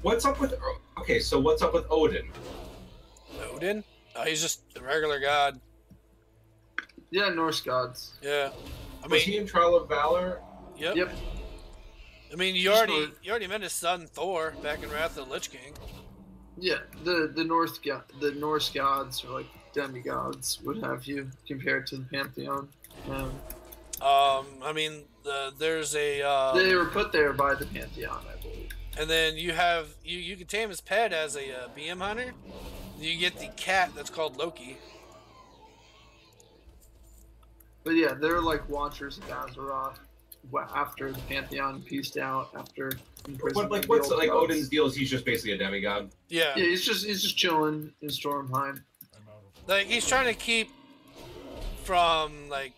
What's up with? Okay, so what's up with Odin? Odin? Oh, he's just a regular god. Yeah, Norse gods. Yeah, Was he in Trial of Valor? Yep. I mean, you already met his son Thor back in Wrath of the Lich King. Yeah, the Norse gods, or like demigods, would have you compared to the pantheon. I mean, there's a. They were put there by the pantheon, I believe. And then you have you can tame his pet as a BM hunter. You get the cat that's called Loki. But yeah, they're like watchers of Azeroth. After the pantheon pieced out, after But what's like Odin's deal? Is he's just basically a demigod? Yeah. Yeah, he's just chilling in Stormheim. Like he's trying to keep from like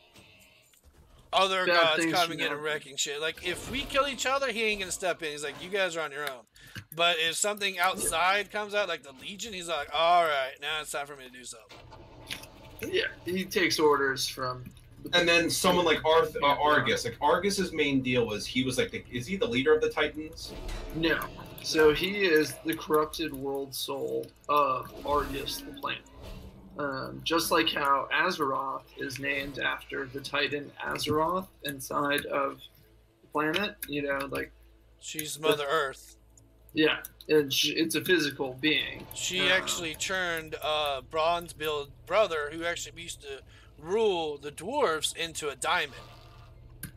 other gods coming in and wrecking shit. Like if we kill each other, he ain't gonna step in. He's like, you guys are on your own. But if something outside comes out, like the Legion, he's like, all right, now it's time for me to do something. Yeah, he takes orders from. And then someone like Argus. Like Argus's main deal was he was like, is he the leader of the Titans? No. So he is the corrupted world soul of Argus, the planet. Just like how Azeroth is named after the Titan Azeroth inside of the planet, you know, like she's Mother Earth. Yeah, it's a physical being. She actually turned Bronzebuild brother, who actually used to rule the dwarves, into a diamond.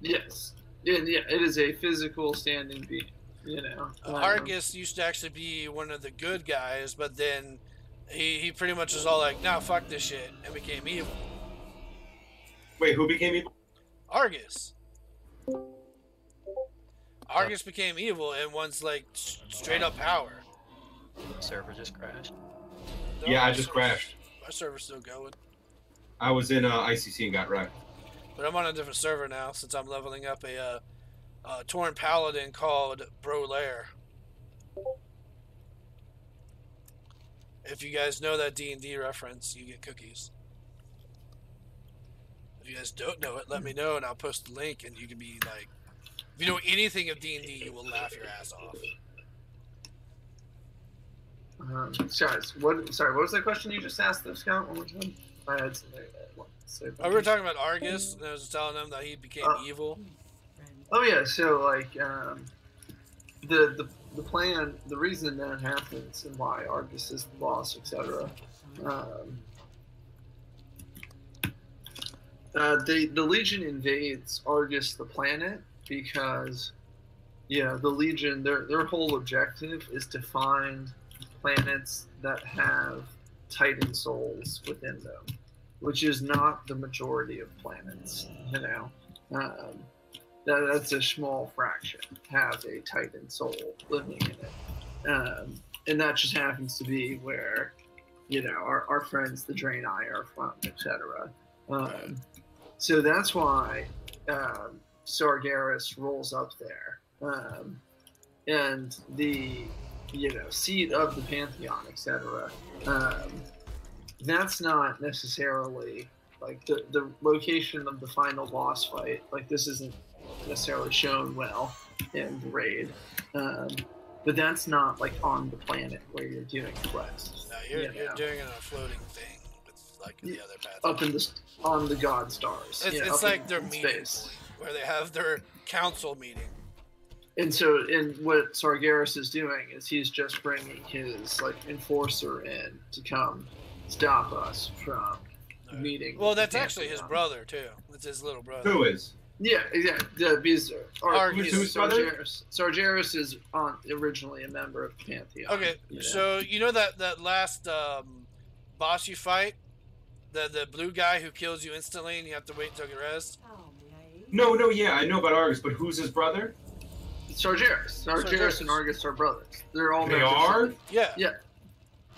Yes. And yeah, it is a physical standing being, you know. Argus used to actually be one of the good guys, but then he pretty much was all like, nah, fuck this shit, and became evil. Wait, who became evil? Argus. Argus became evil and wants like straight up power. The server just crashed. No, yeah, I just crashed. My server's still going. I was in ICC and got wrecked. But I'm on a different server now since I'm leveling up a Tauren Paladin called Brolair. If you guys know that D&D reference, you get cookies. If you guys don't know it, let me know and I'll post the link, and you can be like, if you know anything of D&D, you will laugh your ass off. Sorry, what was the question you just asked, though, Scout? One more time? I had something we were talking about Argus, and I was telling him that he became evil. Oh yeah, so like the plan, the reason that happens, and why Argus is the boss, etc. The Legion invades Argus, the planet, because the Legion, their whole objective is to find planets that have Titan souls within them, which is not the majority of planets. You know, that's a small fraction have a Titan soul living in it, and that just happens to be where our friends the Draenei are from, etc. So that's why Sargeras rolls up there, and the seat of the Pantheon, etc. That's not necessarily like the location of the final boss fight. Like this isn't necessarily shown well in the raid, but that's not like on the planet where you're doing quests. No, you're doing it on a floating thing with like the other path. Up in on the God stars. It's like their meeting where they have their council meeting. And so, what Sargeras is doing is he's just bringing his like enforcer in to come stop us from meeting. Well, that's actually his brother too. It's his little brother. Who is? Yeah, exactly. Who's Sargeras? Sargeras is originally a member of the Pantheon. Okay, so you know that last boss you fight The blue guy who kills you instantly and you have to wait until you rest. No, yeah, I know about Argus, but who's his brother? Sargeras. Sargeras and Argus are brothers. They're all They members are? of- Yeah. Yeah.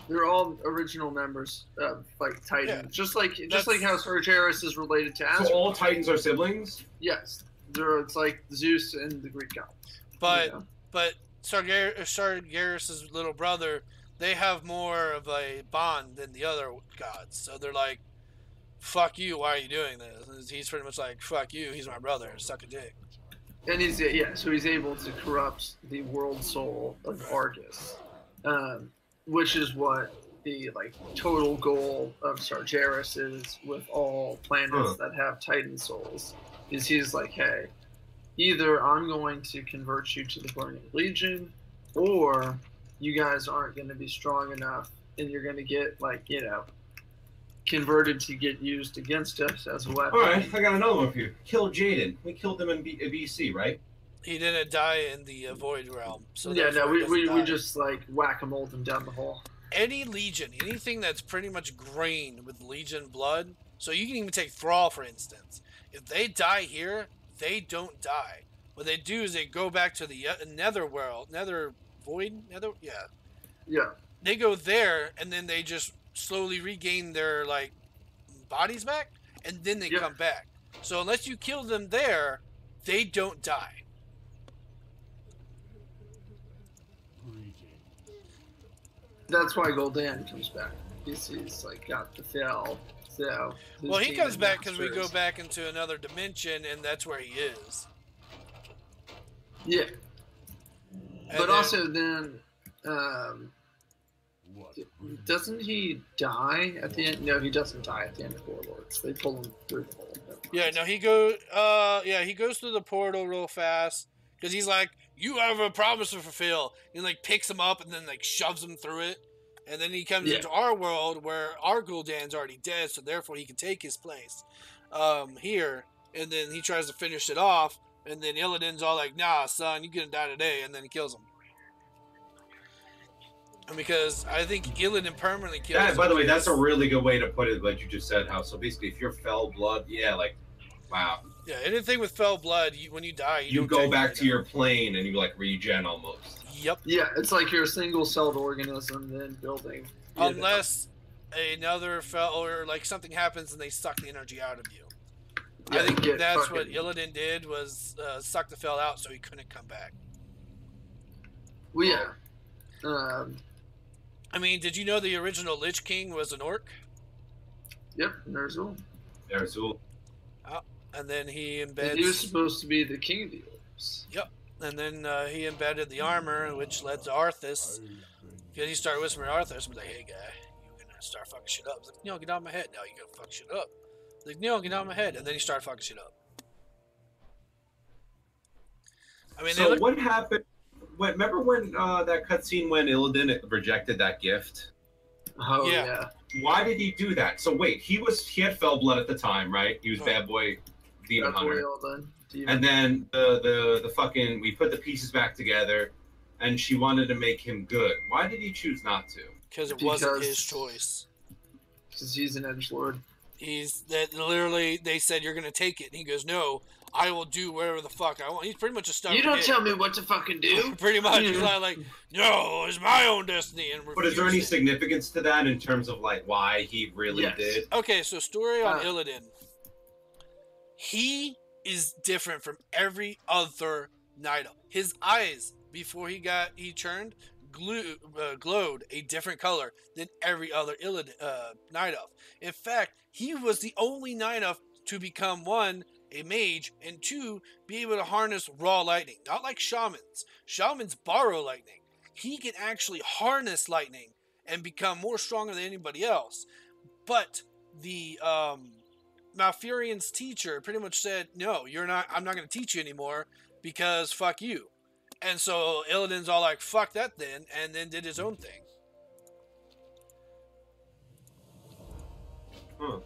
They're all original members of like Titan. Yeah. Just like how Sargeras is related to Asgard. So all Titans are siblings? Yes. It's like Zeus and the Greek gods. But you know? but Sargeras' little brother, they have more of a bond than the other gods. So they're like, fuck you, why are you doing this? And he's pretty much like, fuck you, he's my brother, suck a dick. And he's so he's able to corrupt the world soul of Argus, which is what the like total goal of Sargeras is with all planets that have Titan souls. Is he's like, hey, either I'm going to convert you to the Burning Legion, or you guys aren't going to be strong enough, and you're going to get like converted to get used against us as a weapon. All right, I got another one for you. Kill Jaden. We killed him in BC, right? He didn't die in the Void Realm. So yeah, no, therefore he we doesn't die. just like whack-a-mole them down the hole. Any Legion, anything that's pretty much green with Legion blood, so you can even take Thrall, for instance. If they die here, they don't die. What they do is they go back to the Netherworld, Yeah. They go there, and then they just slowly regain their, like, bodies back, and then they come back. So unless you kill them there, they don't die. That's why Gul'dan comes back. He's like got the fail. So Well, he comes back because we go back into another dimension, and that's where he is. Yeah. And But then- also then, doesn't he die at the end? No, he doesn't die at the end of Warlords. They pull him through the hole. Yeah, no, he goes through the portal real fast because he's like, "You have a promise to fulfill," and like picks him up and then like shoves him through it, and then he comes into our world where our Gul'dan's already dead, so therefore he can take his place here, and then he tries to finish it off, and then Illidan's all like, "Nah, son, you're gonna die today," and then he kills him. And because I think Illidan permanently kills him. By the way, that's a really good way to put it, like you just said. How so? Basically, if you're fell blood, wow. Yeah, anything with fell blood, when you die, You don't go take back it to your plane and you like regen almost. Yep. Yeah, it's like you're a single-celled organism then building. Unless another fell or like something happens and they suck the energy out of you. I think that's what Illidan did was suck the fell out so he couldn't come back. Well, yeah. I mean, did you know the original Lich King was an orc? Yep, Ner'zhul. Ner'zhul. And then he embeds. And he was supposed to be the king of the orcs. Yep. And then he embedded the armor, which led to Arthas. Because he started whispering to Arthas, and was like, "Hey, guy, you're gonna start fucking shit up." I was like, "No, get out of my head. No, you're gonna fuck shit up." I was like, "No, get out of my head." And then he started fucking shit up. I mean, so what happened? Remember when that cutscene when Illidan rejected that gift? Oh yeah. Why did he do that? So wait, he had fell blood at the time, right? He was bad boy demon hunter. And then the fucking we put the pieces back together, and she wanted to make him good. Why did he choose not to? Because it wasn't his choice. Because he's an edgelord. Literally they said you're gonna take it, and he goes, "No, I will do whatever the fuck I want." He's pretty much a stubborn You don't kid. tell me what to fucking do. Pretty much. He's like, "No, it's my own destiny." And But is there any refused it. significance to that in terms of like why he really did? Okay, so story on Illidan. He is different from every other Night Elf. His eyes, before he turned, glowed a different color than every other Night Elf. In fact, he was the only Night Elf to become, one, a mage, and two, be able to harness raw lightning. Not like shamans. Shamans borrow lightning. He can actually harness lightning and become more stronger than anybody else. But the Malfurion's teacher pretty much said, "No, you're not. I'm not going to teach you anymore because fuck you." And so Illidan's all like, "Fuck that," then, and then did his own thing. Huh.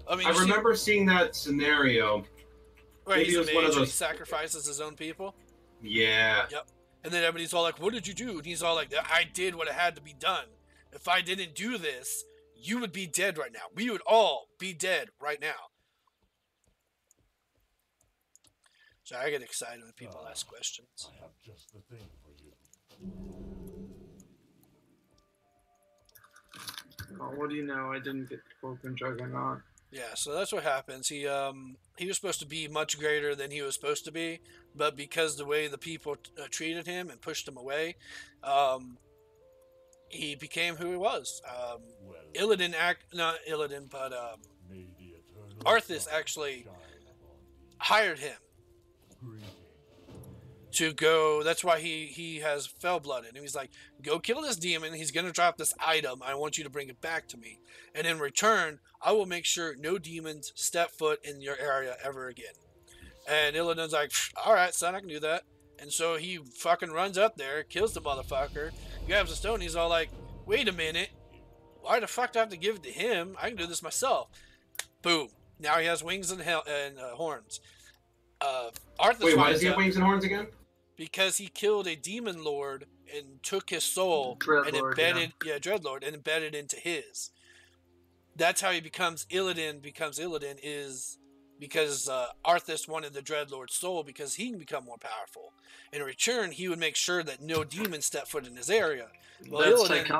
I mean, I remember seeing that scenario. Where Maybe he's it a was mage one of and he those. sacrifices his own people. Yeah. Yep. And then everybody's all like, "What did you do?" And he's all like, "I did what had to be done. If I didn't do this, you would be dead right now. We would all be dead right now. So I get excited when people ask questions. I have just the thing for you. Oh, what do you know? I didn't get Corcoran Juggernaut. Yeah, so that's what happens. He was supposed to be much greater than he was supposed to be, but because the way the people treated him and pushed him away, he became who he was. Illidan not Illidan, but Arthas actually hired him to go. That's why he has Fell-blooded, and he's like, go kill this demon. He's gonna drop this item. I want you to bring it back to me, and in return, I will make sure no demons step foot in your area ever again. And Illidan's like, all right, son, I can do that. And so he fucking runs up there, kills the motherfucker, grabs a stone. He's all like, wait a minute, why the fuck do I have to give it to him? I can do this myself. Boom. Now he has wings and horns. Arthas. Wait, why does he have wings and horns again? Because he killed a demon lord and took his soul and embedded, Dreadlord, and embedded into his. That's how he becomes Illidan. Is because Arthas wanted the Dreadlord's soul because he can become more powerful. In return, he would make sure that no demons step foot in his area. Well, that's Illidan,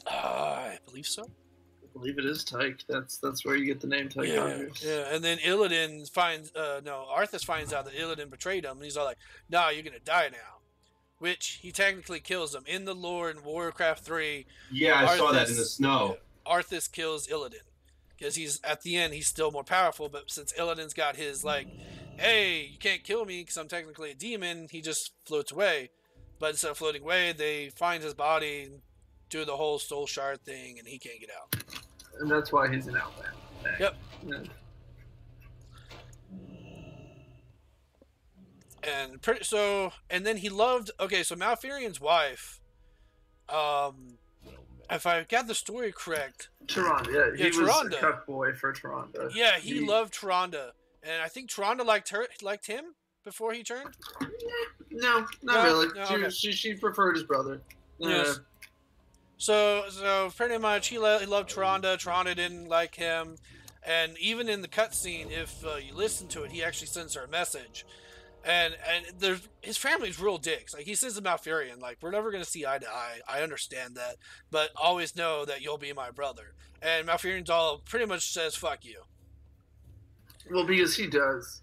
I believe so. I believe it is Tyke. That's where you get the name Tychondrius. Yeah, and then Illidan finds Arthas finds out that Illidan betrayed him, and he's all like, "Nah, you're gonna die now," which he technically kills him in the lore in Warcraft 3. Yeah, I saw that in the snow. Arthas kills Illidan because he's at the end he's still more powerful, but since Illidan's got his like, "Hey, you can't kill me because I'm technically a demon," he just floats away. But instead of floating away, they find his body, do the whole soul shard thing, and he can't get out. And that's why he's an outland. Yep. Yeah. And then he loved. Okay, so Malfurion's wife. If I got the story correct, Tyrande. Yeah, he was a cuck boy for Tyrande. Yeah, he loved Tyrande, and I think Tyrande liked him before he turned. No, not really. No, okay. She preferred his brother. Yes. So pretty much he loved Tyrande. Tyrande didn't like him, and even in the cutscene, if you listen to it, he actually sends her a message, and his family's real dicks. Like he says to Malfurion, like, we're never gonna see eye to eye. I understand that, but always know that you'll be my brother. And Malfurion's all pretty much says fuck you. Well, because he does.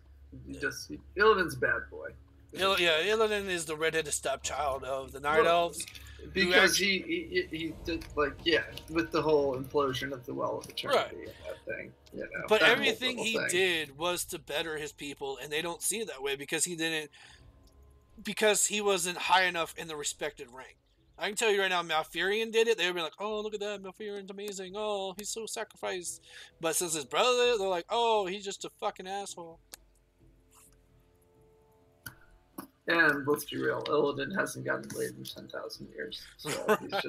Illidan's a bad boy. Illidan is the redheaded stepchild of the Night Elves. Because he did, like, with the whole implosion of the Well of Eternity and that thing, But everything he did was to better his people, and they don't see it that way because he wasn't high enough in the respected rank. I can tell you right now, Malfurion did it. They would be like, "Oh, look at that, Malfurion's amazing. Oh, he's so sacrificed." But since his brother, they're like, "Oh, he's just a fucking asshole." And let's be real, Illidan hasn't gotten laid in 10,000 years, so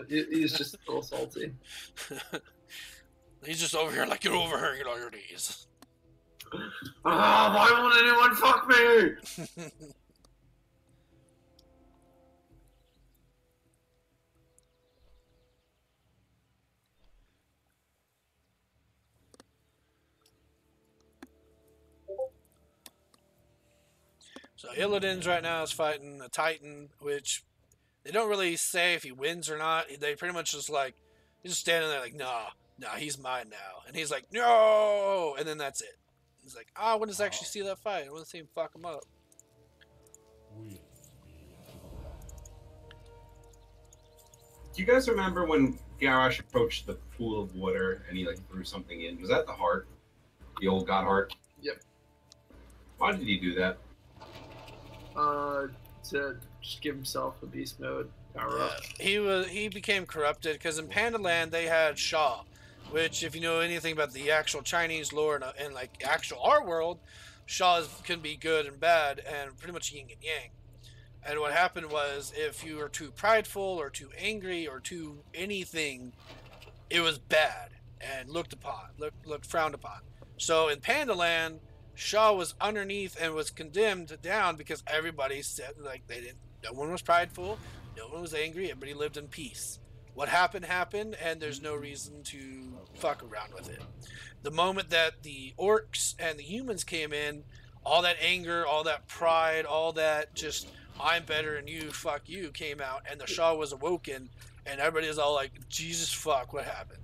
he's just a little salty. He's just over here like, "Get over here, get on your knees." Why won't anyone fuck me? So Illidan's right now is fighting a Titan, which they don't really say if he wins or not. They pretty much just like, he's just standing there like, nah, he's mine now. And he's like, no! And then that's it. He's like, I want to actually see that fight. I want to see him fuck him up. Do you guys remember when Garrosh approached the pool of water and he like threw something in? Was that the heart? The old god heart? Yep. Why did he do that? To just give himself a beast mode power up. He became corrupted because in Pandaland they had Sha, which if you know anything about the actual Chinese lore and like actual our world, Sha can be good and bad and pretty much yin and yang. And what happened was if you were too prideful or too angry or too anything, it was bad and looked frowned upon. So in Pandaland, Sha was underneath and was condemned down because everybody said like no one was prideful, no one was angry, everybody lived in peace. What happened happened, and there's no reason to fuck around with it. The moment that the orcs and the humans came in, all that anger, all that pride, all that just I'm better than you, fuck you came out, and the Shah was awoken, and everybody was all like, Jesus fuck, what happened?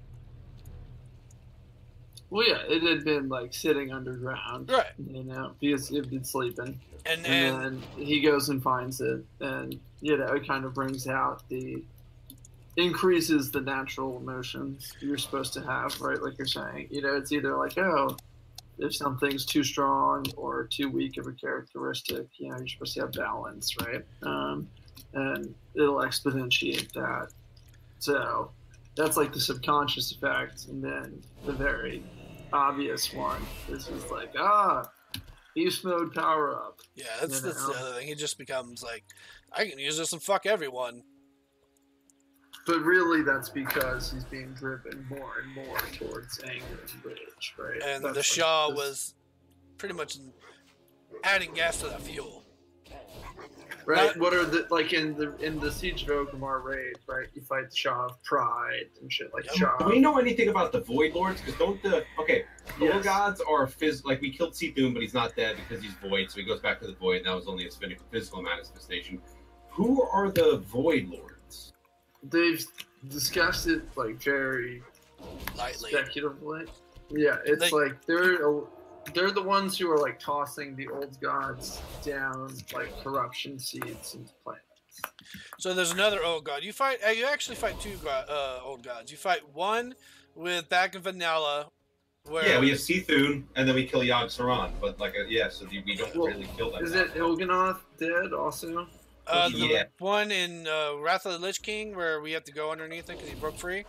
Well, yeah, it had been like sitting underground, Right. You know, because it had been sleeping, And then he goes and finds it, and you know, it kind of brings out increases the natural emotions you're supposed to have, right? Like you're saying, you know, it's either like, oh, if something's too strong or too weak of a characteristic, you know, you're supposed to have balance, right? And it'll exponentiate that. So that's like the subconscious effect, and then the very obvious one is just like, beast mode power up. Yeah, that's the other thing. He just becomes like, I can use this and fuck everyone. But really, that's because he's being driven more and more towards anger and rage, right? And that's the Shah was pretty much adding gas to that fuel. Right. What are the like in the Siege of Orgrimmar raid, right? You fight the Shah of Pride and shit like Shah. Do we know anything about the Void Lords? Because the Old Gods are like we killed Sithun, but he's not dead because he's Void, so he goes back to the Void. And that was only his physical manifestation. Who are the Void Lords? They've discussed it like very lightly, speculatively. Yeah, it's like they're the ones who are like tossing the old gods down like corruption seeds into planets. So there's another old god. You actually fight two old gods. You fight one back in Vanilla. Where we have Sithun, and then we kill Yogg Saron. But so we don't really kill that. Is it Il'gynoth dead also? The one in Wrath of the Lich King where we have to go underneath it because he broke free.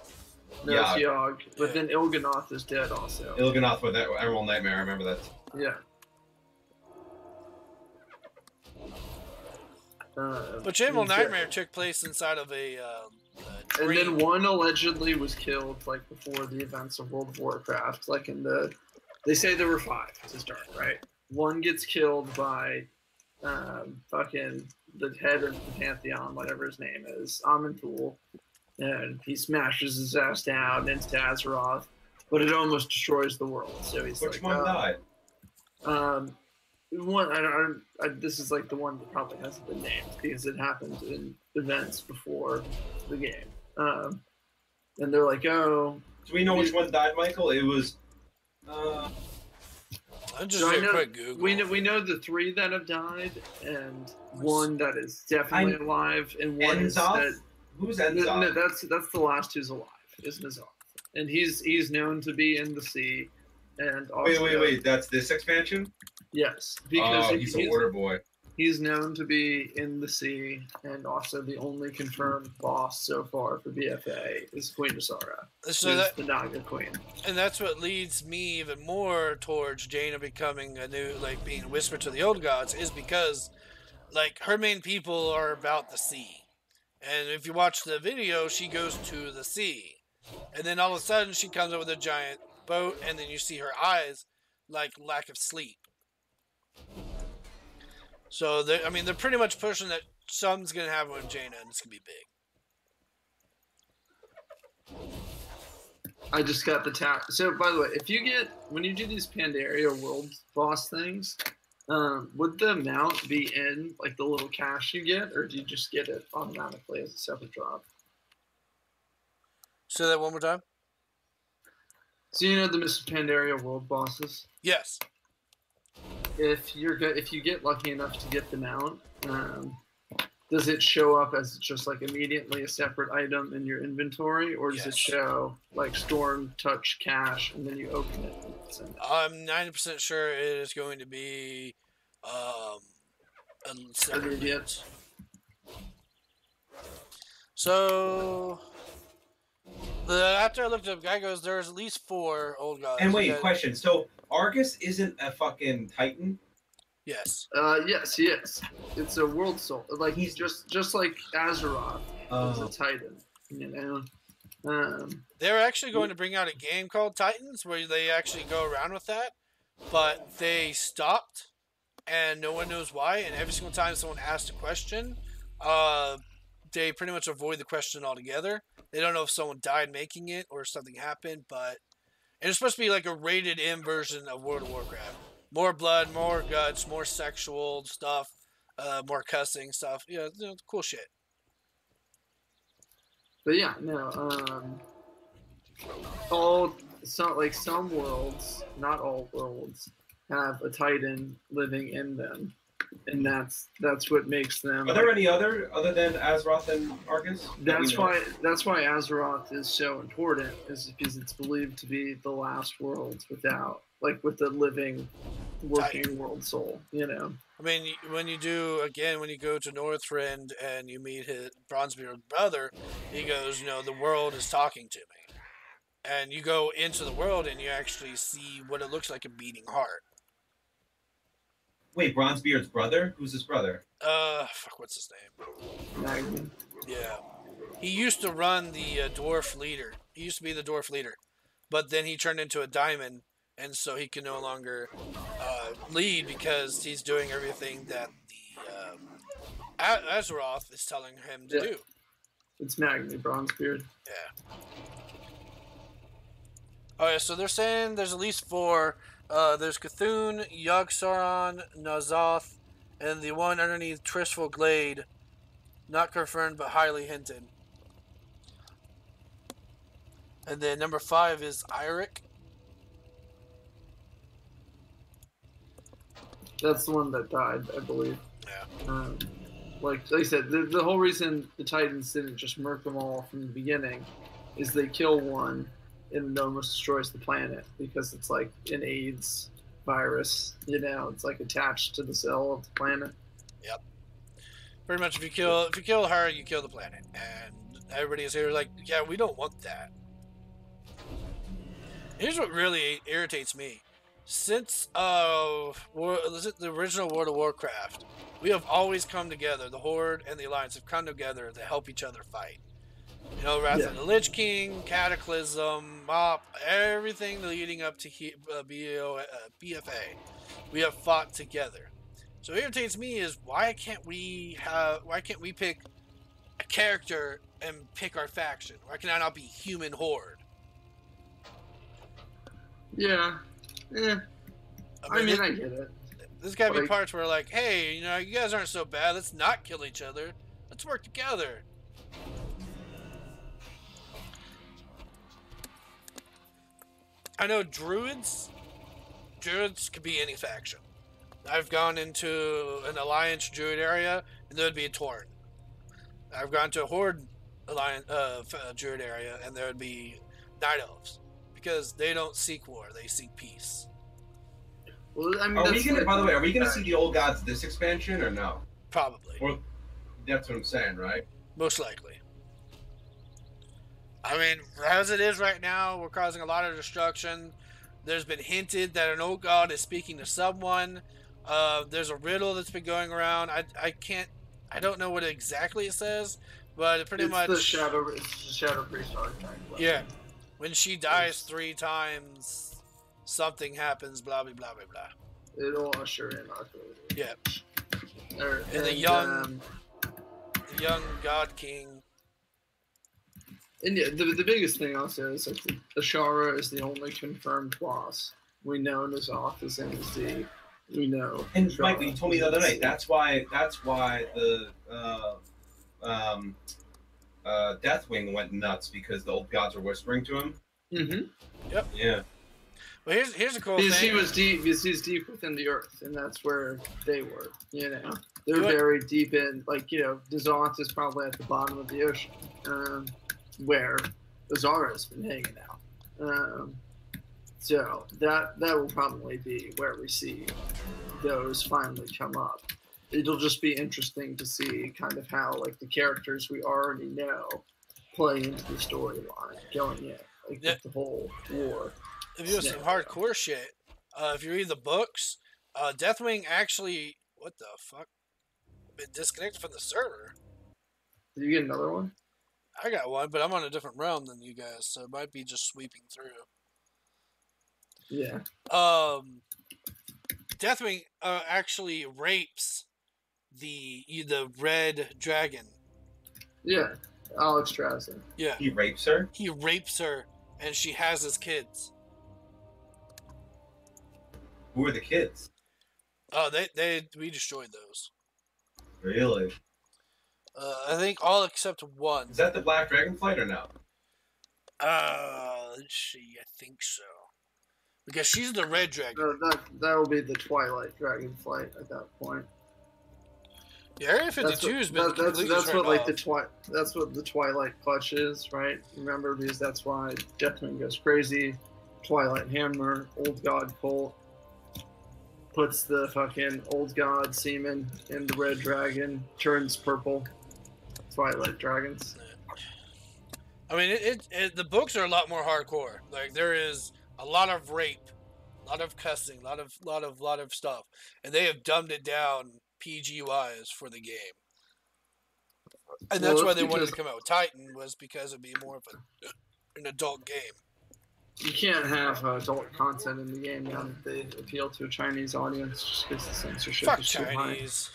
No, it's Yogg. But then Il'gynoth is dead also. Il'gynoth with that Emerald Nightmare, I remember that. Yeah. But Emerald Nightmare took place inside of a and then one allegedly was killed like before the events of World of Warcraft. Like they say there were 5 to start, right? One gets killed by fucking the head of the Pantheon, whatever his name is, Aman'Thul. And he smashes his ass down into Azeroth, but it almost destroys the world. So he's Which one died? This is like the one that probably hasn't been named because it happened in events before the game. And they're like, oh. Do we know which one died, Michael? It was. I'm just doing a quick Google. We know the 3 that have died, and one that is definitely alive, and one is that. Who's N'Zoth? No, that's the last who's alive. Is N'Zoth, and he's known to be in the sea, and also, wait. That's this expansion. Yes, because he's a water boy. He's known to be in the sea, and also the only confirmed boss so far for BFA is Queen Ysara. So the Naga Queen. And that's what leads me even more towards Jaina becoming a new, like being whispered to the old gods, is because, like, her main people are about the sea. And if you watch the video, she goes to the sea. And then all of a sudden, she comes up with a giant boat, and then you see her eyes, like, lack of sleep. So, they're pretty much pushing that something's going to happen with Jaina, and it's going to be big. I just got the tap. So, by the way, when you do these Pandaria World boss things, would the amount be in like the little cash you get, or do you just get it automatically as a separate drop? Say that one more time. So you know the Mr. Pandaria World bosses? Yes. If you get lucky enough to get the mount, does it show up as just like immediately a separate item in your inventory, or does it show like Storm Touch cash and then you open it? And it's in it? I'm 90% sure it is going to be immediate. So after I looked up, guy goes, there's at least 4 old gods. And wait, question. So Argus isn't a fucking Titan? Yes. Yes, he is. It's a world soul. Like he's just like Azeroth is a Titan. You know. They're actually going to bring out a game called Titans where they actually go around with that, but they stopped, and no one knows why. And every single time someone asked a question, they pretty much avoid the question altogether. They don't know if someone died making it or something happened, but and it's supposed to be like a rated M version of World of Warcraft. More blood, more guts, more sexual stuff, more cussing stuff. Yeah, you know, cool shit. But yeah, no. Some worlds, not all worlds, have a Titan living in them, and that's what makes them. Are there any other than Azeroth and Argus? That's why Azeroth is so important, is because it's believed to be the last world with the living, working world soul. You know. I mean, when you go to Northrend and you meet his Bronzebeard's brother, he goes, you know, the world is talking to me. And you go into the world and you actually see what it looks like a beating heart. Wait, Bronzebeard's brother? Who's his brother? What's his name? Magni. Yeah. He used to run the dwarf leader. He used to be the dwarf leader. But then he turned into a diamond, and so he can no longer lead because he's doing everything that the Azeroth is telling him to do. It's Magni, Bronzebeard. Yeah. Oh yeah, so they're saying there's at least 4. There's Cthulhu, Yogg-Saron, N'Zoth, and the one underneath Tristful Glade. Not confirmed, but highly hinted. And then number 5 is Eirik. That's the one that died, I believe. Yeah. Like I said, the whole reason the Titans didn't just murk them all from the beginning is they kill one and it almost destroys the planet because it's like an AIDS virus, you know, it's like attached to the cell of the planet. Yep. Pretty much, if you kill her, you kill the planet, and everybody is here like, yeah, we don't want that. Here's what really irritates me: since the original World of Warcraft, we have always come together. The Horde and the Alliance have come together to help each other fight. You know, Wrath of the Lich King, Cataclysm, MoP, everything leading up to BFA, we have fought together. So what irritates me is why can't we pick a character and pick our faction? Why can I not be Human Horde? Yeah. I mean, I get it. There's gotta be parts where like, hey, you know, you guys aren't so bad. Let's not kill each other. Let's work together. I know druids could be any faction. I've gone into an Alliance druid area, and there would be a Tauren. I've gone to a Horde Alliance druid area, and there would be Night Elves. Because they don't seek war, they seek peace. Well, I mean, by the way, are we going to see the Old Gods this expansion, or no? Probably. Or, that's what I'm saying, right? Most likely. I mean, as it is right now, we're causing a lot of destruction. There's been hinted that an old god is speaking to someone. There's a riddle that's been going around. I don't know what exactly it says, but it's the Shadow Priest archetype. Yeah. When she dies 3 times, something happens, blah, blah, blah, blah, blah. It'll usher in October. Yeah. And the young God King. And yeah, the biggest thing also is like Ashara is the only confirmed boss. We know N'Zoth is MSD. We know. And Michael, you told me the other night that's why the Deathwing went nuts because the old gods were whispering to him. Mm-hmm. Yep. Yeah. Well, here's a cool because thing. Because he's deep within the earth, and that's where they were. You know, they're very deep in. Like, you know, N'Zoth is probably at the bottom of the ocean, where Azara's been hanging out. So that will probably be where we see those finally come up. It'll just be interesting to see kind of how like the characters we already know play into the storyline going in, like with the whole war. If you do some hardcore shit, if you read the books, Deathwing actually, what the fuck, been disconnected from the server. Did you get another one? I got one, but I'm on a different realm than you guys, so it might be just sweeping through. Yeah. Deathwing actually rapes the red dragon Yeah, Alex Drazen. Yeah. He rapes her? He rapes her, and she has his kids. Who are the kids? Oh, we destroyed those. Really? I think all except one. Is that the Black Dragon flight or no? Let's see. I think so. Because she's the red dragon. That will be the Twilight Dragonflight at that point. Yeah, Area 52 has been that's what like that's what the Twilight clutch is, right? Remember, because that's why Deathwing goes crazy. Twilight Hammer, Old God Colt puts the fucking Old God semen in the red dragon, turns purple. Twilight dragons. I mean, the books are a lot more hardcore. Like, there is a lot of rape, a lot of cussing, a lot of stuff, and they have dumbed it down PG-wise for the game. And that's why they wanted to come out with Titan, was because it'd be more of an adult game. You can't have adult content in the game now that they appeal to a Chinese audience just because the censorship Fuck is too high. Chinese.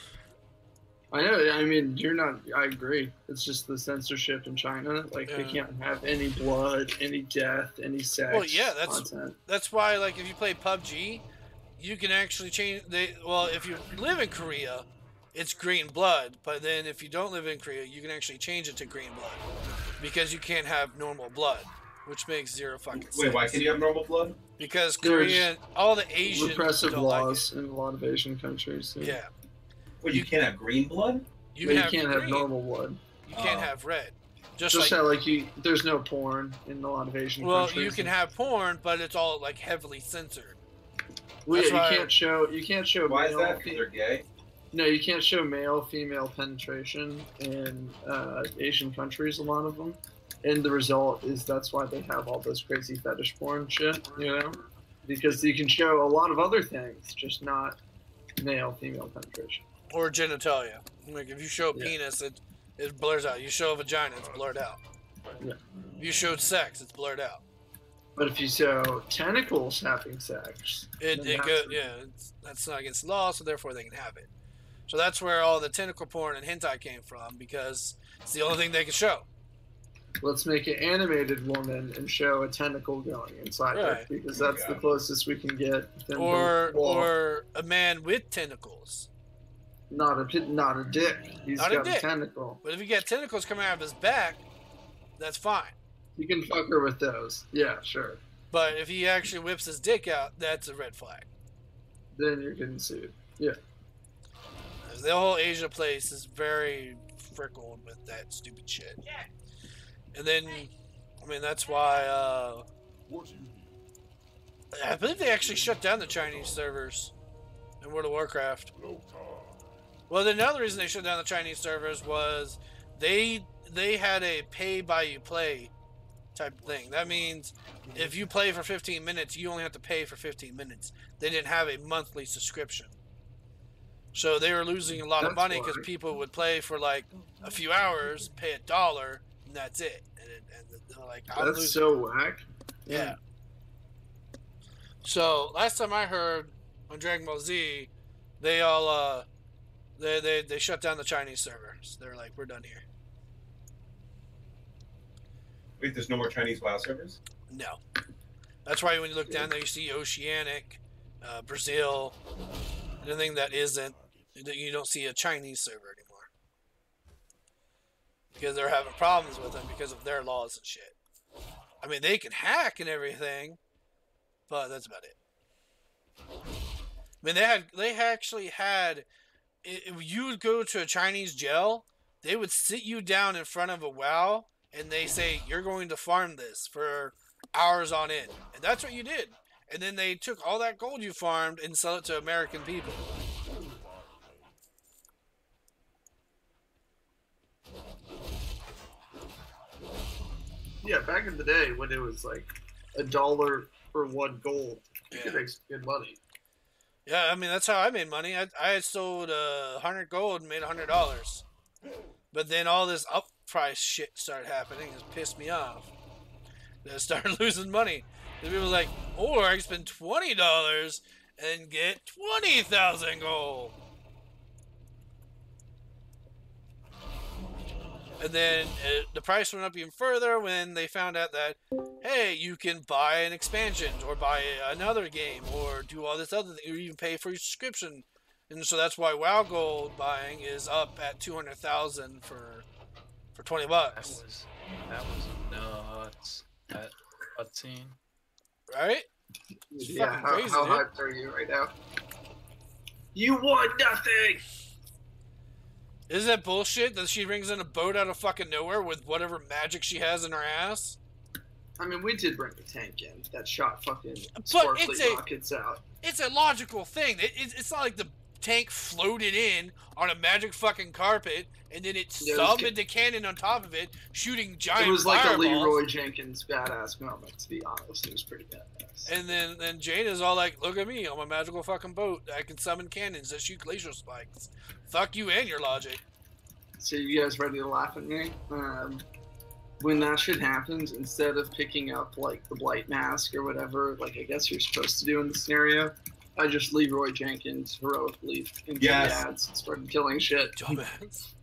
I know. I mean, you're not. I agree. It's just the censorship in China. Like they can't have any blood, any death, any sex. Well, yeah, content. that's why. Like, if you play PUBG, you can actually change. Well, if you live in Korea, it's green blood. But then if you don't live in Korea, you can actually change it to green blood because you can't have normal blood, which makes zero fucking sense. Wait, why can't you have normal blood? Because Korean, all the Asians repressive don't laws like it. in a lot of Asian countries. Yeah. Well, you can't have green blood? You can't green. have normal blood. You can't have red. Just like there's no porn in a lot of Asian countries. Well, you can have porn, but it's all like heavily censored. Well, yeah, you can't show. Why is male, that? Because they're gay? No, you can't show male-female penetration in Asian countries. A lot of them, and the result is that's why they have all this crazy fetish porn shit. You know, because you can show a lot of other things, just not male-female penetration. Or genitalia. Like, if you show a penis, it blurs out. You show a vagina, it's blurred out. Yeah. If you showed sex, it's blurred out. But if you show tentacles having sex, that's not against the law, so therefore they can have it. So that's where all the tentacle porn and hentai came from, because it's the only thing they can show. Let's make an animated woman and show a tentacle going inside her, because that's the closest we can get. Or a man with tentacles. Not a dick. He's got a tentacle. But if you get tentacles coming out of his back, that's fine. You can fuck her with those. Yeah, sure. But if he actually whips his dick out, that's a red flag. Then you're getting sued. Yeah. The whole Asia place is very frickled with that stupid shit. And then, I mean, that's why, I believe they actually shut down the Chinese servers in World of Warcraft. Well, then another reason they shut down the Chinese servers was they had a pay-by-you-play type of thing. That means if you play for 15 minutes, you only have to pay for 15 minutes. They didn't have a monthly subscription. So they were losing a lot of money because people would play for like a few hours, pay $1, and that's it. And they're like, I'm that's losing. so whack. Yeah. So last time I heard on Dragon Ball Z, they all they shut down the Chinese servers. They're like, we're done here. Wait, there's no more Chinese WoW servers? No. That's why when you look down there, you see Oceanic, Brazil, anything that isn't. You don't see a Chinese server anymore because they're having problems with them because of their laws and shit. I mean, they can hack and everything, but that's about it. I mean, they actually had. If you would go to a Chinese jail, they would sit you down in front of a WoW, and they say you're going to farm this for hours on end, and that's what you did. And then they took all that gold you farmed and sell it to American people. Yeah, back in the day when it was like $1 for 1 gold, you could make good money. Yeah, I mean, that's how I made money. I had sold 100 gold and made $100. But then all this up price shit started happening. It pissed me off. I started losing money. The people were like, or I can spend $20 and get 20,000 gold. And then the price went up even further when they found out that, hey, you can buy an expansion or buy another game or do all this other thing, or even pay for your subscription. And so that's why WoW Gold buying is up at 200,000 for $20. That was nuts. That cutscene. Right? It's fucking crazy, how dude. hyped are you right now? You want nothing! Isn't that bullshit that she brings in a boat out of fucking nowhere with whatever magic she has in her ass? I mean, we did bring the tank in that shot fucking But sparkly rockets out. It's a logical thing. It's not like the tank floated in on a magic fucking carpet and then it summoned a cannon on top of it, shooting giant It was like fireballs. a Leroy Jenkins badass moment, to be honest. It was pretty badass. And then Jaina's all like, look at me, I'm a magical fucking boat. I can summon cannons that shoot glacial spikes. Fuck you and your logic. So you guys ready to laugh at me? When that shit happens, instead of picking up like the Blight Mask or whatever, like I guess you're supposed to do in the scenario, I just Leroy Jenkins heroically into the ads and started killing shit. Dumbass.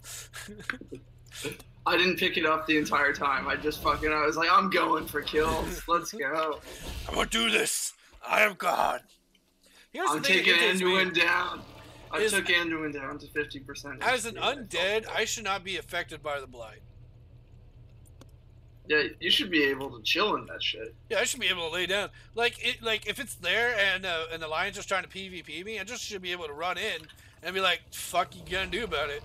I didn't pick it up the entire time. I was like, I'm going for kills. Let's go. I'm gonna do this. I am God. I'm taking Anduin down. I took Anduin down to 50%. As an undead, I should not be affected by the blight. Yeah, you should be able to chill in that shit. Yeah, I should be able to lay down. Like if it's there and the lion's just trying to PvP me, I just should be able to run in and be like, "Fuck, you gonna do about it?"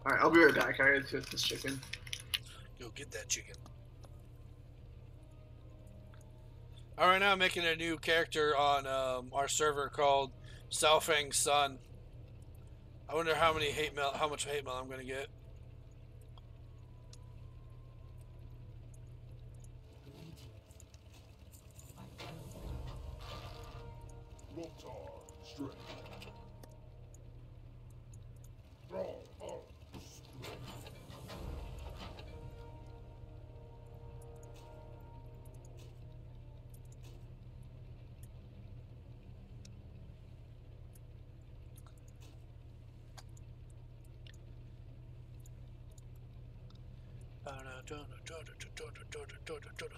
All right, I'll be right back. I gotta cook this chicken. Go get that chicken. All right, now I'm making a new character on our server called Salfang's Son. I wonder how much hate mail I'm gonna get.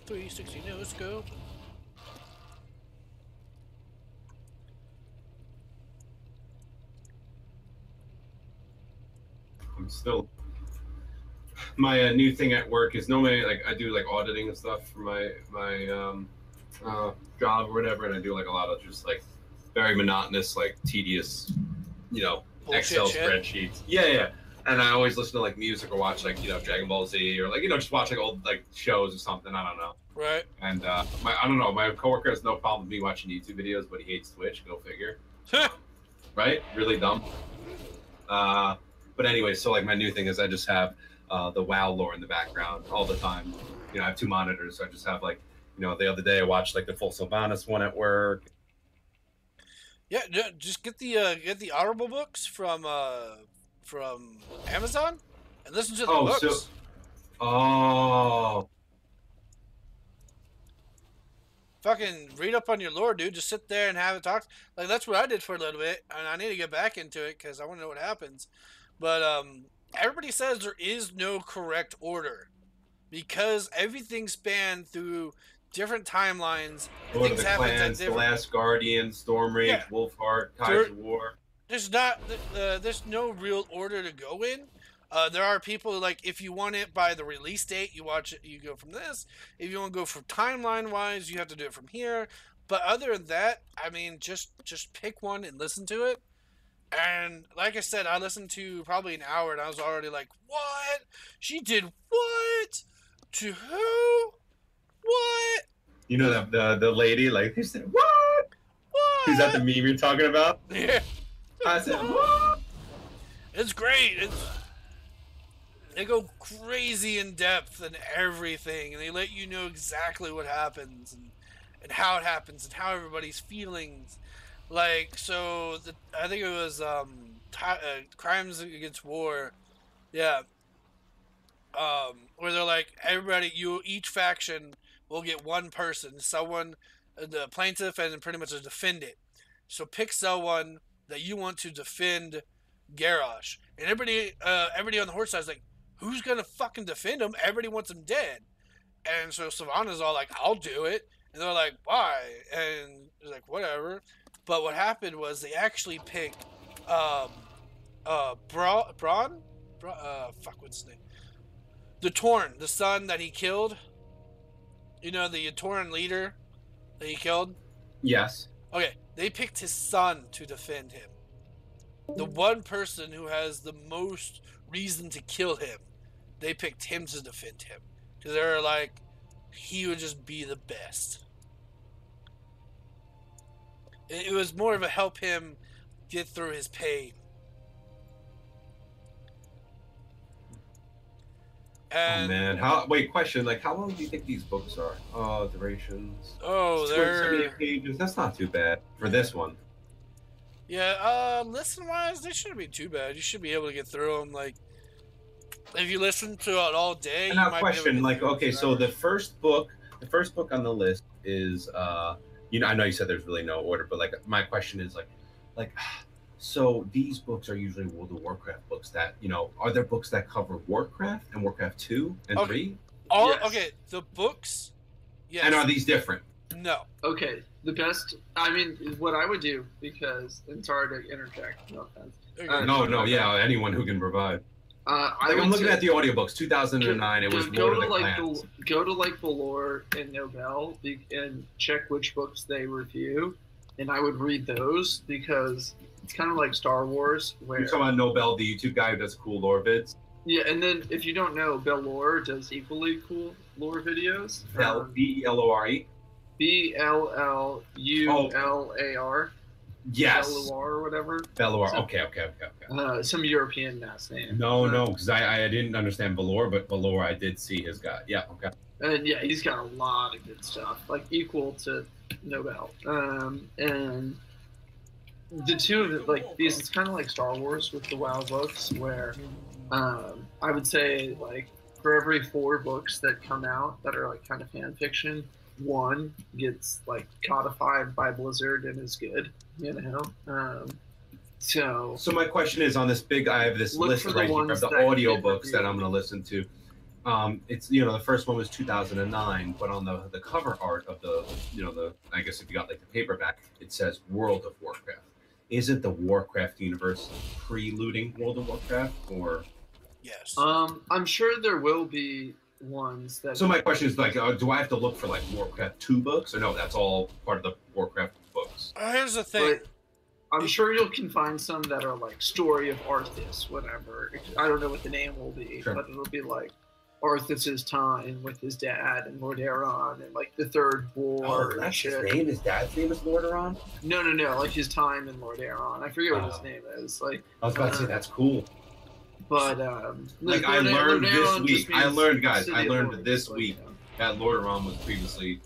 $360 no scope. I'm still. My new thing at work is normally like I do like auditing and stuff for my job or whatever, and I do like a lot of just like very monotonous, like tedious, Bullshit Excel shit. spreadsheets. Yeah. And I always listen to like music or watch like Dragon Ball Z or like just watch like old like shows or something. I don't know. Right. And I don't know. My coworker has no problem with me watching YouTube videos, but he hates Twitch. Go figure. Right? Really dumb. But anyway, so like my new thing is I just have the WoW lore in the background all the time. I have 2 monitors, so I just have like the other day I watched like the full Sylvanas one at work. Yeah, just get the Audible books from Amazon and listen to the books. Fucking read up on your lore, dude. Just sit there and have it talk. Like that's what I did for a little bit, and I need to get back into it because I want to know what happens. But everybody says there is no correct order because everything spanned through different timelines. Lord of the Clans, The Last Guardian, Stormrage, Wolfheart, Kaiser War. There's no real order to go in. There are people like if you want it by the release date, you watch it. You go from this. If you want to go from timeline wise, you have to do it from here. But other than that, I mean, just pick one and listen to it. And like I said, I listened to probably an hour, and I was already like, "What? She did what? To who? What?" The lady like he said what? What? Is that the meme you're talking about? Yeah. I said what? It's great. They go crazy in depth and everything, and they let you know exactly what happens and how it happens and how everybody's feelings. Like, so I think it was Crimes Against War, yeah. Where they're like each faction will get one person, someone, the plaintiff, and pretty much a defendant. So pick someone that you want to defend Garrosh, and everybody on the Horde side is like, who's gonna fucking defend him? Everybody wants him dead, and so Sylvanas all like, I'll do it, and they're like, why? And it's like, whatever. But what happened was they actually picked Braun, fuck, what's his name? The Torn, the son that he killed. You know, the Torn leader that he killed? Yes. Okay, they picked his son to defend him. The one person who has the most reason to kill him, they picked him to defend him. Because they were like, he would just be the best. It was more of a help him get through his pain. And, oh man, question, like how long do you think these books are? Oh, durations. Oh, they're 78 pages. That's not too bad for this one. Yeah, listen wise, they shouldn't be too bad. You should be able to get through them. Like, if you listen to it all day. And now, question, like, okay, so the first book on the list is, you know, I know you said there's really no order, but like, my question is like, so these books are usually World of Warcraft books that, you know, are there books that cover Warcraft and Warcraft 2 and 3? Yes. Okay, the books, yes. And are these different? No. Okay, the best, I mean, what I would do, because, and sorry to interject, no offense. Yeah, anyone who can provide. I'm looking at the audiobooks, 2009, it was Lord of the Clans. Go to like Valor and Nobel and check which books they review, and I would read those because it's kind of like Star Wars. Where You're talking about Nobel, the YouTube guy who does cool lore vids? Yeah, and then if you don't know, Bellore does equally cool lore videos. B-E-L-O-R-E? B-L-L-U-L-A-R. Yes. Belluar or whatever. Belluar. Okay. Some European mass name. No, because I didn't understand Valor, but Valor I did see his guy. Yeah, okay. And yeah, he's got a lot of good stuff, like equal to Nobel. And the two of it, like these, it's kind of like Star Wars with the WoW books, where I would say like for every 4 books that come out that are like kind of fan fiction, 1 gets like codified by Blizzard and is good, you know. So my question is on this I have this list right here of the audiobooks that I'm going to listen to. It's, you know, the first one was 2009, but on the cover art of the, you know, I guess if you got like the paperback, it says World of Warcraft. Isn't the Warcraft universe preluding World of Warcraft, or? Yes. I'm sure there will be ones that. So my question is like, do I have to look for like Warcraft 2 books, or no? That's all part of the Warcraft books. Here's the thing. But I'm sure you can find some that are like Story of Arthas, whatever. I don't know what the name will be, sure. But it'll be like Arthas's time with his dad and Lordaeron and like the Third War. Oh, that's his name? His dad's name is Lordaeron? No, like his time in Lordaeron. I forget what his name is. Like I was about to say that's cool. But like I learned this week. I learned this week that Lordaeron was previously,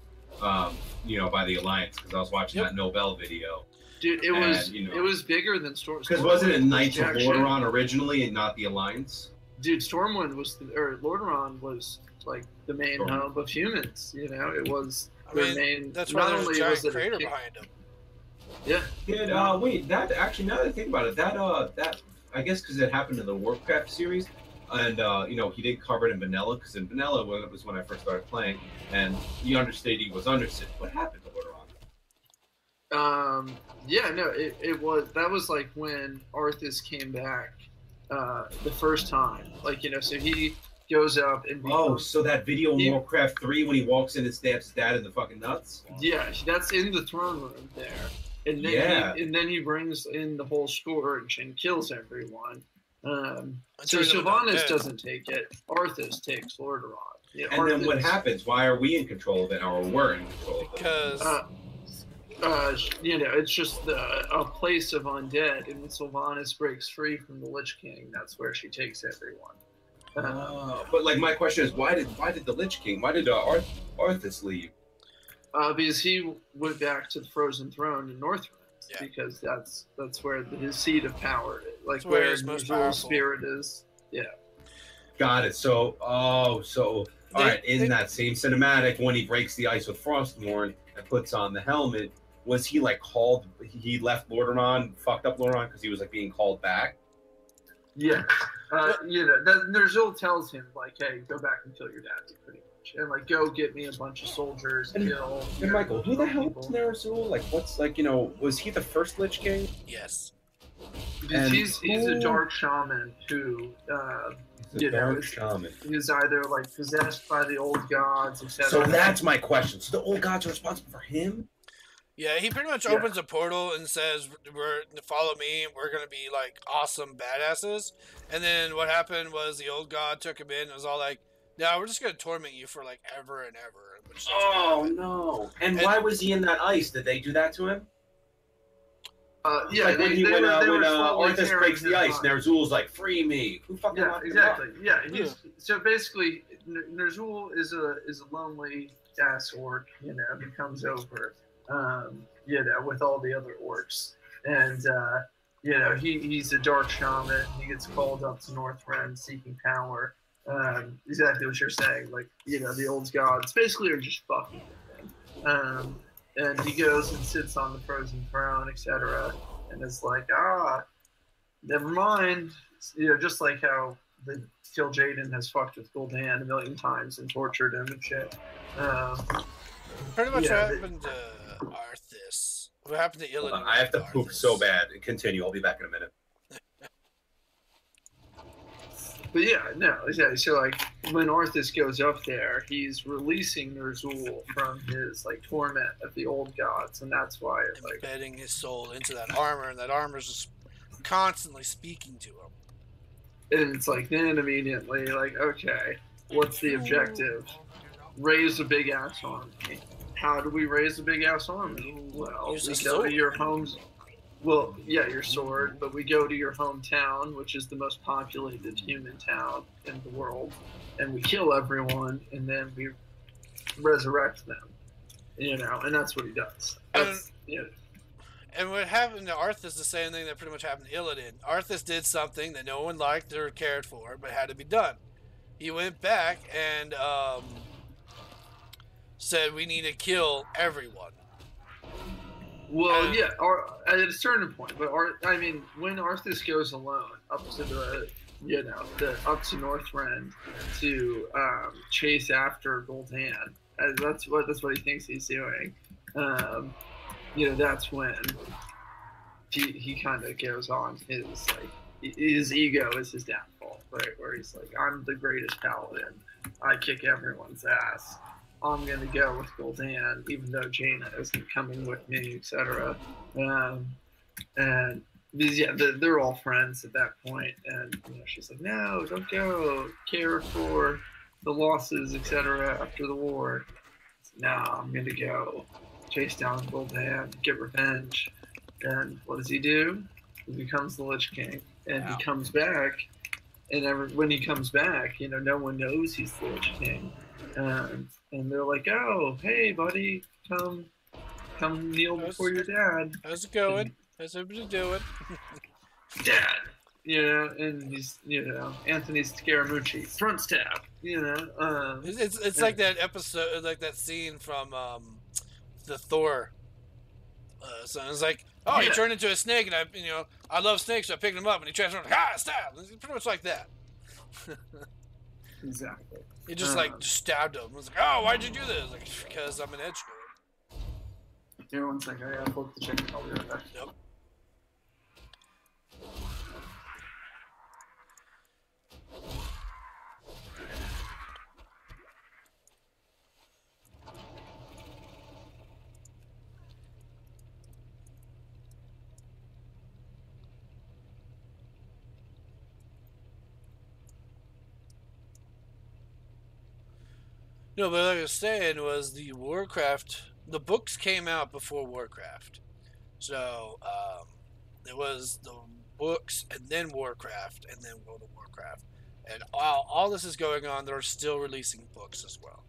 you know, by the Alliance, because I was watching that Nobel video. Dude, it was bigger than Storm. Because wasn't it Knights of Lordaeron originally and not the Alliance? Dude, Stormwind Lordaeron was like the main hub of humans. You know, it was their main. That's why there's a giant crater behind them. Yeah. Wait, that actually, now that I think about it, that I guess because it happened in the Warcraft series, and you know, he did cover it in Vanilla, because in Vanilla was when I first started playing, and the Undercity was Undercity. What happened to Lordaeron? It was like when Arthas came back the first time, like, you know, so he goes up and so that video in Warcraft 3 when he walks in and stabs his dad in the fucking nuts? Yeah, that's in the throne room there. And then he brings in the whole scourge and kills everyone. So Sylvanas doesn't take it. Arthas takes Lordaeron. Yeah, and then what happens? Why are we in control of it, or we're in control of it? Because you know, it's just a place of undead, and when Sylvanas breaks free from the Lich King, that's where she takes everyone. But like, my question is, why did the Lich King? Why did Arthas leave? Because he went back to the Frozen Throne in Northrend, because that's where his seat of power is, like where his spirit is. Yeah. Got it. So, all right, in that same cinematic, when he breaks the ice with Frostmourne and puts on the helmet, was he like called? He left Lordaeron, fucked up Lordaeron because he was like being called back. Yeah. Ner'zhul tells him, like, hey, go back and kill your dad, pretty much. And, like, go get me a bunch of soldiers, kill. And Michael, who the hell people. is Ner'zhul? Like, what's, like, was he the first Lich King? Yes. Because he's a dark shaman who, shaman. He's either, like, possessed by the old gods, etc. So that's my question. So the old gods are responsible for him? Yeah, he pretty much opens a portal and says, follow me, we're going to be, like, awesome badasses. And then what happened was the old god took him in and was all like, no, we're just going to torment you for, like, ever and ever. Oh, no. And why was he in that ice? Did they do that to him? Like when Arthas breaks the ice, Ner'zhul's like, free me. Who fucking locked him up? Yeah, so basically, Ner'zhul is a lonely ass orc, who comes over, with all the other orcs. And, he's a dark shaman. He gets called up to Northrend seeking power. Exactly what you're saying. Like, the old gods basically are just fucking with him. And he goes and sits on the frozen throne, etc. And it's like, never mind. Just like how the Till Jaden has fucked with Gul'dan a million times and tortured him and shit. Pretty much what happened to Arthas. What happened to Illidan? I have to poop so bad. Continue. I'll be back in a minute. But so like when Arthas goes up there, he's releasing Ner'zhul from his like torment of the old gods, and that's why embedding his soul into that armor, and that armor's just constantly speaking to him. And it's like then immediately like, okay, what's the objective? Raise a big ass army. How do we raise a big ass army? Well, we go to your homes. Well, yeah, your sword, but we go to your hometown, which is the most populated human town in the world, and we kill everyone, and then we resurrect them, and that's what he does. And what happened to Arthas is the same thing that pretty much happened to Illidan. Arthas did something that no one liked or cared for, but had to be done. He went back and said, we need to kill everyone. Well, at a certain point, but when Arthas goes alone up to up to Northrend to chase after Gul'dan, that's what he thinks he's doing. That's when he kind of goes on his ego is his downfall, right? Where he's like, I'm the greatest paladin, I kick everyone's ass. I'm gonna go with Gul'dan, even though Jaina isn't coming with me, etc. And they're all friends at that point. And she's like, "No, don't go. Care for the losses, etc. After the war." No, I'm gonna go chase down Gul'dan, get revenge. And what does he do? He becomes the Lich King, and he comes back. And when he comes back, no one knows he's the Lich King. And they're like, "Oh, hey, buddy, come kneel before your dad." How's it going? How's everybody doing? Dad, and he's, Anthony Scaramucci, front stab, It's like that episode, like that scene from the Thor. So it's like, he turned into a snake, and I love snakes, so I picked him up, and he transformed, stab. It's pretty much like that. Exactly. He just just stabbed him. I was like, "Oh, why'd you do this?" Like, because I'm an edge lord. Here, 1 second. I gotta pull up the chicken. I'll be right back. Yep. No, but like I was saying, was the books came out before Warcraft. So, it was the books and then Warcraft and then World of Warcraft. And all this is going on, they're still releasing books as well.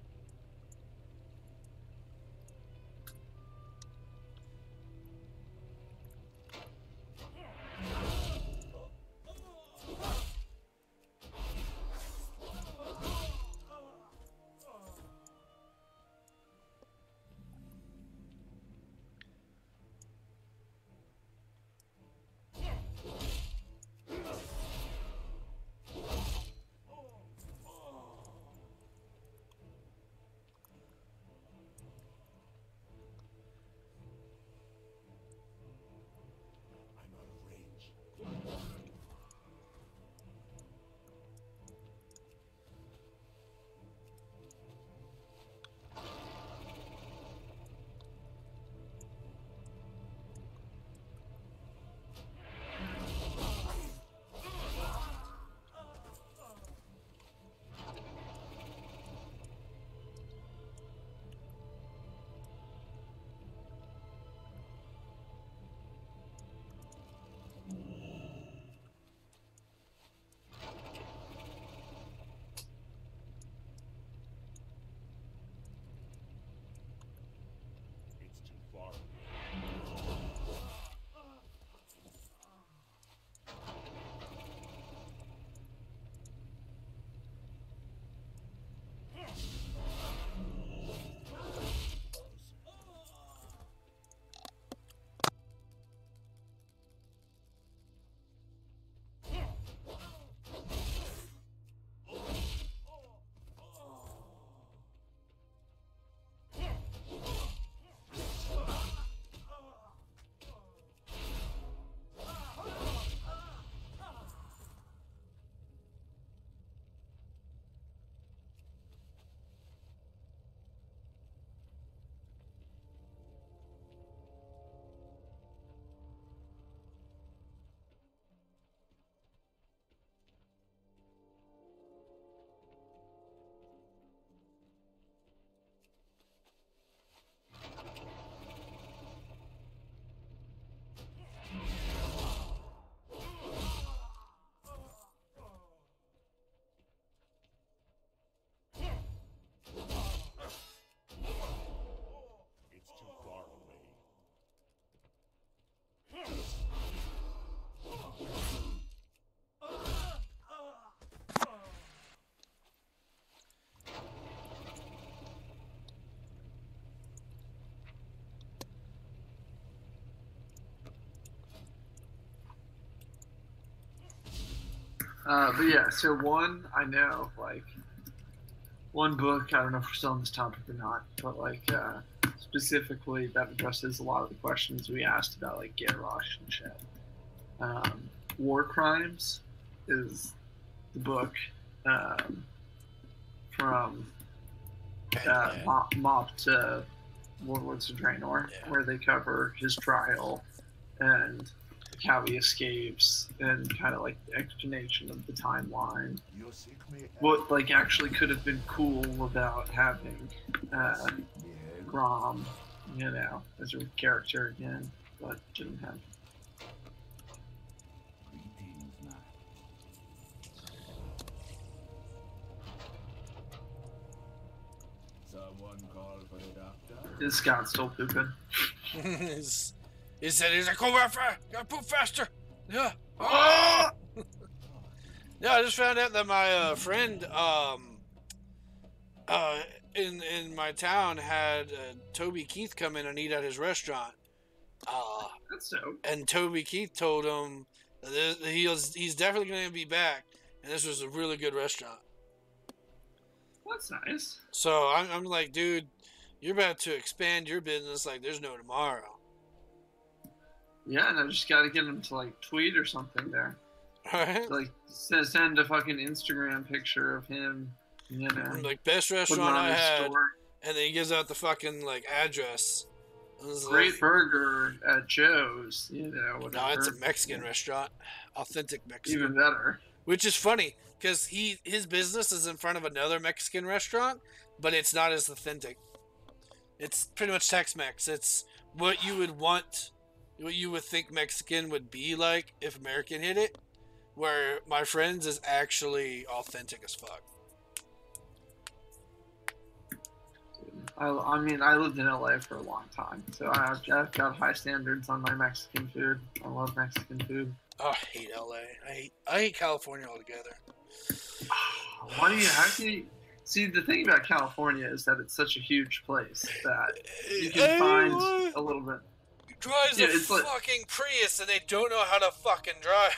But yeah, so one I know, like one book. I don't know if we're still on this topic or not, but like specifically that addresses a lot of the questions we asked about like Garrosh and shit. War Crimes is the book from Mop to Warlords of Draenor, where they cover his trial and how he escapes and kind of like the explanation of the timeline. What like actually could have been cool about having Grom, you know, as a character again, but didn't have. Is Scott still pooping? He said, he's like, go faster, gotta poop faster. Yeah. Oh! Yeah, I just found out that my friend in my town had Toby Keith come in and eat at his restaurant. That's dope. And Toby Keith told him that he's definitely going to be back, and this was a really good restaurant. That's nice. So I'm like, dude, you're about to expand your business like there's no tomorrow. Yeah, and I just got to get him to like tweet or something there. Right? Like send a fucking Instagram picture of him, you know. Like best restaurant I had, and then he gives out the fucking like address. Great like, burger at Joe's, you know. Whatever. No, it's a Mexican restaurant, authentic Mexican. Even better. Which is funny because his business is in front of another Mexican restaurant, but it's not as authentic. It's pretty much Tex-Mex. It's what you would want, what you would think Mexican would be like if American hit it. Where my friend's is actually authentic as fuck. I mean, I lived in LA for a long time, so I've got high standards on my Mexican food. I love Mexican food. Oh, I hate LA. I hate California altogether. Why do you? How can you? See, the thing about California is that it's such a huge place that you can find a little bit. Drives a fucking Prius and they don't know how to fucking drive.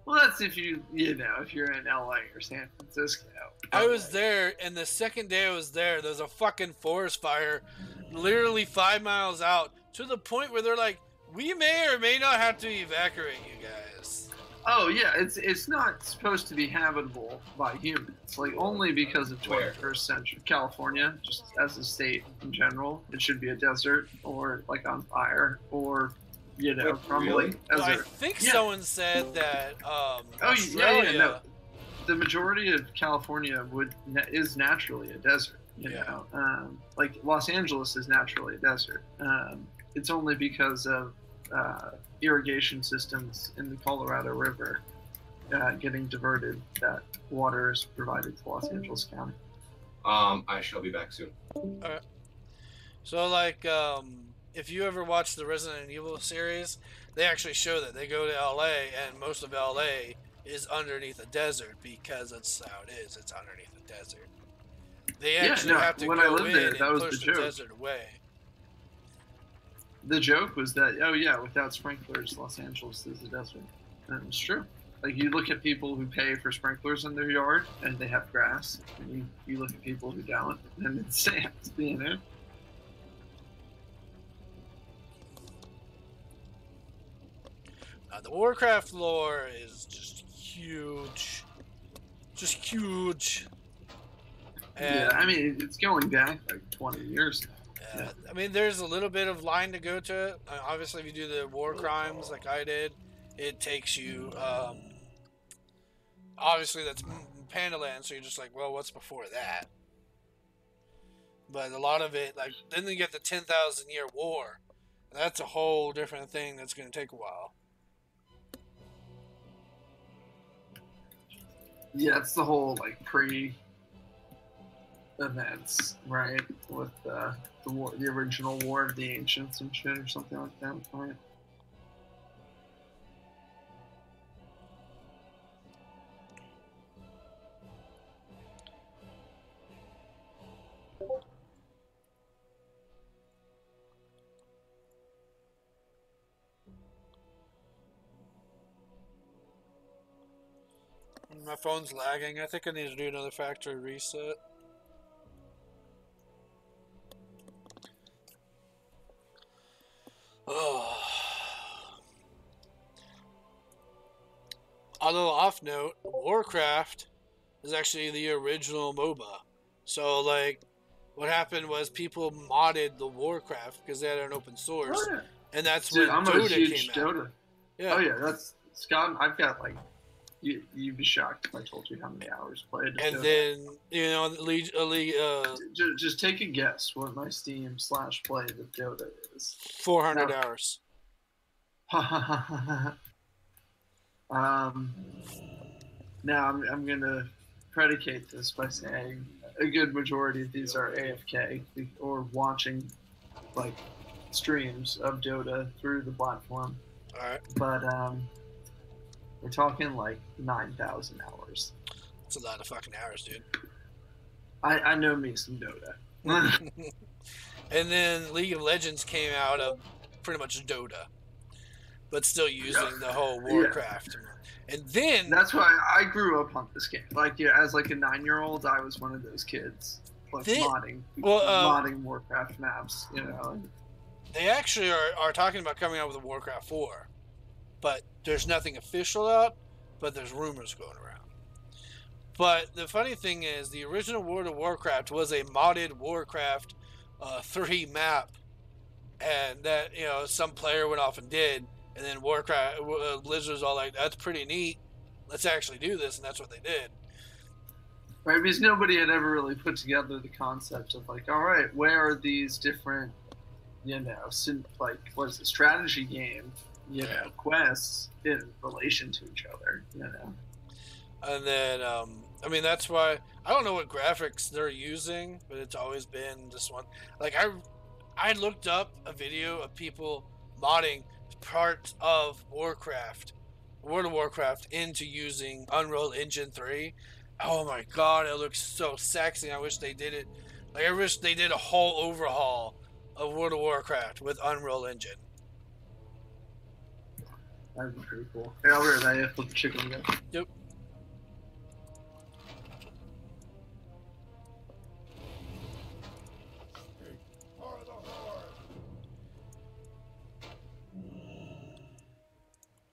Well, that's if you're in LA or San Francisco. I was there, and the second day I was there was a fucking forest fire literally 5 miles out, to the point where they're like, we may or may not have to evacuate you guys. Oh, yeah, it's not supposed to be habitable by humans. Like, only because of 21st century California, just as a state in general, it should be a desert, or, like, on fire, or... You know, crumbling. Well, I think someone said that. Australia, no. The majority of California is naturally a desert. You know, like Los Angeles is naturally a desert. It's only because of irrigation systems in the Colorado River getting diverted that water is provided to Los Angeles County. I shall be back soon. All right. So, like, if you ever watch the Resident Evil series, they actually show that they go to LA, and most of LA is underneath a desert because that's how it is. It's underneath a desert. They actually have to go in and push the desert away. The joke was that, oh yeah, without sprinklers, Los Angeles is a desert. And it's true. Like, you look at people who pay for sprinklers in their yard, and they have grass. And you look at people who don't, and it's sand, you know? The Warcraft lore is just huge. Just huge. And, yeah, I mean, it's going back like 20 years now. I mean, there's a little bit of line to go to it. Obviously, if you do the war crimes like I did, it takes you... obviously, that's Pandaland, so you're just like, well, what's before that? But a lot of it, like, then you get the 10,000 year war. That's a whole different thing that's going to take a while. Yeah, it's the whole like pre-events, right? With the war, the original War of the Ancients and shit, or something like that, right? My phone's lagging. I think I need to do another factory reset. Oh. On a off note, Warcraft is actually the original MOBA. So, like, what happened was people modded the Warcraft because they had an open source, Oh, yeah. and that's Dude, when I'm a Dota huge came out. Dota. Yeah. Oh yeah, that's Scott. I've got like, you'd be shocked if I told you how many hours played. of And Dota. then Just take a guess what my Steam / play of Dota is. 400 No. hours. Now I'm gonna predicate this by saying a good majority of these are AFK or watching like streams of Dota through the platform. All right, But we're talking like 9,000 hours. that's a lot of fucking hours, dude. I know me some Dota. And then League of Legends came out of pretty much Dota, but still using the whole Warcraft. And then That's why I grew up on this game. Like, yeah, as like a 9-year-old, I was one of those kids, like modding Warcraft maps. You know, they actually are talking about coming out with a Warcraft 4, but there's nothing official out, but there's rumors going around. But the funny thing is, the original World of Warcraft was a modded Warcraft 3 map, and that, you know, some player went off and did, and then Warcraft Blizzard's all like, "That's pretty neat. Let's actually do this," and that's what they did. right? Because nobody had ever really put together the concept of like, all right, where are these different, you know, like what is the strategy game, you know, quests in relation to each other, you know. And then, I mean, that's why I don't know what graphics they're using, but it's always been this one. Like I looked up a video of people modding parts of World of Warcraft into using Unreal Engine 3. Oh my god, it looks so sexy. I wish they did it. Like, I wish they did a whole overhaul of World of Warcraft with Unreal Engine. That'd be pretty cool. Hey, I'll be right back. Flip the chicken again. Yep.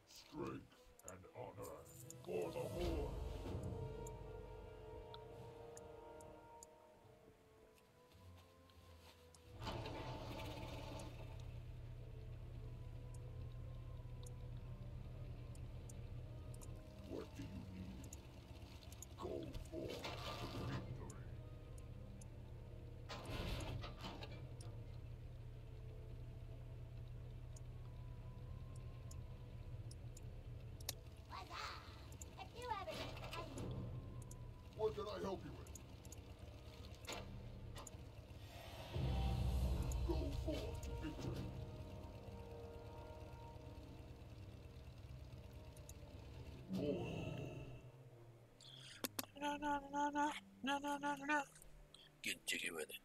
Strength and honor for the Horde. What do you need? Go for victory. What can I help you with? Go for victory. No. Get jiggy with it.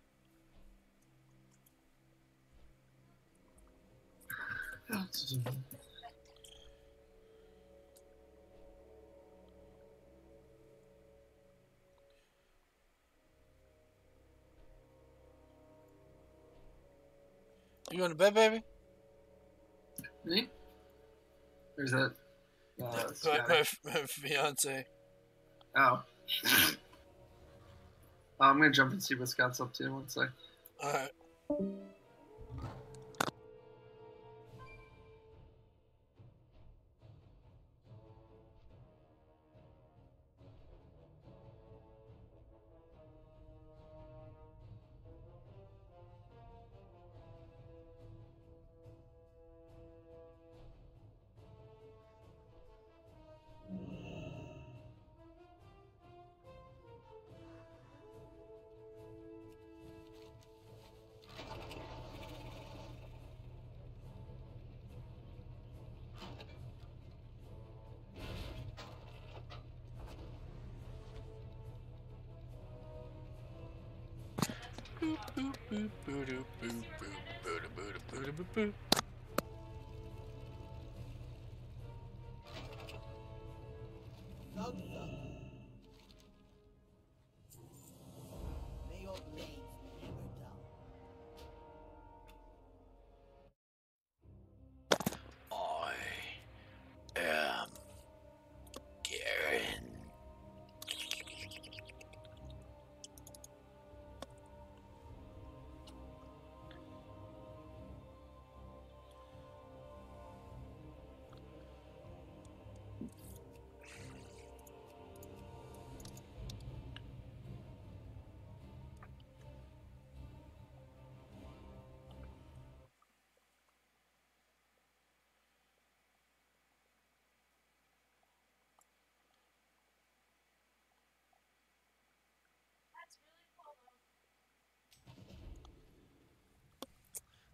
You going to bed, baby? Me? Or is that? My fiance. Oh. I'm gonna jump and see what Scott's up to. One sec. All right.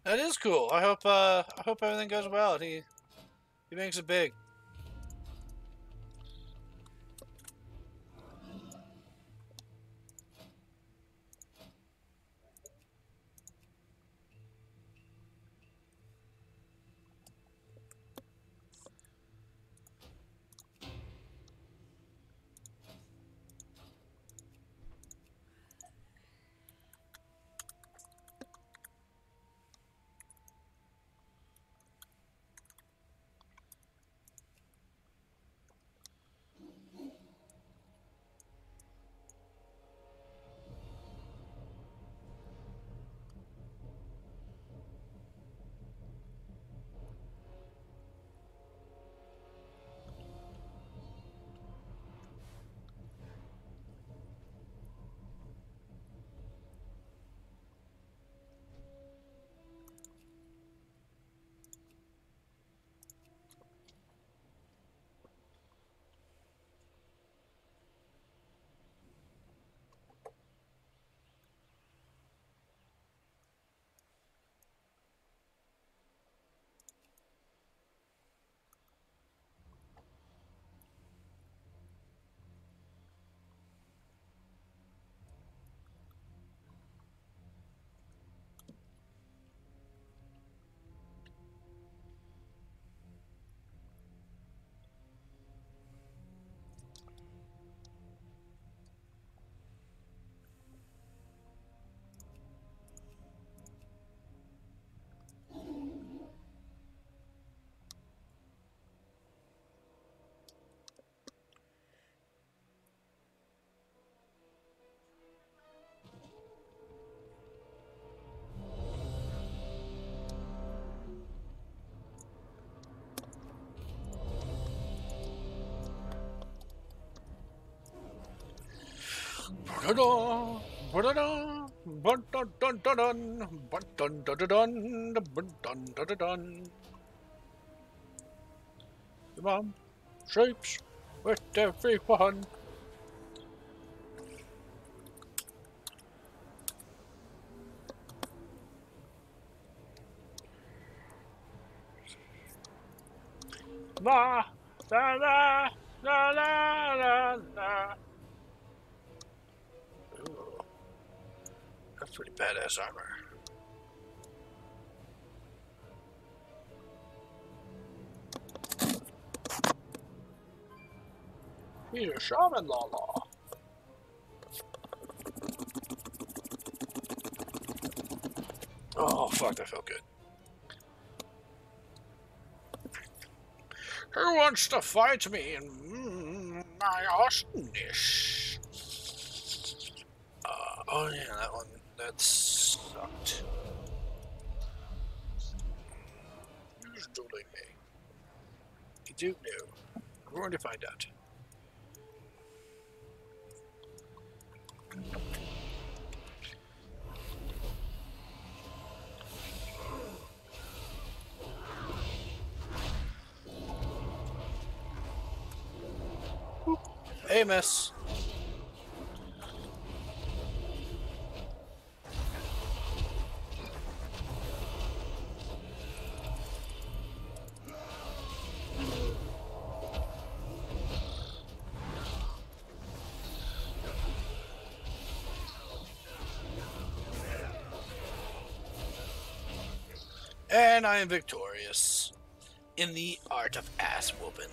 That is cool. I hope everything goes well. He makes it big. Come on, shapes with everyone. La la la la la la la. Ooh, that's pretty badass armor. He's a shaman, Lala. Oh fuck, that felt good. Who wants to fight me in my awesomeness? Oh yeah, that one. That sucked. Who's dueling me? You do know. We're going to find out. Hey, miss. And I am victorious in the art of ass whooping.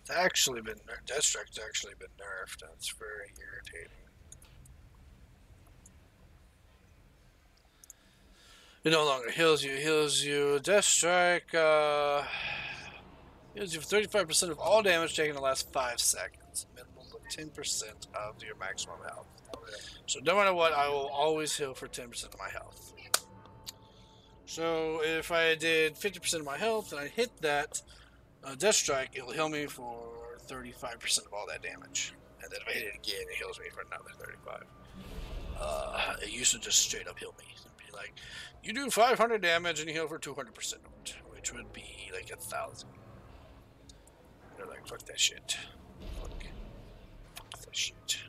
It's actually been Deathstrike's actually been nerfed. That's very irritating. It no longer heals you. It heals you. Deathstrike heals you for 35% of all damage taken in the last 5 seconds. Minimum of 10% of your maximum health. So no matter what, I will always heal for 10% of my health. So if I did 50% of my health and I hit that Deathstrike, it'll heal me for 35% of all that damage. And then if I hit it again, it heals me for another 35. It used to just straight up heal me. It'd be like, you do 500 damage and you heal for 200% of it, which would be like 1,000. They're like, fuck that shit. Fuck that shit.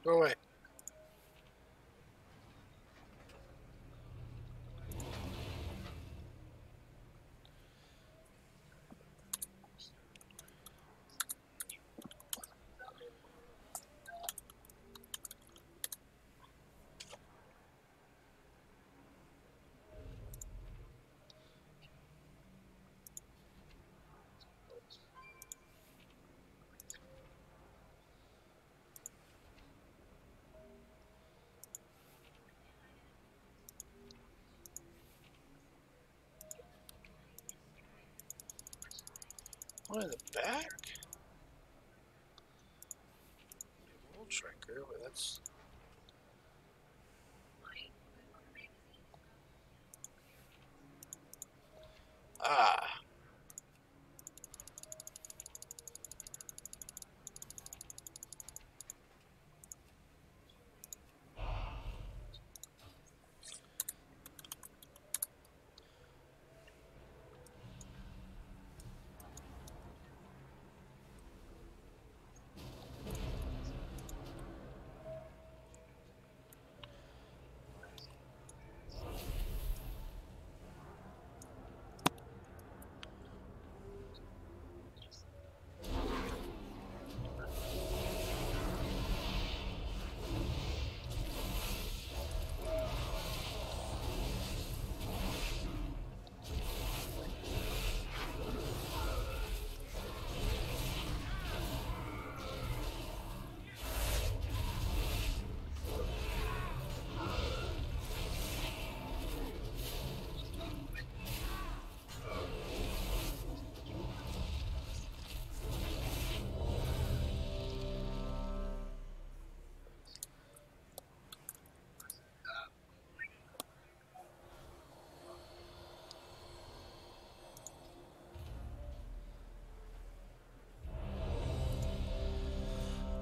Go away. One in the back? Old Shrinker, but that's... Ah.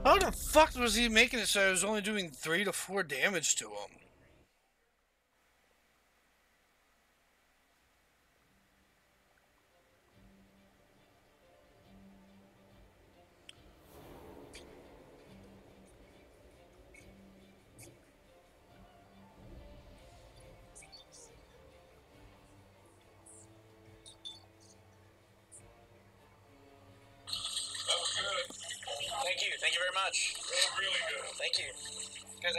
How the fuck was he making it so I was only doing 3 to 4 damage to him? Thank you very much. Oh, really good. Thank you. Guys,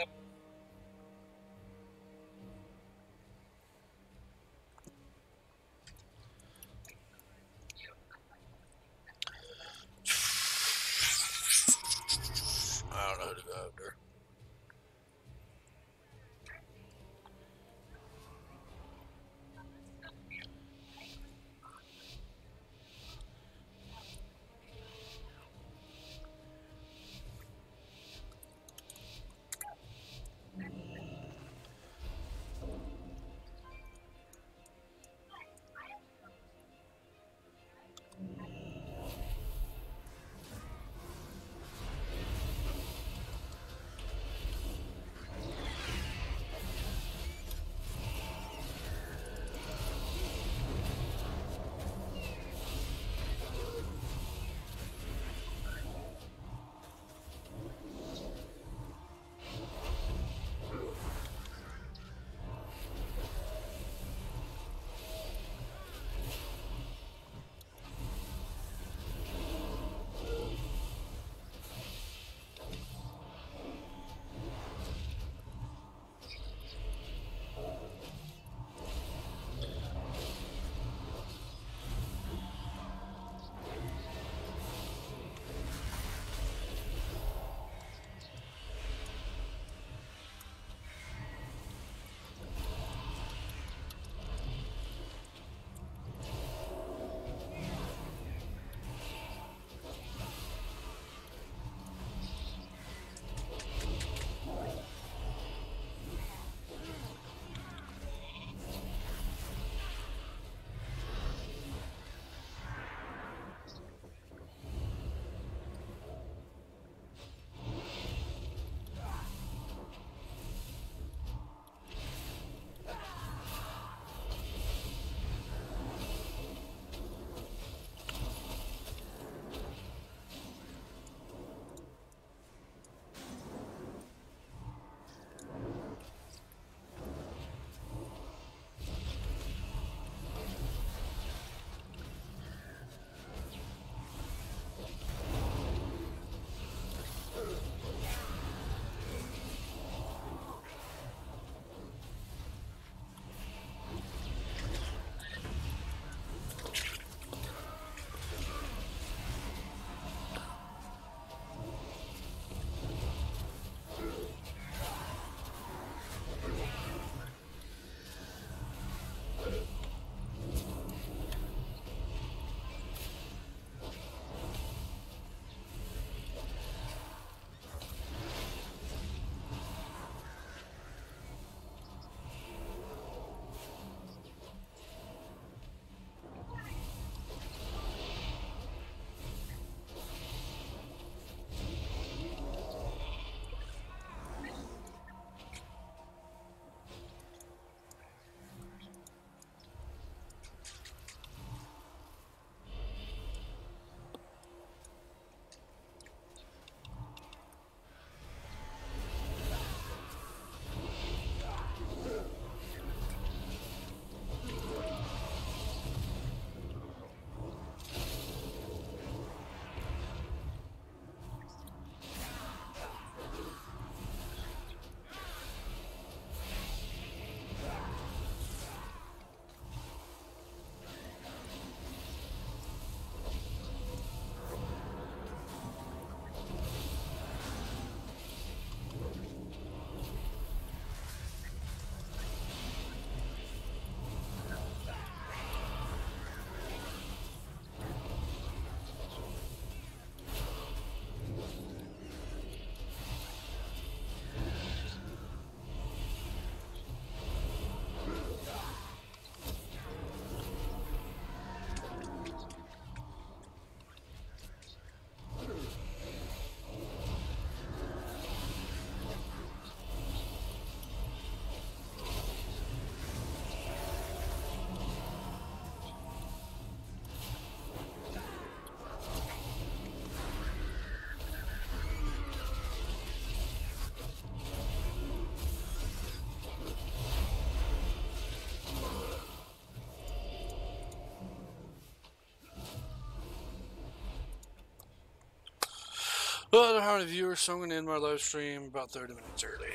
Well, I don't know how many viewers, so I'm going to end my live stream about 30 minutes early.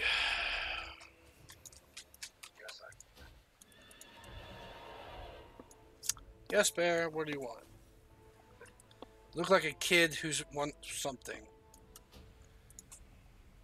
Yes, Bear, what do you want? Look like a kid who's wants something.